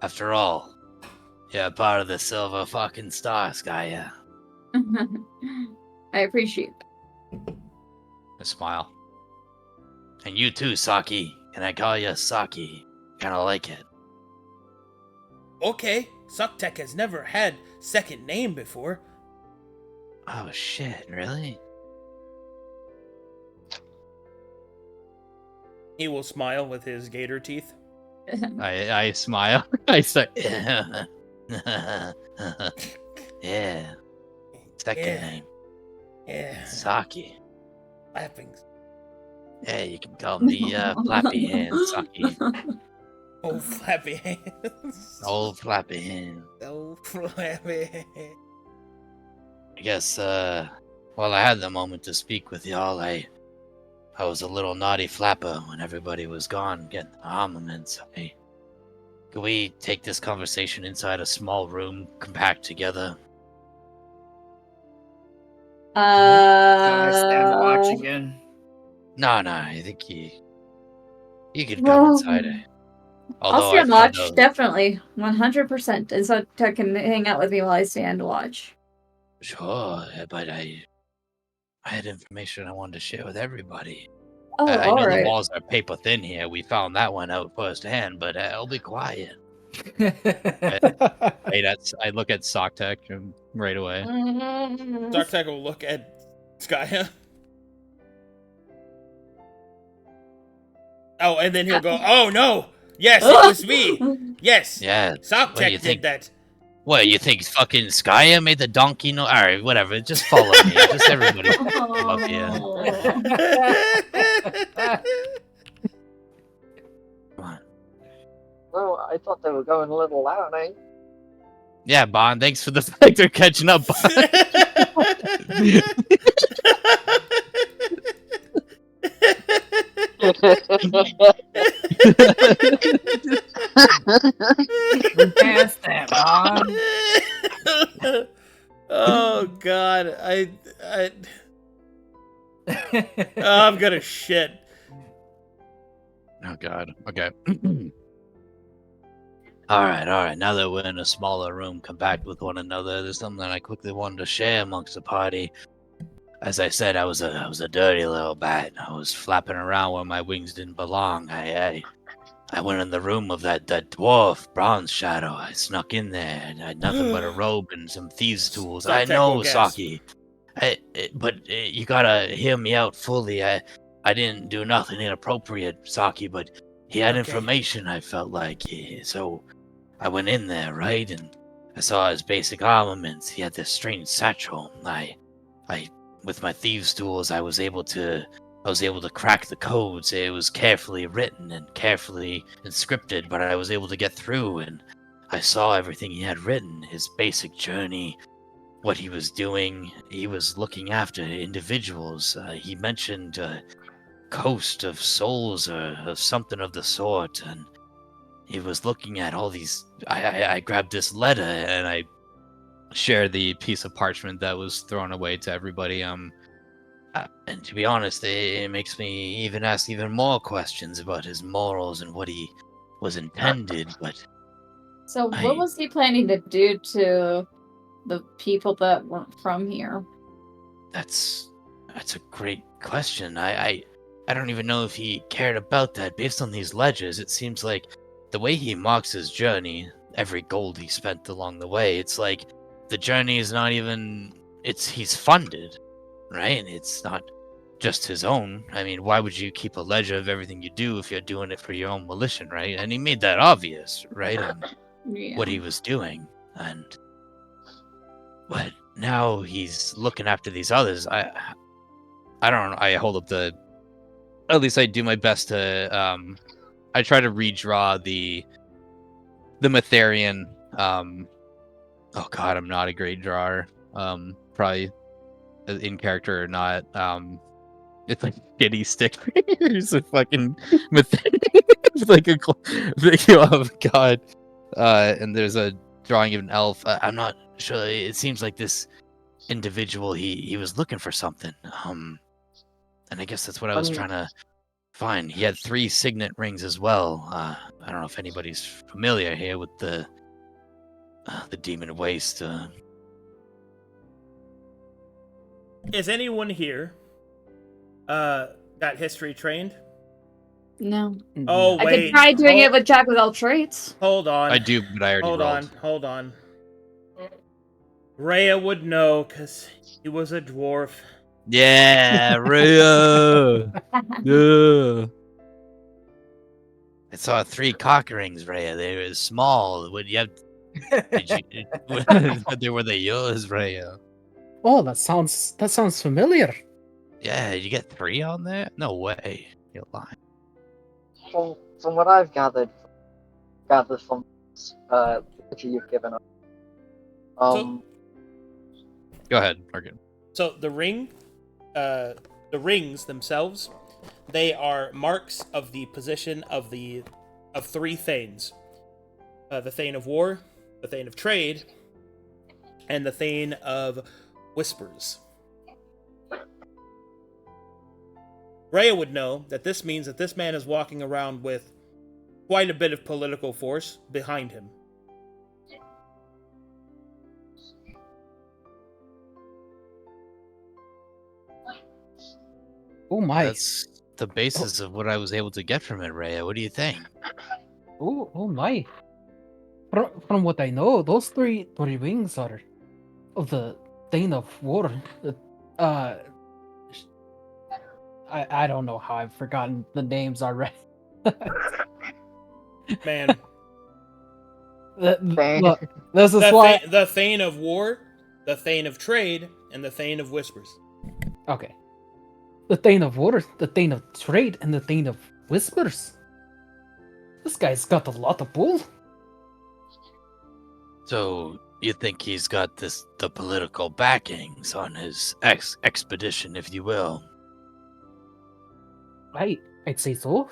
I: After all, you're part of the Silver fucking Star, Skya.
B: I appreciate that.
I: A smile. And you too, Saki. Can I call you Saki? Kinda like it.
A: Okay, Sucktech has never had second name before.
I: Oh shit, really?
A: He will smile with his gator teeth.
J: I smile. I say,
I: Yeah. Second
A: Yeah.
I: name.
A: Yeah,
I: Saki.
A: Flappingson.
I: Yeah, you can call me Flappy Hands, Saki.
A: Oh, flappy hands.
I: Old Flappy Hands.
A: Oh, flappy hands.
I: I guess, while I had the moment to speak with y'all, I was a little naughty flapper when everybody was gone getting the armaments. Could we take this conversation inside a small room, compact together?
C: Can I stand watch again?
I: No, I think you could come
B: Well,
I: inside.
B: I'll
I: Although
B: stand
I: I found
B: watch,
I: out,
B: definitely. 100%. And so Tech can hang out with me while I stand watch.
I: sure, but I had information I wanted to share with everybody.
B: Oh,
I: I know the
B: alright.
I: walls are paper thin here. We found that one out firsthand, but I'll be quiet.
J: I look at Socktech right away.
A: Sucktech will look at Skya. Oh, and then he'll go, "Oh no! Yes, it was me. Yes,
I: Yeah. What do
A: Sucktech
I: you
A: did
I: think?
A: that."
I: What, you think fucking Skya made the donkey no? Alright, whatever. Just follow me. Just everybody come up here. Come on.
E: Well, I thought they were going a little loud, eh?
I: Yeah, Bond, thanks for the fact they're catching up, Bond.
C: Past that, Bond.
A: Oh God, I'm gonna shit.
J: Oh god. Okay.
I: Alright. Now that we're in a smaller room, compact with one another, there's something I quickly wanted to share amongst the party. As I said, I was a dirty little bat. I was flapping around where my wings didn't belong. I went in the room of that dwarf, Bronze Shadow. I snuck in there, and I had nothing but a robe and some thieves' tools. I
A: Sucktech
I: know,
A: will gasp.
I: Saki. But you gotta hear me out fully. I didn't do nothing inappropriate, Saki, but he had
A: Okay.
I: information, I felt like. So I went in there, right? And I saw his basic armaments. He had this strange satchel. I with my thieves' tools, I was able to crack the codes. It was carefully written and carefully inscripted, but I was able to get through, and I saw everything he had written, his basic journey, what he was doing. He was looking after individuals. He mentioned Coast of Souls or something of the sort, and he was looking at all these. I grabbed this letter and I
J: Share the piece of parchment that was thrown away to everybody.
I: and to be honest, it makes me even ask even more questions about his morals and what he was intended. But
B: So what
I: I-
B: was he planning to do to the people that weren't from here?
I: that's a great question. I don't even know if he cared about that. Based on these ledgers, it seems like the way he marks his journey, every gold he spent along the way, it's like the journey is not even. He's funded, right? It's not just his own. I mean, why would you keep a ledger of everything you do if you're doing it for your own volition, right? And he made that obvious, right? On
B: Yeah.
I: what he was doing, but now he's looking after these others. I don't know. I hold up the. At least I do my best to. I try to redraw the Matherian
J: Oh god, I'm not a great drawer. Probably in character or not. It's like skinny stick figures with fucking with like a oh god. And there's a drawing of an elf. I'm not sure. It seems like this individual he was looking for something. And I guess that's what I was trying to find. He had 3 signet rings as well. I don't know if anybody's familiar here with the demon waste.
A: Is anyone here got history trained?
B: No.
A: Oh,
B: I
A: wait.
B: could try doing it with Jack with all traits.
A: Hold on.
J: I do, but I already rolled.
A: Hold on. Rhea would know, because he was a dwarf.
J: Yeah, Rhea! Yeah. I saw 3 cock rings, Rhea. They were small. Would you have... were they yours, Rhea?
F: Oh, that sounds familiar.
J: Yeah, did you get 3 on there? No way. You're lying.
E: From what I've gathered from what you've given us.
A: So-
J: Go ahead, Morgan.
A: So the rings themselves, they are marks of the position of 3 Thanes. The Thane of War, the Thane of Trade, and the Thane of Whispers. Rhea would know that this means that this man is walking around with quite a bit of political force behind him.
F: Oh my.
J: That's the basis of what I was able to get from it, Rhea. What do you think?
F: Oh my. From what I know, those three wings are of the Thane of War. I don't know how I've forgotten the names already.
A: Man.
F: Look, this is why
A: the Thane of War, the Thane of Trade, and the Thane of Whispers.
F: Okay. The Thane of War, the Thane of Trade, and the Thane of Whispers. This guy's got a lot of pull.
I: So you think he's got the political backings on his expedition, if you will?
F: I'd say so.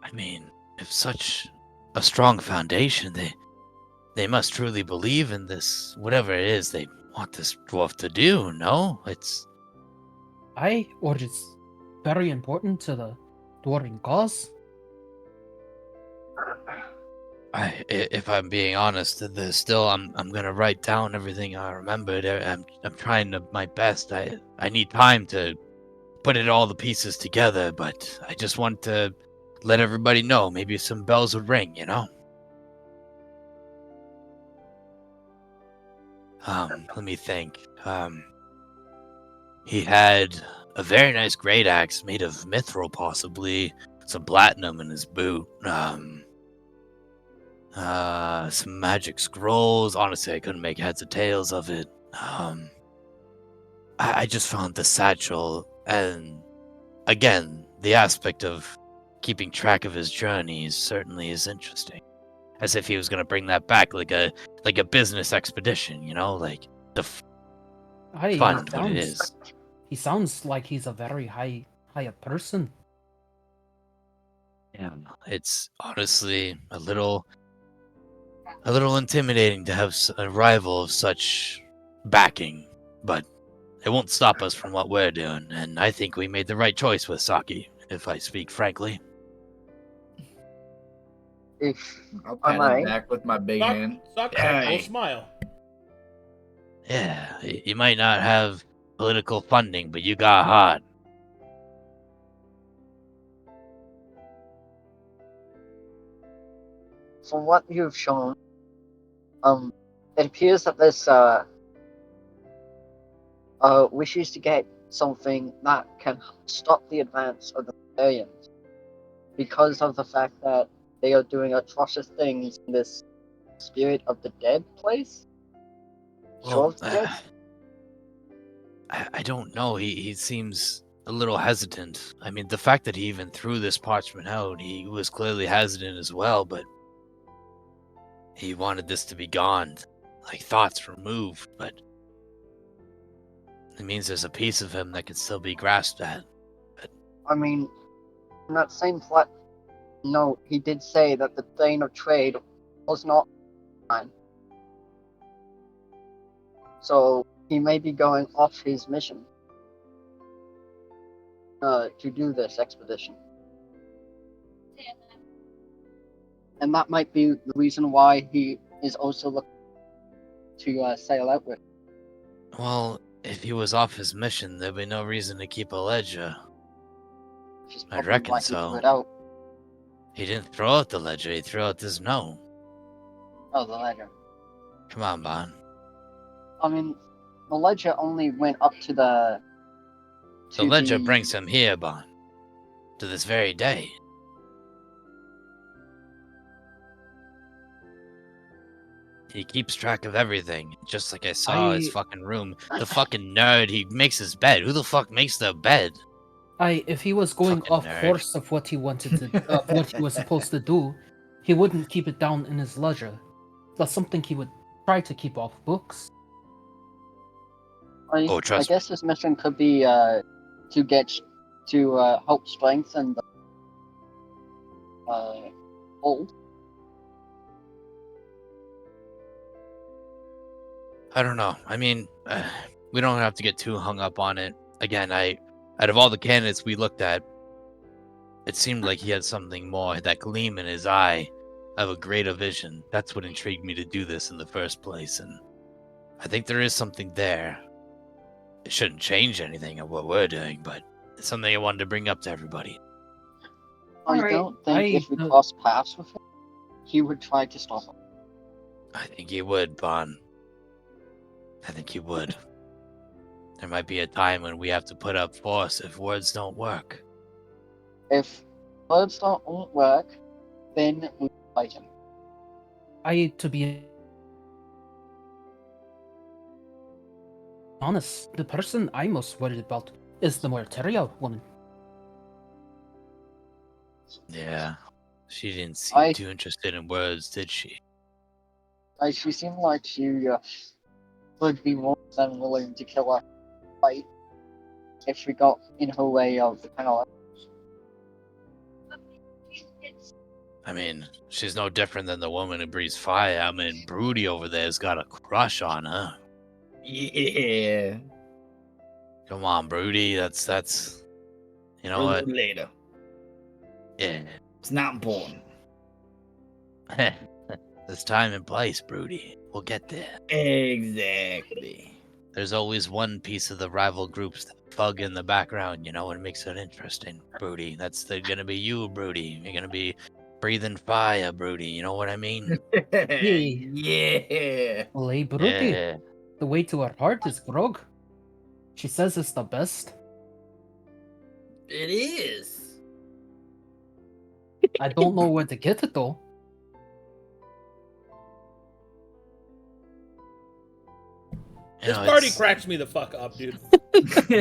I: I mean, if such a strong foundation, they must truly believe in this, whatever it is they want this dwarf to do, no?
F: Or it's very important to the dwarven cause.
I: If I'm being honest, I'm gonna write down everything I remembered. I'm trying my best. I need time to put all the pieces together, but I just want to let everybody know. Maybe some bells would ring, you know? Let me think. He had a very nice great axe made of mithril, possibly some platinum in his boot. Some magic scrolls. Honestly, I couldn't make heads or tails of it. I just found the satchel, and again, the aspect of keeping track of his journeys certainly is interesting. As if he was gonna bring that back, like a business expedition, you know, like the fund what it is.
F: He sounds like he's a very high person.
I: Yeah, it's honestly a little intimidating to have a rival of such backing, but it won't stop us from what we're doing, and I think we made the right choice with Saki, if I speak frankly.
E: I'll
H: pat him back with my big hand.
A: I'll smile.
I: Yeah, you might not have political funding, but you got heart.
E: From what you've shown, it appears that this wishes to get something that can stop the advance of the Farriers, because of the fact that they are doing atrocious things in this Spirit of the Dead place.
I: Well, I don't know. He seems a little hesitant. I mean, the fact that he even threw this parchment out, he was clearly hesitant as well, but he wanted this to be gone, like thoughts removed, but it means there's a piece of him that can still be grasped at.
E: I mean, in that same flat note, he did say that the Thane of Trade was not fine. So he may be going off his mission to do this expedition. And that might be the reason why he is also looking to sail out with.
I: Well, if he was off his mission, there'd be no reason to keep a ledger.
E: Which is
I: I'd
E: probably
I: reckon
E: why he
I: so.
E: threw it out.
I: He didn't throw out the ledger, he threw out this note.
E: Oh, the ledger.
I: Come on, Bon.
E: I mean, the ledger only went up to the...
I: The ledger brings him here, Bon. To this very day. He keeps track of everything, just like I saw his fucking room. The fucking nerd, he makes his bed. Who the fuck makes the bed?
F: If he was going
I: Fucking
F: off
I: nerd.
F: course of what he wanted to, what he was supposed to do, he wouldn't keep it down in his ledger. That's something he would try to keep off books.
E: I
I: trust me.
E: guess his mission could be to help strengthen the hold.
I: I don't know. I mean, we don't have to get too hung up on it. Again, out of all the candidates we looked at, it seemed like he had something more, that gleam in his eye of a greater vision. That's what intrigued me to do this in the first place, and I think there is something there. It shouldn't change anything of what we're doing, but it's something I wanted to bring up to everybody.
E: I
B: Alright.
E: don't think if we cross paths with him, he would try to stop him.
I: I think he would, Bon. I think he would. There might be a time when we have to put up force if words don't work.
E: If words don't work, then we fight him.
F: To be honest, the person I'm most worried about is the Morteria woman.
I: Yeah. She didn't seem too interested in words, did she?
E: She seemed like she would be more than willing to kill us fight if she got in her way of the power.
I: I mean, she's no different than the woman who breathes fire. I mean, Broody over there's got a crush on her.
H: Yeah.
I: Come on, Broody. That's. You know
H: We'll
I: what?
H: do later.
I: Yeah.
H: It's not important.
I: There's time and place, Broody. We'll get there.
H: Exactly.
I: There's always one piece of the rival groups that bug in the background, you know, and makes it interesting, Broody. That's gonna be you, Broody. You're gonna be breathing fire, Broody. You know what I mean?
H: Yeah.
F: Well, hey, Broody,
I: Yeah.
F: the way to her heart is grog. She says it's the best.
H: It is.
F: I don't know where to get it though.
I: You
A: This
I: know,
A: party
I: it's-
A: cracks me the fuck up, dude.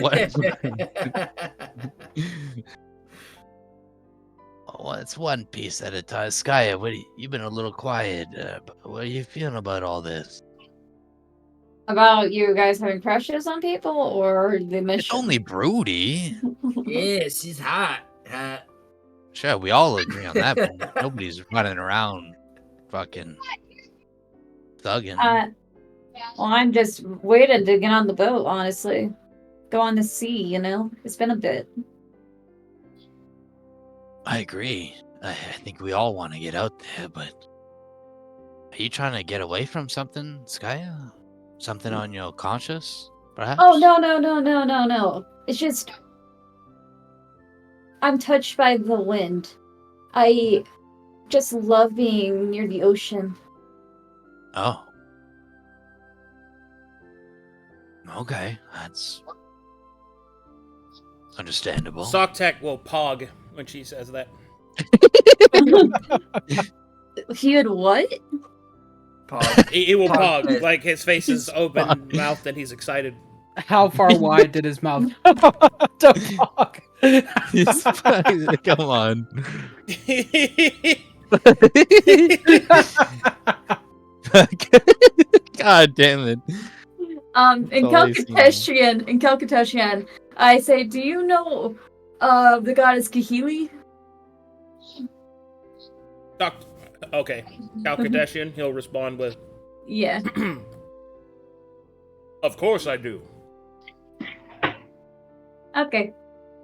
I: What? Well, it's one piece at a time. Skya, you've been a little quiet. What are you feeling about all this?
B: About you guys having crushes on people or the mission?
I: It's only Broody.
H: Yeah, she's hot.
I: Sure, we all agree on that, but nobody's running around fucking thugging.
B: Well, I'm just waiting to get on the boat, honestly. Go on the sea, you know? It's been a bit.
I: I agree. I think we all want to get out there, but are you trying to get away from something, Skya? Something on your conscience, perhaps?
B: Oh, no. It's just... I'm touched by the wind. I just love being near the ocean.
I: Oh. Okay, that's understandable.
A: Socktech will pog when she says that.
B: He would what?
A: He will
C: Pog.
A: pog. Like his face is open mouthed and he's excited.
F: How far wide did his mouth to talk?
J: Come on. God damn it.
B: In
J: all I see now.
B: Calcuteshian, I say, do you know the goddess Kahili?
A: Okay. Calcadeshian, he'll respond with,
B: Yeah.
A: of course I do.
B: Okay.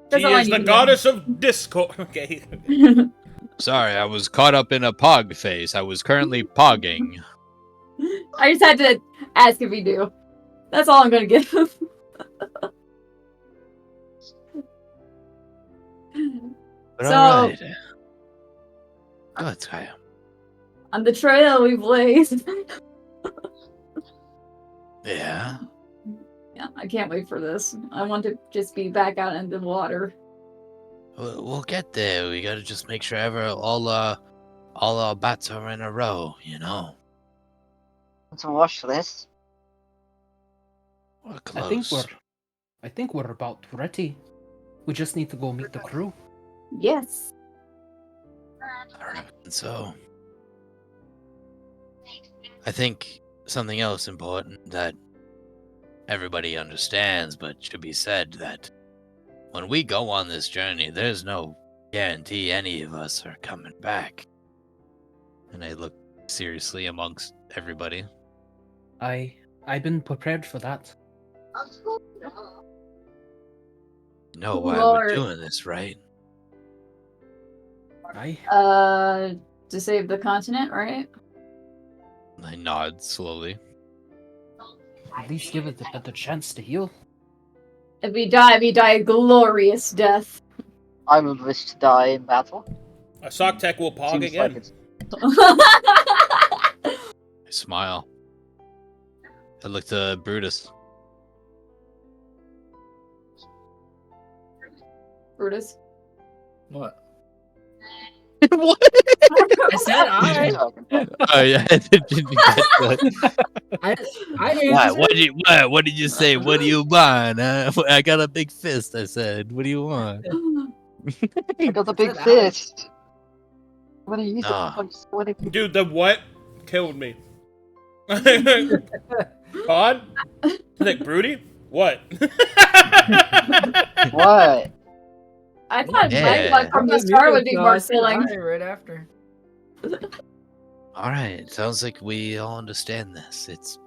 B: That's
A: She
B: all I
A: is
B: need
A: the
B: to know.
A: goddess of discord. Okay.
J: Sorry, I was caught up in a pog phase. I was currently pogging.
B: I just had to ask if you do. That's all I'm gonna give him.
J: But
B: So-
J: alright. Go ahead, Skya.
B: On the trail we blazed.
J: Yeah?
B: Yeah, I can't wait for this. I want to just be back out in the water.
J: We'll get there. We gotta just make sure all our bats are in a row, you know?
E: Want to watch this?
J: We're
F: I think we're about ready. We just need to go meet the crew.
B: Yes.
J: I reckon so. I think something else important that everybody understands but should be said, that when we go on this journey, there's no guarantee any of us are coming back. And I look seriously amongst everybody.
F: I've been prepared for that.
J: You know why
B: Lord.
J: we're doing this, right?
B: To save the continent, right?
J: I nod slowly.
F: At least give it a better chance to heal.
B: If we die a glorious death.
E: I would wish to die in battle.
A: A Socktech will pog
E: Seems
A: again.
E: like it's
J: I smile. I look to Brutus.
B: Brutus.
C: What?
J: What?
C: I said
E: what are you
C: I.
E: talking about?
J: Oh yeah, I didn't get that.
C: I answered.
J: What did you say? What do you want? I got a big fist. I said. What do you want?
E: I got the
C: I
E: big
C: said I.
E: fist. What are you
J: Nah.
E: punch sweaty?
A: Dude, the what killed me. Pod? Like Broody? What?
E: What?
B: I thought
J: Yeah.
B: my luck from the start would be more filling.
C: Right after.
J: All right. Sounds like we all understand this. It's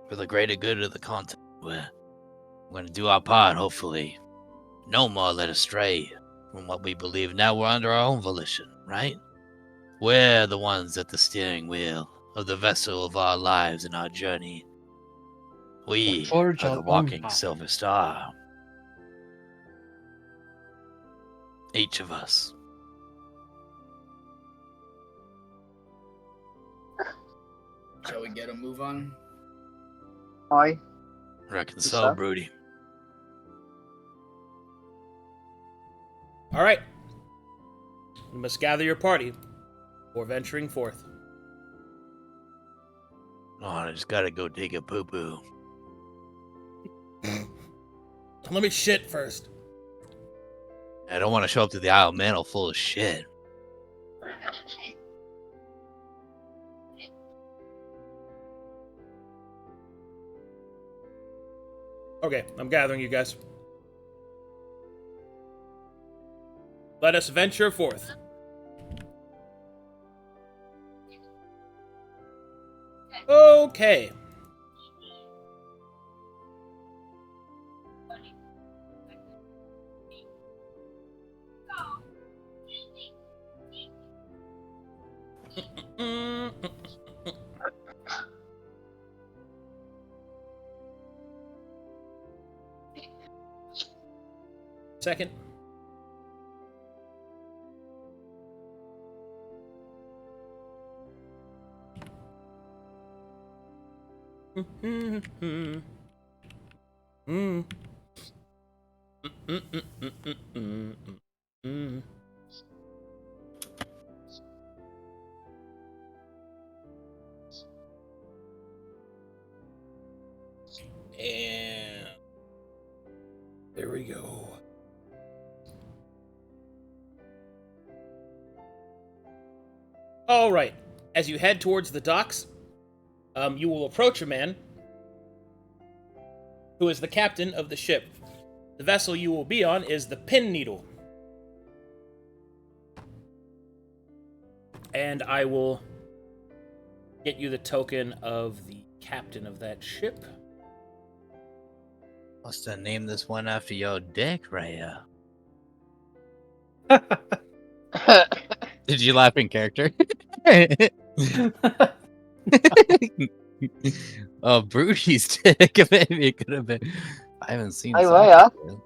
J: for the greater good of the continent. We're going to do our part, hopefully. No more led astray from what we believe. Now we're under our own volition, right? We're the ones at the steering wheel of the vessel of our lives and our journey. We
F: Forge
J: are
F: our
J: the
F: own
J: walking
F: path.
J: silver star. Each of us.
C: Shall we get a move on?
E: Why?
J: Reckon
E: So?
J: so, Broody.
A: All right. You must gather your party before venturing forth.
J: Oh, I just gotta go dig a poo-poo.
A: Let me shit first.
J: I don't want to show up to the Isle of Mantle full of shit.
A: Okay, I'm gathering you guys. Let us venture forth. Okay. Second. And there we go. All right. As you head towards the docks, you will approach a man who is the captain of the ship. The vessel you will be on is the Pin Needle. And I will get you the token of the captain of that ship.
D: Must have named this one after your dick, Raya.
J: Did you laugh in character? Oh, Bruty's dick. Maybe it could have been. I haven't seen.
E: Hey,
J: Sonic
E: Raya.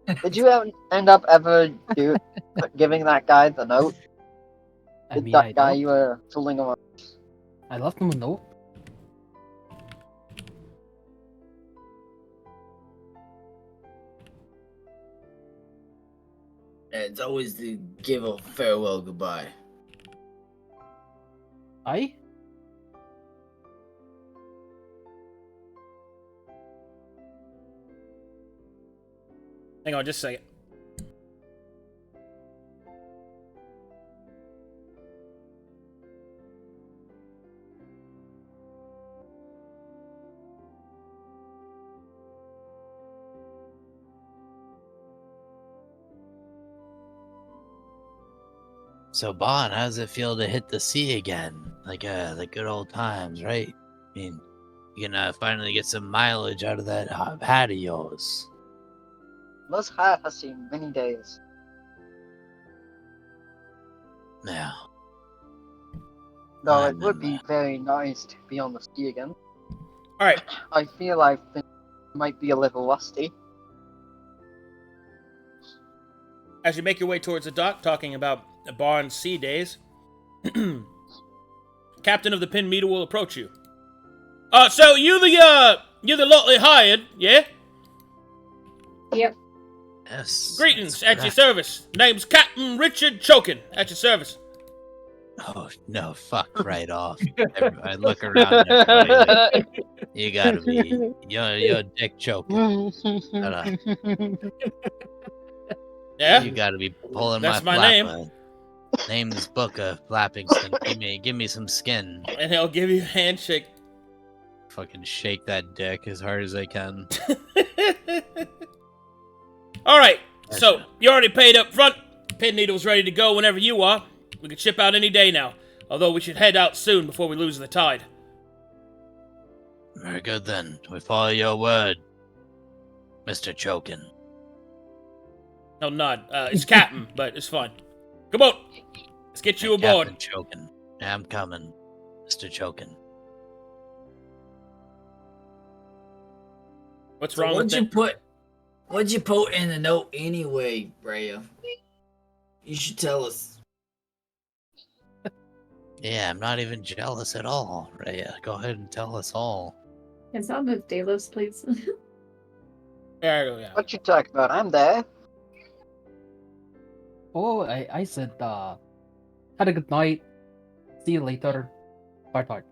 J: yet.
E: Did you end up ever giving that guy the note?
F: I
E: Did
F: mean,
E: that
F: I
E: guy
F: don't.
E: you were fooling around?
F: I left him a note.
H: And it's always to give a farewell goodbye.
F: I?
A: Hang on just a second.
D: So, Bon, how does it feel to hit the sea again? Like the good old times, right? I mean, you can finally get some mileage out of that hat of yours.
E: This hat has seen many days.
D: Yeah.
E: Though
D: I
E: it would be
D: remember.
E: very nice to be on the sea again.
A: Alright,
E: I feel I think might be a little rusty.
A: as you make your way towards the dock, talking about the Barn sea days, Captain of the Pin Meter will approach you. So you're the lot they hired, yeah?
B: Yep.
D: Yes.
A: Greetings,
D: that's
A: at your
D: correct.
A: service. Name's Captain Richard Chokin, at your service.
D: Oh, no, fuck right off. I look around at everybody like, you gotta be, you're dick choking. Shut up.
A: Yeah?
D: You gotta be pulling
A: That's
D: my
A: my name.
D: flapper. Name this book of Flappingson. Give me some skin.
A: And he'll give you a handshake.
J: Fucking shake that dick as hard as I can.
A: Alright, so you already paid up front. Pin Needle's ready to go whenever you are. We can ship out any day now. Although we should head out soon before we lose the tide.
D: Very good then. We follow your word, Mr. Chokin.
A: No, nod. It's Captain, but it's fine. Come on. Let's get you aboard.
D: Captain Chokin. I'm coming, Mr. Chokin.
A: What's
H: So
A: wrong with that?
H: What'd you put in the note anyway, Raya? You should tell us.
D: Yeah, I'm not even jealous at all, Raya. Go ahead and tell us all.
B: Can someone move Dalos, please?
A: There you go, yeah.
E: What you talking about? I'm there.
F: Oh, I said, had a good night. See you later. Part.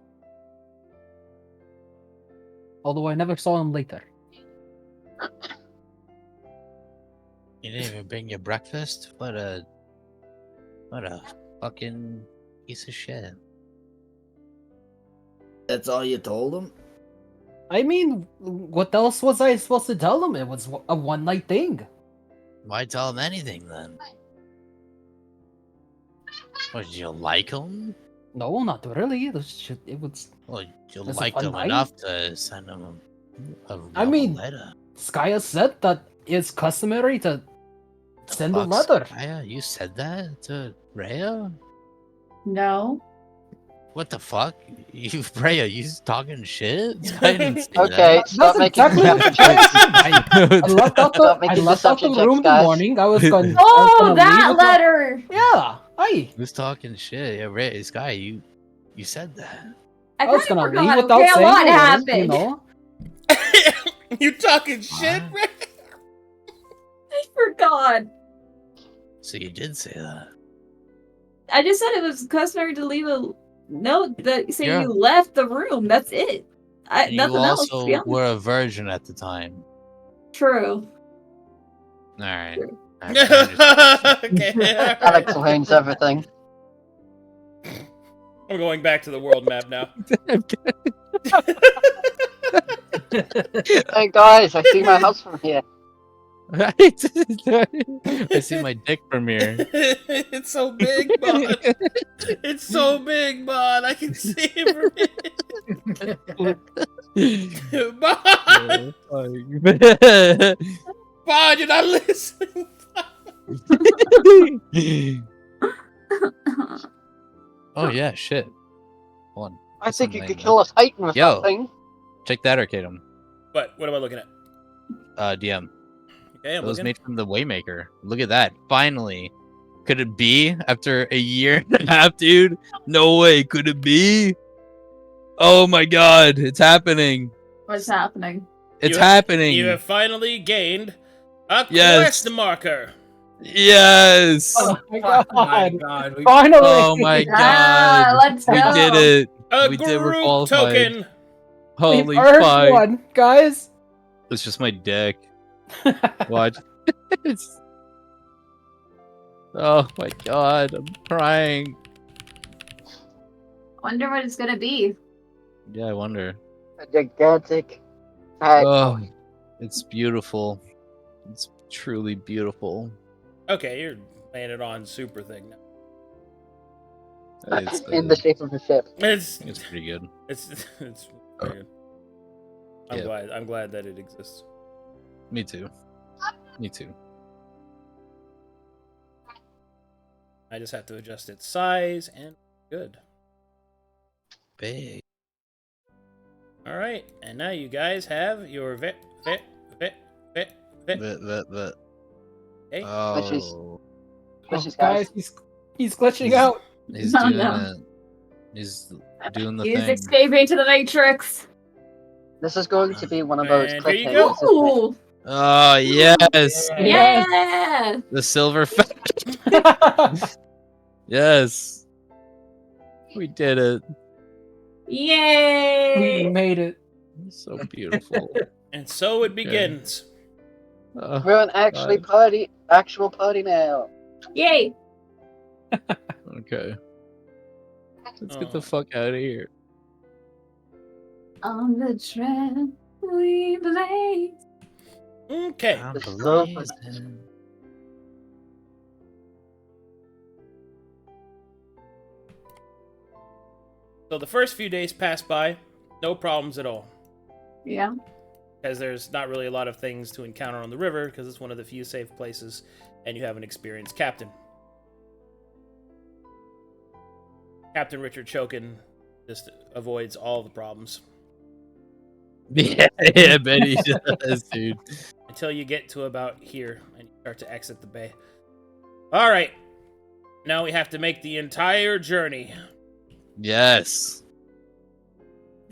F: Although I never saw him later.
D: You didn't even bring your breakfast? What a fucking piece of shit.
H: That's all you told him?
F: I mean, what else was I supposed to tell him? It was a one-night thing.
D: Why tell him anything then? What, did you like him?
F: No, not really. It was.
D: Well, you
F: That's a
D: liked
F: fun
D: him
F: night.
D: enough to send him a
F: I mean,
D: letter.
F: Skya said that it's customary to send a
D: Fuck,
F: letter.
D: Skya? You said that to Rhea?
B: No.
D: What the fuck? You, Rhea, you talking shit? Skya didn't say
E: Okay,
D: that.
E: stop
F: That's
E: making
F: exactly
E: assumptions.
F: I left out
E: Stop
F: the, I
E: making
F: left out the
E: assumptions,
F: room in the
E: guys.
F: morning. I was going.
B: Oh, that letter!
F: Yeah, I
D: Who's talking shit? Yeah, Rhea, Skya, you said that.
B: I
F: was
B: kinda
F: gonna leave
B: forgot.
F: without
B: Okay, a
F: saying
B: lot
F: a word,
B: happened.
F: you know.
A: You talking shit,
D: What?
A: Ray?
B: I forgot.
D: So you did say that.
B: I just said it was customary to leave a note that saying
D: Yeah.
B: you left the room. That's it.
D: And you
B: Nothing else. To be
D: also
B: honest.
D: were a virgin at the time.
B: True.
D: Alright.
B: True.
A: Okay.
E: That explains everything.
A: I'm going back to the world map now.
E: Hey guys, I see my house from here.
J: I see my dick from here.
A: It's so big, Bud. It's so big, Bud. I can see it from here. Bud! Bud, you're not listening.
J: Oh yeah, shit. Hold on.
E: I think you could kill a Titan with
J: Yo.
E: that thing.
J: Check that Arcadum.
A: What am I looking at?
J: DM.
A: Okay, I'm
J: It was
A: looking.
J: made from the Waymaker. Look at that. Finally. Could it be after a year and a half, dude? No way. Could it be? Oh my god. It's happening.
B: What's happening?
J: It's happening.
A: You have finally gained a
J: Yes.
A: quest marker.
J: Yes.
F: Oh my
H: Oh my
F: god.
H: god. We
F: Finally.
J: Oh my
B: Ah,
J: god.
B: let's go.
J: We did it.
A: A
J: We did. We're
A: group
J: qualified.
A: token.
J: Holy
F: We've earned
J: fuck.
F: one, guys.
J: It's just my dick. Watch. It's... Oh my god. I'm crying.
B: Wonder what it's gonna be.
J: Yeah, I wonder.
E: A gigantic bag.
J: Oh, it's beautiful. It's truly beautiful.
A: Okay, you're laying it on super thing now.
J: It's,
E: In the shape of a ship.
A: It's
J: pretty good.
A: it's pretty good. I'm
J: Yeah.
A: glad that it exists.
J: Me too. Me too.
A: I just have to adjust its size and good.
J: Big.
A: All right, and now you guys have your vet.
J: But.
A: Hey.
J: Oh.
E: Squishies,
F: Guys, he's glitching out.
J: He's
B: Oh,
J: doing
B: no.
J: it. He's doing the
B: He's
J: thing.
B: escaping to the Matrix.
E: This is going to be one of those
A: And
E: quick
A: here you
E: things.
A: go.
B: Ooh,
J: Oh, yes.
B: yeah.
J: The silver fact. Yes. We did it.
F: We
B: Yay!
F: made it.
J: So beautiful.
A: And so it begins.
E: We're an actual party now.
B: Yay!
J: Okay. Let's get
A: Oh.
J: the fuck out of here.
B: On the trail we blaze.
A: Okay.
J: I'm
E: The silver-
J: blazing.
A: So the first few days pass by, no problems at all.
B: Yeah.
A: Because there's not really a lot of things to encounter on the river, because it's one of the few safe places, and you have an experienced captain. Captain Richard Chokin just avoids all the problems.
J: Yeah, I bet he does, dude.
A: Until you get to about here, and you start to exit the bay. Alright. Now we have to make the entire journey.
J: Yes.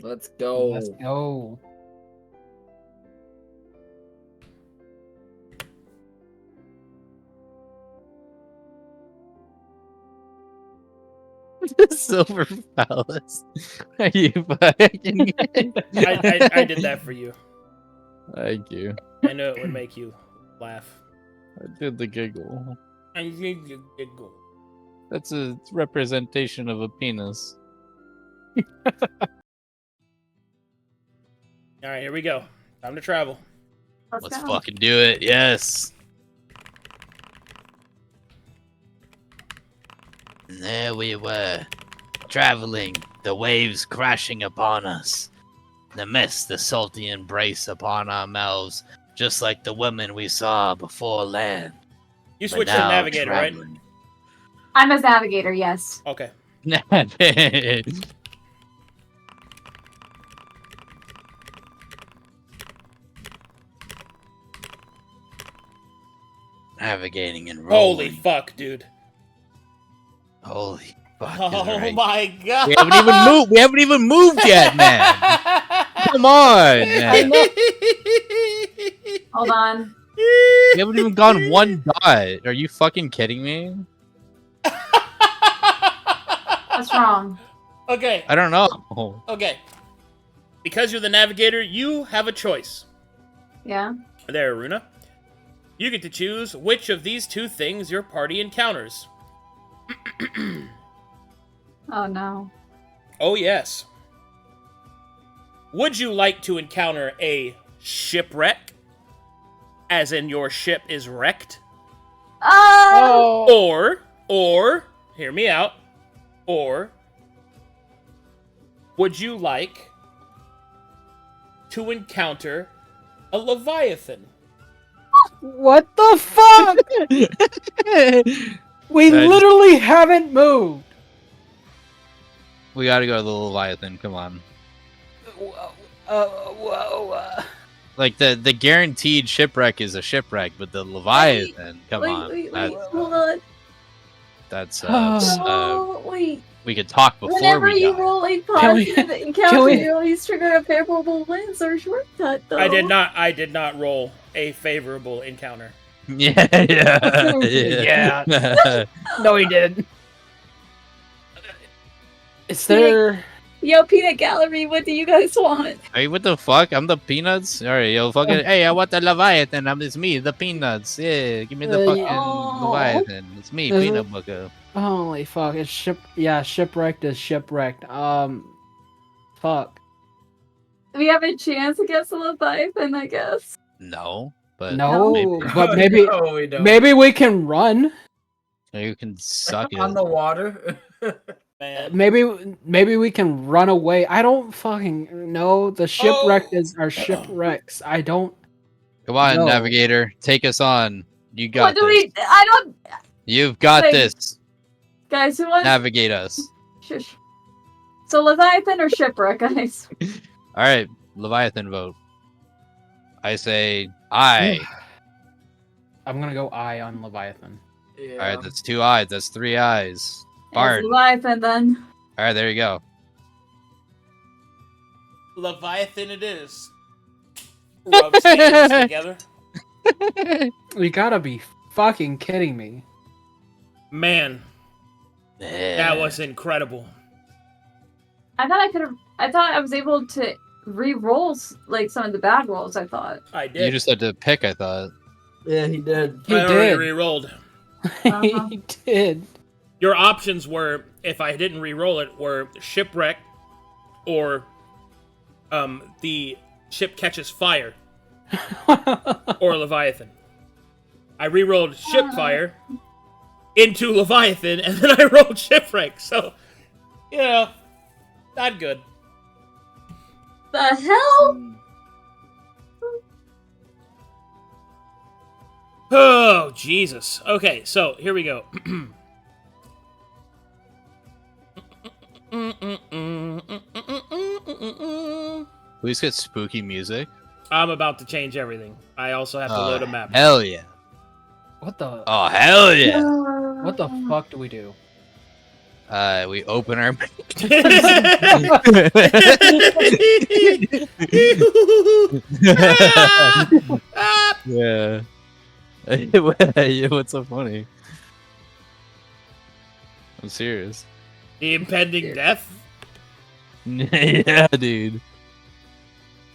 H: Let's go.
F: Let's go.
J: Silver Palace. Are you fucking...
A: I did that for you.
J: Thank you.
A: I know it would make you laugh.
J: I did the giggle.
A: I need you to giggle.
J: That's a representation of a penis.
A: Alright, here we go. Time to travel.
J: Let's fucking do it. Yes. And there we were, traveling, the waves crashing upon us, the mist, the salty embrace upon our mouths, just like the women we saw before land.
A: You
J: But
A: switched to
J: now
A: navigator, right?
J: traveling.
B: I'm a navigator, yes.
A: Okay.
J: Navigating and rolling.
A: Holy fuck, dude.
J: Holy fuck.
A: Oh
J: right.
A: my god.
J: We haven't even moved. We haven't even moved yet, man. Come on, man.
B: Hold on.
J: We haven't even gone one dot. Are you fucking kidding me?
B: What's wrong?
A: Okay.
J: I don't know.
A: Okay. Because you're the navigator, you have a choice.
B: Yeah.
A: There, Runa. You get to choose which of these two things your party encounters.
B: Oh no.
A: Oh, yes. Would you like to encounter a shipwreck? As in your ship is wrecked? Or, hear me out, or would you like to encounter a Leviathan?
F: What the fuck? We literally haven't moved.
J: We gotta go to the Leviathan. Come on. Like the guaranteed shipwreck is a shipwreck, but the Leviathan, come on.
B: Wait, hold on.
J: That's
B: Wait.
J: we could talk before
B: Whenever
J: we
B: you
J: die.
B: roll a positive encounter, you always trigger a favorable lens or shortcut, though.
A: I did not roll a favorable encounter.
J: Yeah.
F: No, he didn't. Is there...
B: Yo, Peanut Gallery, what do you guys want?
J: Hey, what the fuck? I'm the Peanuts? Alright, yo, fucking... Hey, I want the Leviathan. It's me, the Peanuts. Yeah, give me the fucking Leviathan. It's me, Peanut Butter.
F: Holy fuck, it's shipwrecked is shipwrecked. Fuck.
B: We have a chance against the Leviathan, I guess.
J: No, but...
F: No, but maybe...
C: No, we don't.
F: Maybe we can run.
J: You can suck it.
C: On the water.
F: Maybe we can run away. I don't fucking know. The shipwreck are shipwrecks. I don't.
J: Come on,
F: know.
J: Navigator. Take us on. You got
B: What do
J: this.
B: I don't...
J: You've got
B: Wait.
J: this.
B: Guys, who wants...
J: Navigate us.
B: Shush. So Leviathan or shipwreck, guys?
J: Alright, Leviathan vote. I say I.
F: I'm gonna go I on Leviathan.
C: Yeah.
J: Alright, that's 2 eyes. That's 3 eyes.
B: It's
J: Bard.
B: Leviathan, then.
J: Alright, there you go.
A: Leviathan it is. Rubs hands together.
F: You gotta be fucking kidding me.
A: Man, that was incredible.
B: I thought I was able to re-roll like some of the bad rolls. I thought.
A: I did.
J: You just had to pick, I thought.
C: Yeah, he did.
F: He
A: I already
F: did.
A: re-rolled.
F: He did.
A: Your options were, if I didn't re-roll it, were shipwreck or the ship catches fire or Leviathan. I re-rolled ship fire into Leviathan, and then I rolled shipwreck. So, you know, not good.
B: The hell?
A: Oh, Jesus. Okay, so here we go.
J: Please get spooky music.
A: I'm about to change everything. I also have to load a map.
J: Hell yeah.
F: What the?
J: Oh, hell yeah.
F: What the fuck do we do?
J: We open our... Yeah. What's so funny? I'm serious.
A: The impending death?
J: Yeah, dude.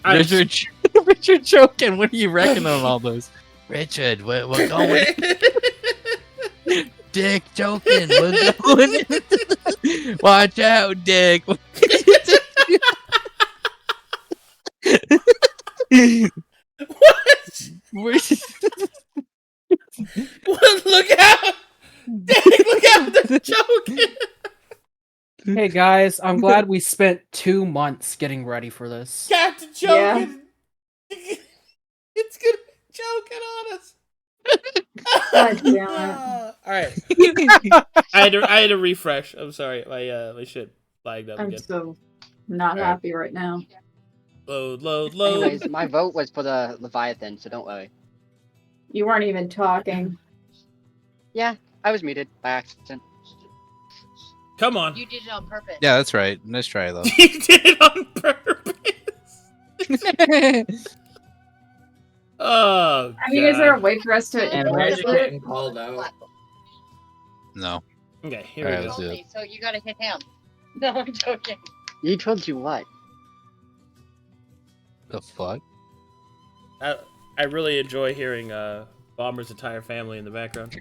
A: I'm
J: Richard joking. What do you reckon on all those? Richard, we're going. Dick joking. We're going. Watch out, Dick.
A: What? What? Look out! Dick, look out! They're joking.
F: Hey guys, I'm glad we spent 2 months getting ready for this.
A: Captain joking. Yeah. It's gonna be joking on us.
B: God damn it.
A: All right. I had to refresh. I'm sorry. My shit flagged up
B: I'm
A: again.
B: so not happy right now.
A: Load.
E: Anyways, my vote was for the Leviathan, so don't worry.
B: You weren't even talking.
E: Yeah, I was muted by accident.
A: Come on.
K: You did it on purpose.
J: Yeah, that's right. Nice try, though.
A: You did it on purpose. Oh,
B: I mean, is there a way for us to
C: And
B: enforce
C: Magic
B: it?
C: getting called out.
J: No.
A: Okay, here
J: Alright,
A: we
J: let's
A: go.
J: do it.
K: So you gotta hit him. No, I'm joking.
E: You told you what?
J: The fuck?
A: I really enjoy hearing Bomber's entire family in the background.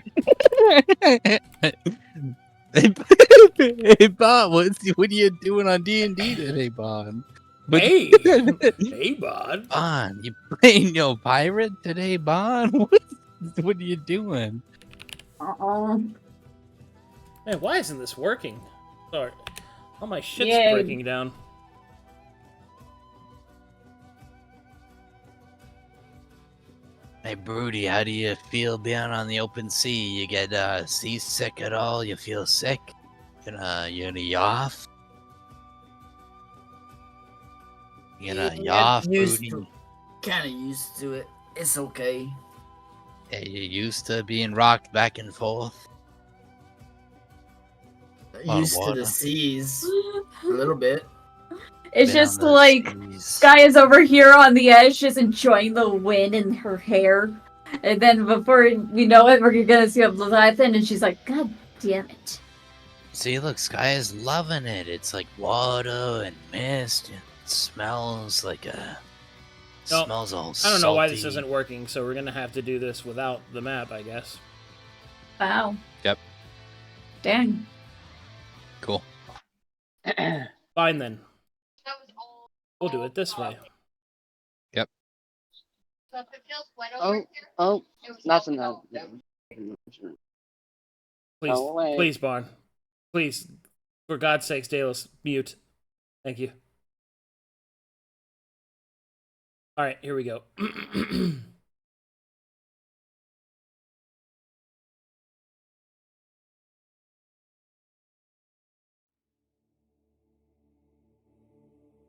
J: Hey, Bon, what are you doing on D&D today, Bon?
A: Hey, hey, bud.
J: Bon, you playing your pirate today, Bon? What are you doing?
A: Man, why isn't this working? Sorry. All my shit's
B: Yay.
A: breaking down.
I: Hey, Broody, how do you feel being on the open sea? You get seasick at all? You feel sick? You gonna yaw? You gonna yaw, Broody?
H: Kind of used to it. It's okay.
I: Yeah, you used to being rocked back and forth. On
H: Used to
I: water.
H: the seas a little bit.
B: It's
I: Been on
B: just
I: the
B: like
I: seas.
B: Skya is over here on the edge, just enjoying the wind in her hair. And then before we know it, we're gonna see a Leviathan, and she's like, "God damn it!"
I: See, look, Skya's loving it. It's like water and mist. And it smells like a.
A: No,
I: Smells all
A: I
I: salty.
A: don't know why this isn't working, so we're gonna have to do this without the map, I guess.
B: Wow.
J: Yep.
B: Dang.
J: Cool.
A: Fine then.
K: That was all.
A: We'll do it this way.
K: So if it feels wet over
E: Oh,
K: here,
E: oh,
K: it was
E: that's
K: all
E: enough.
K: salt.
A: Please,
E: Go away.
A: please, Barn. Please, for God's sakes, Dalos, mute. Thank you. All right, here we go.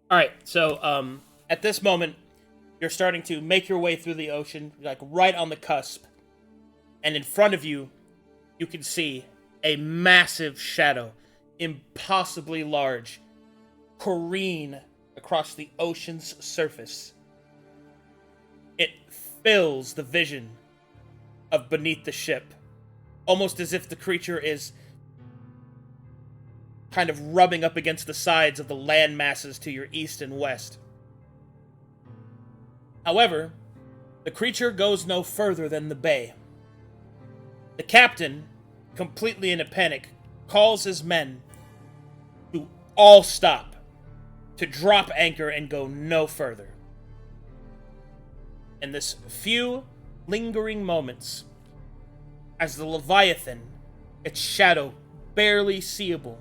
A: All right, so at this moment, you're starting to make your way through the ocean, like right on the cusp, and in front of you, you can see a massive shadow, impossibly large, careen across the ocean's surface. It fills the vision of beneath the ship, almost as if the creature is kind of rubbing up against the sides of the land masses to your east and west. However, the creature goes no further than the bay. The captain, completely in a panic, calls his men to all stop, to drop anchor and go no further. In this few lingering moments, as the Leviathan, its shadow barely seeable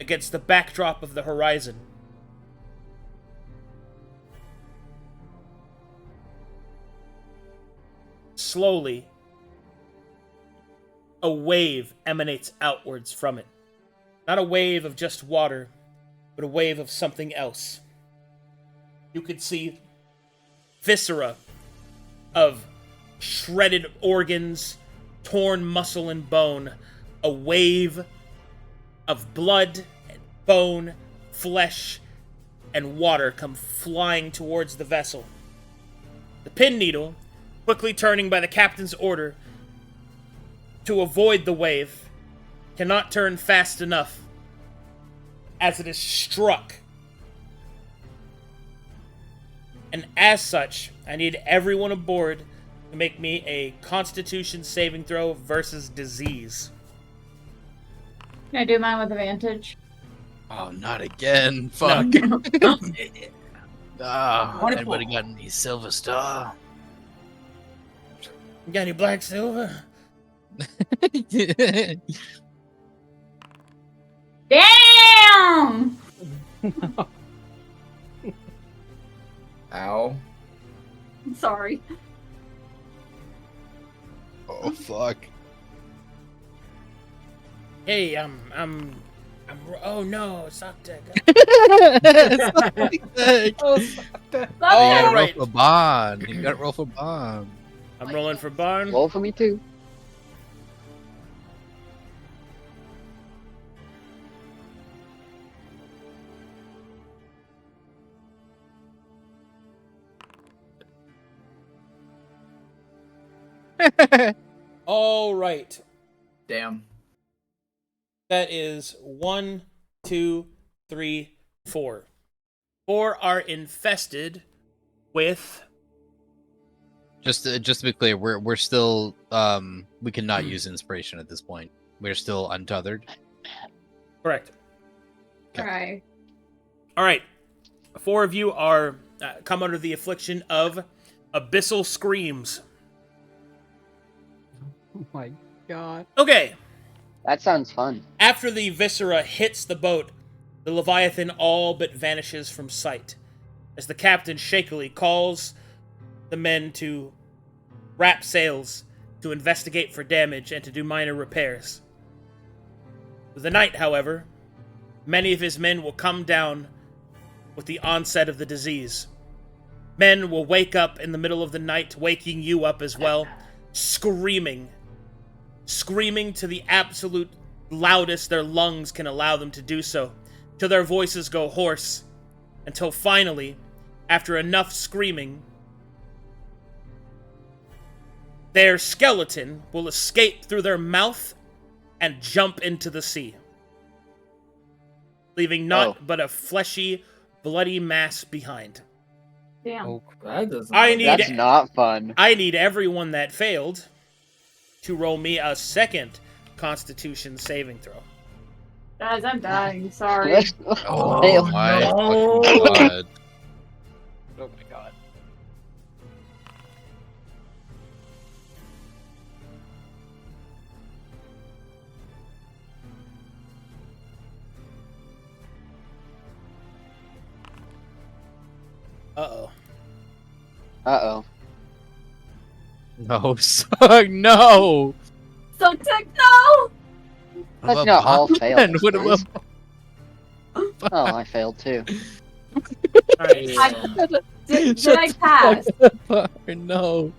A: against the backdrop of the horizon, slowly, a wave emanates outwards from it. Not a wave of just water, but a wave of something else. You could see viscera of shredded organs, torn muscle and bone, a wave of blood and bone, flesh, and water come flying towards the vessel. The pin needle, quickly turning by the captain's order to avoid the wave, cannot turn fast enough as it is struck. And as such, I need everyone aboard to make me a Constitution saving throw versus disease.
B: Can I do mine with advantage?
J: Oh, not again. Fuck.
I: Anybody got any silver star?
A: You got any black silver?
B: Damn!
H: Ow.
B: Sorry.
J: Oh, fuck.
A: Hey, oh no, Socktech.
J: Oh,
A: right.
J: roll for Bond. You got to roll for Bond.
A: I'm rolling for Barn.
E: Roll for me too.
A: All right.
H: Damn.
A: That is 1, 2, 3, 4. 4 are infested with.
J: Just to be clear, we're still we cannot use inspiration at this point. We're still untethered.
A: Correct.
B: Right.
A: All right. 4 of you are come under the affliction of abyssal screams.
F: Oh my god.
A: Okay.
E: That sounds fun.
A: After the viscera hits the boat, the Leviathan all but vanishes from sight, as the captain shakily calls the men to wrap sails, to investigate for damage, and to do minor repairs. With the night, however, many of his men will come down with the onset of the disease. Men will wake up in the middle of the night, waking you up as well, screaming to the absolute loudest their lungs can allow them to do so, till their voices go hoarse, until finally, after enough screaming, their skeleton will escape through their mouth and jump into the sea, leaving naught but a fleshy, bloody mass behind.
B: Damn.
F: Oh,
H: That doesn't
E: That's not fun.
A: I need everyone that failed to roll me a second Constitution saving throw.
B: Guys, I'm dying. Sorry.
J: Oh
E: Fail.
J: my
H: no.
J: fucking god.
F: oh my god.
A: Uh-oh.
E: Uh-oh.
J: No, suck, no!
B: So no!
E: That's not all failed.
J: What about...
E: Oh, I failed too.
A: Alright.
B: Did I pass?
J: No.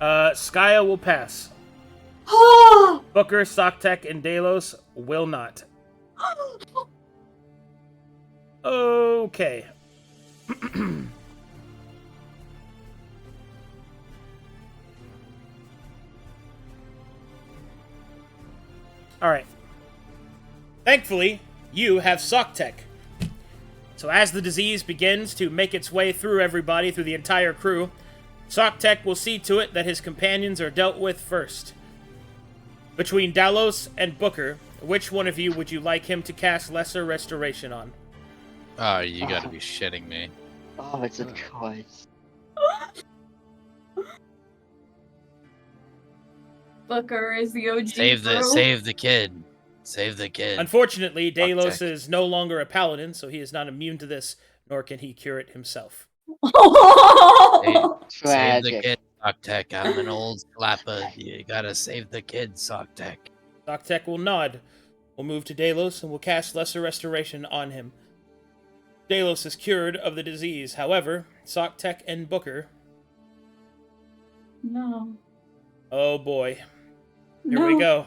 A: Skya will pass. Booker, Soctek, and Dalos will not. Okay. Alright. Thankfully, you have Soctek. So as the disease begins to make its way through everybody, through the entire crew, Soctek will see to it that his companions are dealt with first. Between Dalos and Booker, which one of you would you like him to cast Lesser Restoration on?
J: Oh, you gotta be shitting me.
E: Oh, it's a choice.
B: Booker is the OG.
D: Save the kid. Save the kid.
A: Unfortunately, Dalos
J: Soctek.
A: is no longer a paladin, so he is not immune to this, nor can he cure it himself.
D: Save the
E: Tragic.
D: kid, Soctek. I'm an old slapper. You gotta save the kid, Soctek.
A: Soctek will nod. We'll move to Dalos and will cast Lesser Restoration on him. Dalos is cured of the disease. However, Soctek and Booker...
B: No.
A: Oh boy. Here
B: No.
A: we go.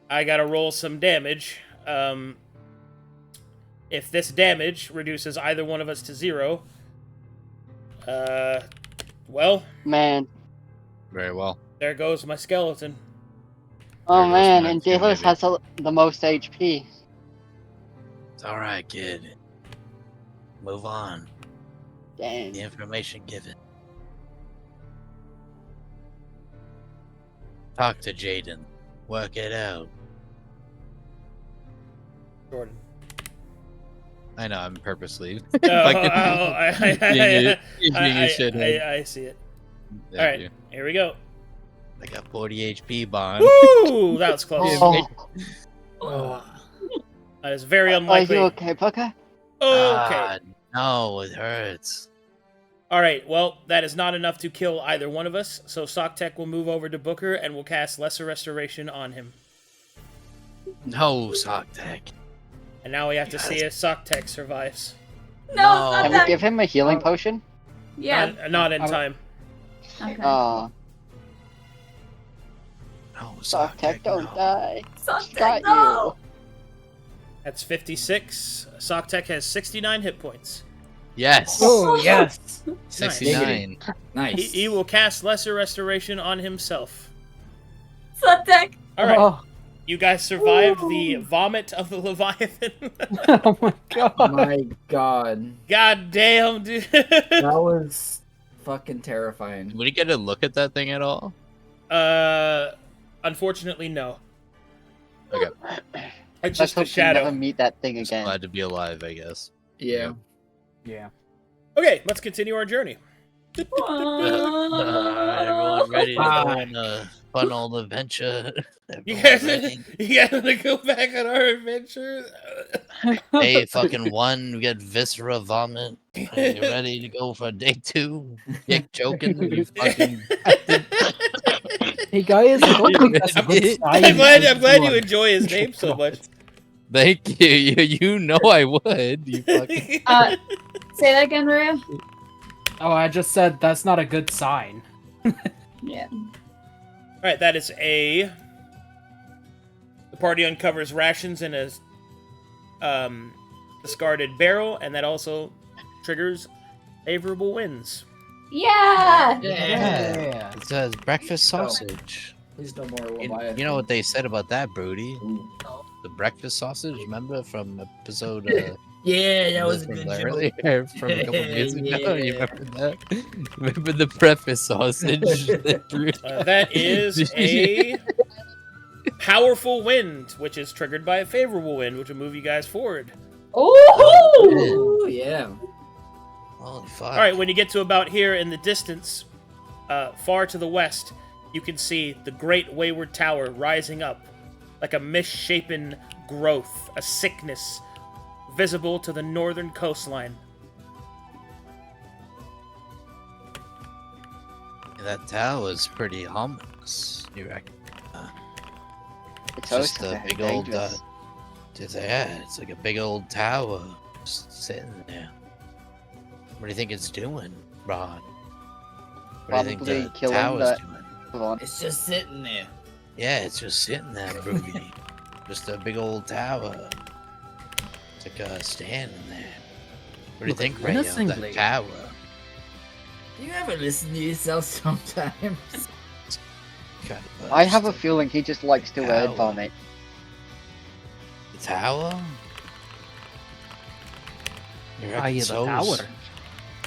A: I gotta roll some damage. If this damage reduces either one of us to 0, well,
E: Man.
J: Very well.
A: there goes my skeleton.
E: Oh
J: There goes
E: man,
J: mine
E: and
J: too,
E: Dalos
J: maybe.
E: has the most HP.
D: It's alright, kid. Move on.
E: Dang.
D: The information given. Talk to Jaden. Work it out.
A: Jordan.
J: I know, I'm purposely
A: Oh,
J: fucking
A: I
J: being a shithead.
A: I see it.
J: Thank
A: Alright,
J: you.
A: here we go.
D: I got 40 HP, Bond.
A: Woo! That was close.
E: Oh,
H: Oh.
A: That is very
E: are
A: unlikely.
E: you okay, Booker?
A: Okay.
D: No, it hurts.
A: Alright, well, that is not enough to kill either one of us, so Soctek will move over to Booker and will cast Lesser Restoration on him.
D: No, Soctek.
A: And now we have to see if Soctek survives.
B: No,
E: Can we give him a healing potion?
B: Yeah.
A: Not in time.
B: Okay.
E: Oh,
D: No,
E: Soctek, don't
D: no.
E: die.
B: Soctek,
E: Got
B: no!
A: That's 56. Soctek has 69 hit points.
J: Yes!
F: Oh, yes!
J: 69.
H: Nice.
A: He will cast Lesser Restoration on himself.
B: Soctek!
A: Alright,
F: Oh,
A: you guys survived the vomit of the Leviathan.
F: oh my god.
H: My god.
A: God damn, dude.
H: That was fucking terrifying.
J: Would you get a look at that thing at all?
A: Unfortunately, no.
J: Okay.
A: It's
E: Let's
A: just a
E: hope we never
A: shadow.
E: meet that thing
J: Just
E: again.
J: glad to be alive, I guess.
H: Yeah.
F: Yeah.
A: Okay, let's continue our journey.
D: Everyone ready to go on a fun old adventure?
A: You
D: Everyone
A: guys,
D: ready?
A: you guys want to go back on our adventure?
D: Day fucking 1, we get viscera vomit. Are you ready to go for day 2? Dick choking, you fucking.
F: Hey guys, I don't think that's a good sign.
A: I'm glad you
F: Like,
A: enjoy his name so much.
J: Thank you. You know I would. You fucking.
B: Say that again, Maria.
F: Oh, I just said that's not a good sign.
B: Yeah.
A: All right, that is a. The party uncovers rations in a discarded barrel, and that also triggers favorable winds.
B: Yeah.
F: Yeah.
D: It says breakfast sausage.
H: Please no more
D: You,
H: Leviathan.
D: you know what they said about that, Broody?
H: Ooh.
D: The breakfast sausage, remember from episode.
H: Yeah, that was a
D: from
H: good joke.
D: earlier, from a couple days ago.
H: Yeah.
D: You remember that? Remember the breakfast sausage? that Broody-
A: That is a powerful wind, which is triggered by a favorable wind, which will move you guys forward.
B: Oh.
H: Ooh, yeah.
D: Holy fuck!
A: All right, when you get to about here in the distance, far to the west, you can see the Great Wayward Tower rising up like a misshapen growth, a sickness visible to the northern coastline.
D: That tower is pretty ominous. You reckon?
E: It's
D: Just
E: also
D: a
E: very
D: big old.
E: dangerous.
D: It's like a big old tower just sitting there. What do you think it's doing, Ron? What do you
E: Probably
D: think the
E: killing
D: tower's
E: that-
D: doing?
E: Come on.
H: It's just sitting there.
D: Yeah, it's just sitting there, Broody. Just a big old tower. It's like standing there. What do you
F: Look
D: think,
F: like
D: Ray, of
F: menacingly.
D: that tower?
H: Do you ever listen to yourself sometimes?
D: Kind of,
E: I have a
D: just
E: feeling he just likes to word
D: Ow.
E: vomit.
D: the tower. You reckon
F: I the
D: so's-
F: tower.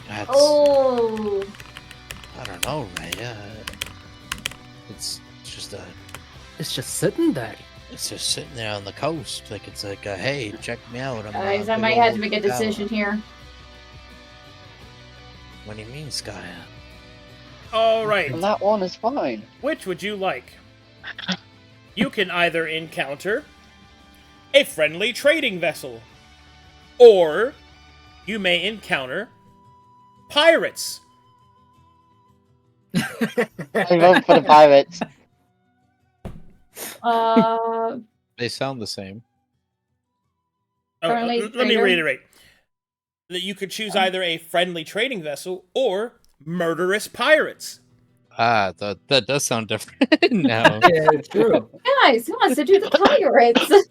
D: That's,
B: Oh.
D: I don't know, Ray. It's just a.
F: It's just sitting there.
D: It's just sitting there on the coast. Like it's like, hey, check me out. I'm
B: Guys,
D: a
B: I
D: big
B: might have to
D: old
B: make a
D: tower."
B: decision here.
D: What do you mean, Skya?
A: All right,
E: And that one is fine.
A: which would you like? You can either encounter a friendly trading vessel, or you may encounter pirates.
E: I vote for the pirates.
J: They sound the same.
A: Oh,
B: Friendly
A: let me
B: trader?
A: reiterate. That you could choose either a friendly trading vessel or murderous pirates.
J: Ah, that does sound different now.
H: Yeah, it's true.
B: Guys, who wants to do the pirates?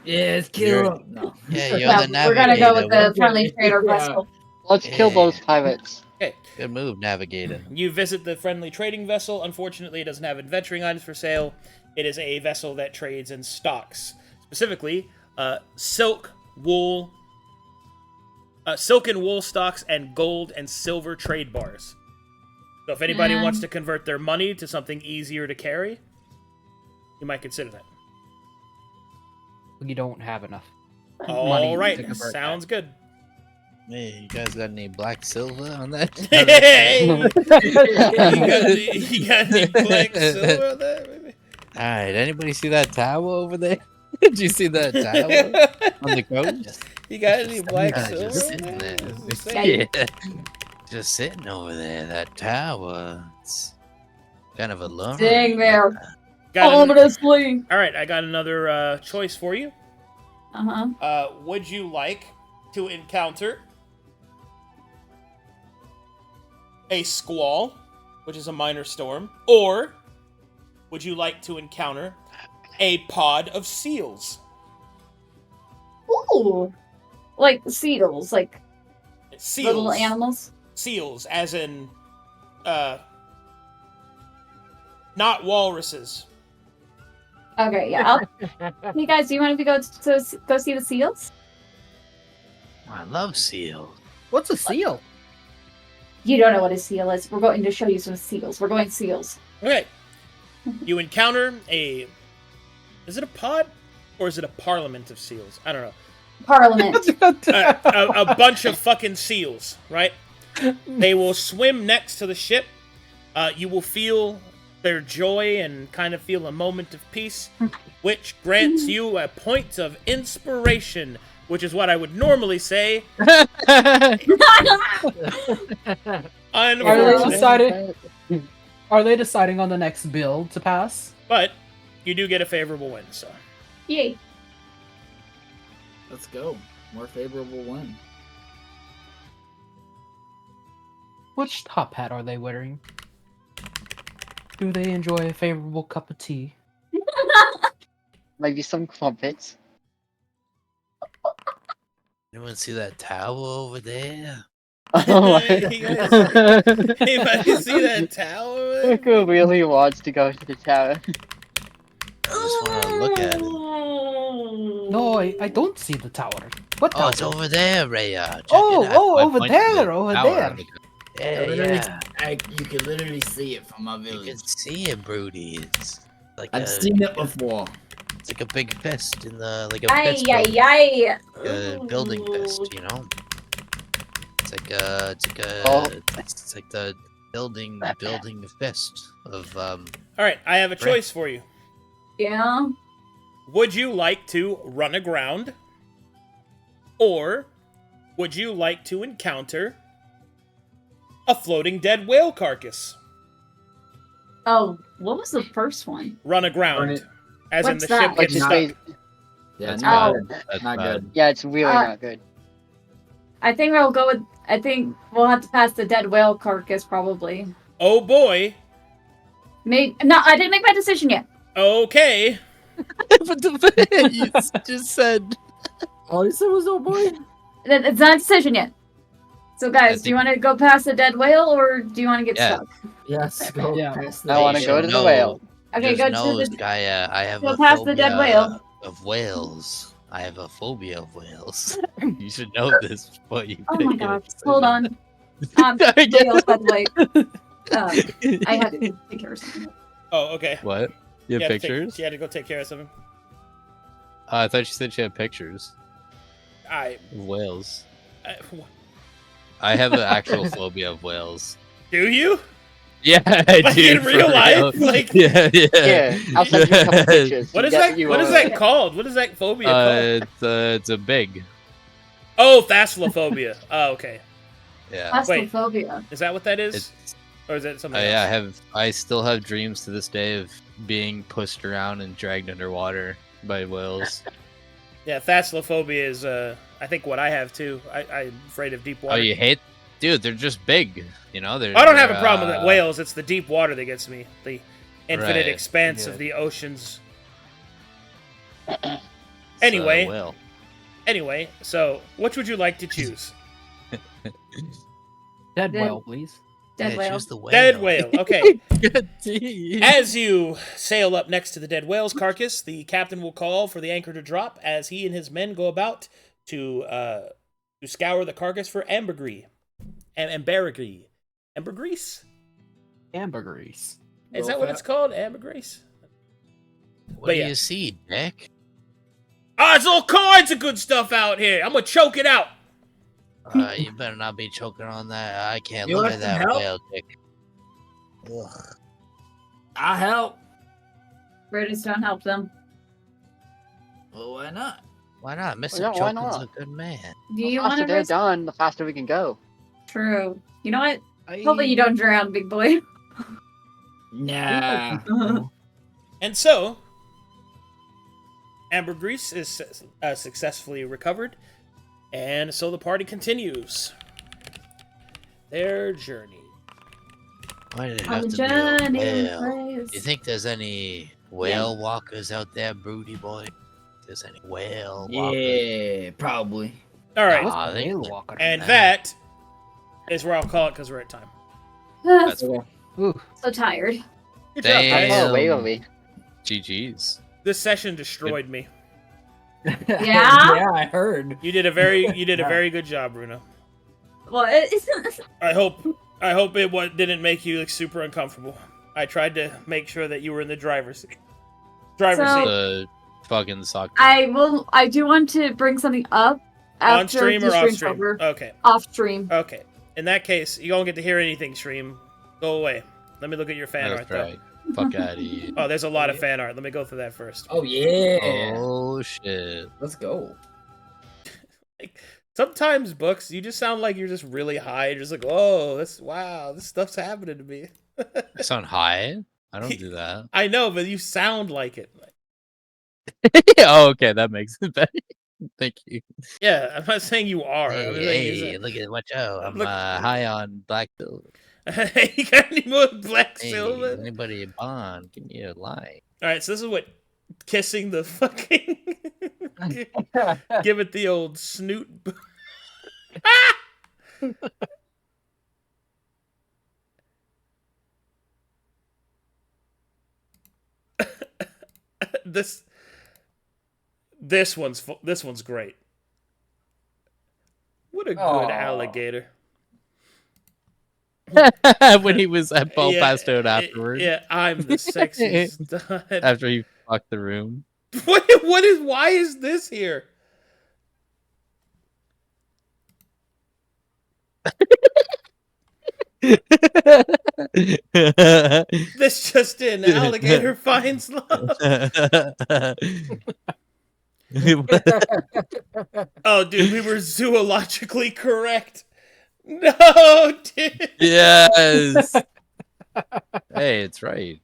H: Yeah, it's
D: You're-
H: kill him. No.
D: Yeah, you're
B: No,
D: the navigator.
B: we're gonna go with the
H: Okay.
B: friendly trader
H: Yeah.
B: vessel.
E: Let's kill those pirates.
A: Okay,
D: Good move, navigator.
A: you visit the friendly trading vessel. Unfortunately, it doesn't have adventuring items for sale. It is a vessel that trades in stocks, specifically silk, wool, silk and wool stocks, and gold and silver trade bars. So if anybody wants to convert their money to something easier to carry, you might consider that.
F: You don't have enough.
A: All
F: money
A: right,
F: to convert
A: sounds good.
D: Hey, you guys got any black silver on that?
A: Hey, you got any black silver there, baby?
D: All right, anybody see that tower over there? Did you see that tower on the coast?
A: You got any black
D: Yeah,
A: silver?
D: just sitting there.
A: Just saying.
D: Yeah, just sitting over there. That tower. It's kind of alluring.
B: Sitting there.
A: Got an-
B: Ominously.
A: All right, I got another choice for you.
B: Uh-huh.
A: Would you like to encounter a squall, which is a minor storm, or would you like to encounter a pod of seals?
B: Ooh. Like seals, like
A: Seals.
B: little animals.
A: Seals, as in, not walruses.
B: Okay, yeah. Hey guys, do you want to go see the seals?
D: I love seals.
F: What's a seal?
B: You don't know what a seal is. We're going to show you some seals. We're going seals.
A: Okay. You encounter a... Is it a pod? Or is it a parliament of seals? I don't know.
B: Parliament.
A: A bunch of fucking seals, right? They will swim next to the ship. You will feel their joy and kind of feel a moment of peace, which grants you a point of inspiration, which is what I would normally say.
F: Are they deciding on the next build to pass?
A: But you do get a favorable win, so.
B: Yay.
H: Let's go. More favorable win.
F: Which top hat are they wearing? Do they enjoy a favorable cup of tea?
E: Maybe some crumpets.
D: Anyone see that tower over there?
E: Oh
A: Anybody see that tower?
E: Nico really wants to go to the tower.
D: I just want to look at it.
F: No, I don't see the tower. What tower?
D: Oh, it's over there, Raya. Check it out.
F: Oh,
D: I
F: over
D: pointed to the
F: there, over
D: tower.
F: there.
D: Yeah.
H: You can literally see it from my
D: You
H: village.
D: can see it, Broody. It's like
H: I've seen it before.
D: It's like a big fist in the like a
B: Ay,
D: fist
B: ay,
D: building,
B: ay.
D: like a building fist, you know. It's like the building the fist of
A: All right, I have a choice for you.
B: Yeah.
A: Would you like to run aground? Or would you like to encounter a floating dead whale carcass?
B: Oh, what was the first one?
A: Run aground. As in
B: What's
A: the ship
B: that?
A: gets stuck.
H: Yeah,
D: That's
H: not
B: bad.
H: good.
D: That's
H: Not
D: bad.
H: good.
E: Yeah, it's really not good.
B: I think we'll go with. I think we'll have to pass the dead whale carcass probably.
A: Oh boy.
B: Maybe no. I didn't make my decision yet.
A: Okay.
J: But you just said.
H: All you said was oh boy.
B: It's not a decision yet. So guys, do you
D: think-
B: want to go past the dead whale or do you want to get
D: Yeah.
B: stuck?
H: Yes, go
F: Yeah.
H: past
E: I
H: the
E: wanna
D: You
E: go
D: should
E: to the
D: know-
E: whale.
B: Okay,
D: just
B: go to
D: knows,
B: the.
D: Skya, I have
B: go
D: a
B: past
D: phobia
B: the dead whale.
D: of whales. I have a phobia of whales. You should know this before you
B: Oh
D: pick
B: my
D: your
B: god!
D: decision.
B: Hold on. Whale, by the way. I had to take care of something.
A: Oh, okay.
J: What? You have
A: had to take-
J: pictures?
A: She had to go take care of something.
J: I thought she said she had pictures
A: I
J: of whales.
A: wh-
J: I have an actual phobia of whales.
A: do you?
J: Yeah, I
A: Like
J: do.
A: in
J: for
A: real life?
J: real.
A: Like-
J: yeah.
E: Yeah, I'll send you a couple pictures.
A: What
E: to
A: is
E: get
A: that?
E: you
A: What is
E: a-
A: that called? What is that phobia called?
J: It's a big.
A: Oh, thalassophobia. Oh, okay.
J: Yeah.
A: Wait.
B: Phasmophobia.
A: Is that what that is?
J: It's,
A: Or is that something
J: yeah,
A: else?
J: I still have dreams to this day of being pushed around and dragged underwater by whales.
A: Yeah, thalassophobia is, I think what I have too. I'm afraid of deep water.
J: Oh, you hate? Dude, they're just big. You know, they're.
A: I don't have a
J: they're,
A: problem with whales. It's the deep water that gets me. The infinite
J: Right,
A: expanse
J: yeah.
A: of the oceans.
J: It's a
A: Anyway,
J: whale.
A: So which would you like to choose?
F: Dead
B: Then-
F: whale, please.
B: Dead
D: Yeah,
B: whale.
D: choose the whale.
A: Dead whale. Okay.
J: Good tea.
A: As you sail up next to the dead whale's carcass, the captain will call for the anchor to drop as he and his men go about to scour the carcass for ambergris. Ambergris. Ambergris?
F: Ambergris.
A: Is that what it's called? Ambergris?
D: What
A: But
D: do
A: yeah.
D: you see, Dick?
A: There's all kinds of good stuff out here. I'm gonna choke it out.
D: You better not be choking on that. I can't
H: You
D: look
H: want
D: at
H: some
D: that
H: help?
D: whale, Dick. Ugh.
H: I'll help.
B: Brutus, don't help them.
H: Well, why not?
D: Why not? Mr.
E: yeah, why
D: Chokin's
E: not?
D: a good man.
B: Do
E: The
B: you want
E: faster
B: to
E: they're
B: risk?
E: done, the faster we can go.
B: True. You know what? Hopefully you don't drown, big boy.
H: Nah.
A: And so, ambergris is successfully recovered, and so the party continues their journey.
D: Why did it
B: On
D: have
B: the
D: to be a
B: journey
D: whale?
B: place.
D: You think there's any whale walkers out there, Broody boy? There's any whale walkers?
H: Yeah, probably.
A: All right,
D: Aw, they
F: Whale
D: can-
F: walker.
A: and that is where I'll call it because we're at time.
J: That's
F: Ooh.
B: So tired.
A: Good job,
E: I
A: guys.
E: call it way
D: Damn.
E: early.
J: GG's.
A: This session destroyed me.
B: Yeah?
H: Yeah, I heard.
A: You did a very good job, Bruno.
B: Well, it's
A: I hope it didn't make you like super uncomfortable. I tried to make sure that you were in the driver's seat.
B: So-
A: seat.
J: The fucking sock.
B: I do want to bring something up after
A: On stream
B: the
A: or off
B: stream's
A: stream?
B: over.
A: Okay.
B: Off stream.
A: Okay. In that case, you don't get to hear anything, stream. Go away. Let me look at your fan art,
J: right. Fuck out of here.
A: though. Oh, there's a lot of fan art. Let me go through that first.
H: Oh yeah.
J: Oh shit.
H: Let's go.
A: Like, sometimes books, you just sound like you're just really high. You're just like, oh, this stuff's happening to me.
J: I sound high? I don't do that.
A: I know, but you sound like it.
J: Oh, okay, that makes it better. Thank you.
A: Yeah, I'm not saying you are. I'm just saying
J: Hey, look at watch out. I'm
A: Look-
J: high on black silver.
A: you got any more black
J: Hey,
A: silver?
J: anybody a bond? Give me a line.
A: All right, so this is what kissing the fucking give it the old snoot. this one's great. What a good
H: Aw.
A: alligator.
J: When he was at Ball
A: Yeah,
J: passed out afterwards.
A: Yeah, I'm the sexiest stud.
J: After he fucked the room.
A: Why is this here? This just in, alligator finds love. Oh, dude, we were zoologically correct. No, dude.
J: Yes. Hey, it's right.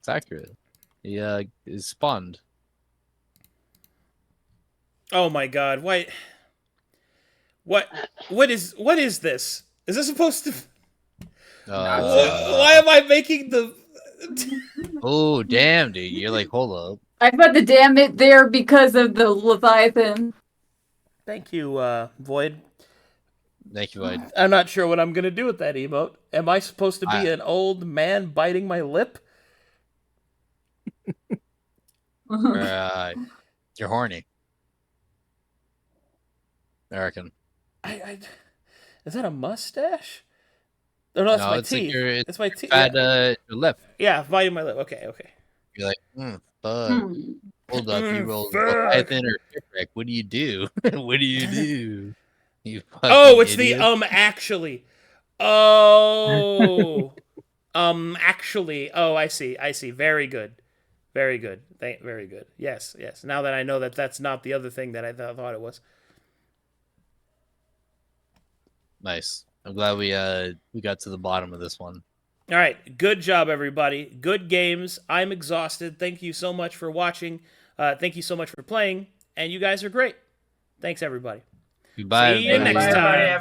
J: It's accurate. He is spawned.
A: Oh my god, why? What is this? Is this supposed to? Why am I making the?
J: Oh damn, dude! You're like, hold up.
B: I put the damn it there because of the Leviathan.
A: Thank you, Void.
J: Thank you, Void.
A: I'm not sure what I'm gonna do with that emote. Am I supposed to be an old man biting my lip?
J: You're horny. I reckon.
A: Is that a mustache? Oh, no, that's
J: No,
A: my
J: it's like
A: teeth.
J: it's
A: It's my teeth.
J: Your lip.
A: Yeah, biting my lip. Okay.
J: You're like, fuck. Hold up, you rolled Leviathan or shipwreck. What do you do? What do you do? You
A: Oh, it's
J: idiot.
A: the actually. Oh, actually. Oh, I see. Very good. Very good. Very good. Yes. Now that I know that that's not the other thing that I thought it was.
J: Nice. I'm glad we got to the bottom of this one.
A: All right. Good job, everybody. Good games. I'm exhausted. Thank you so much for watching. Thank you so much for playing. And you guys are great. Thanks, everybody.
J: Goodbye.
A: See you next
J: everybody.
A: time.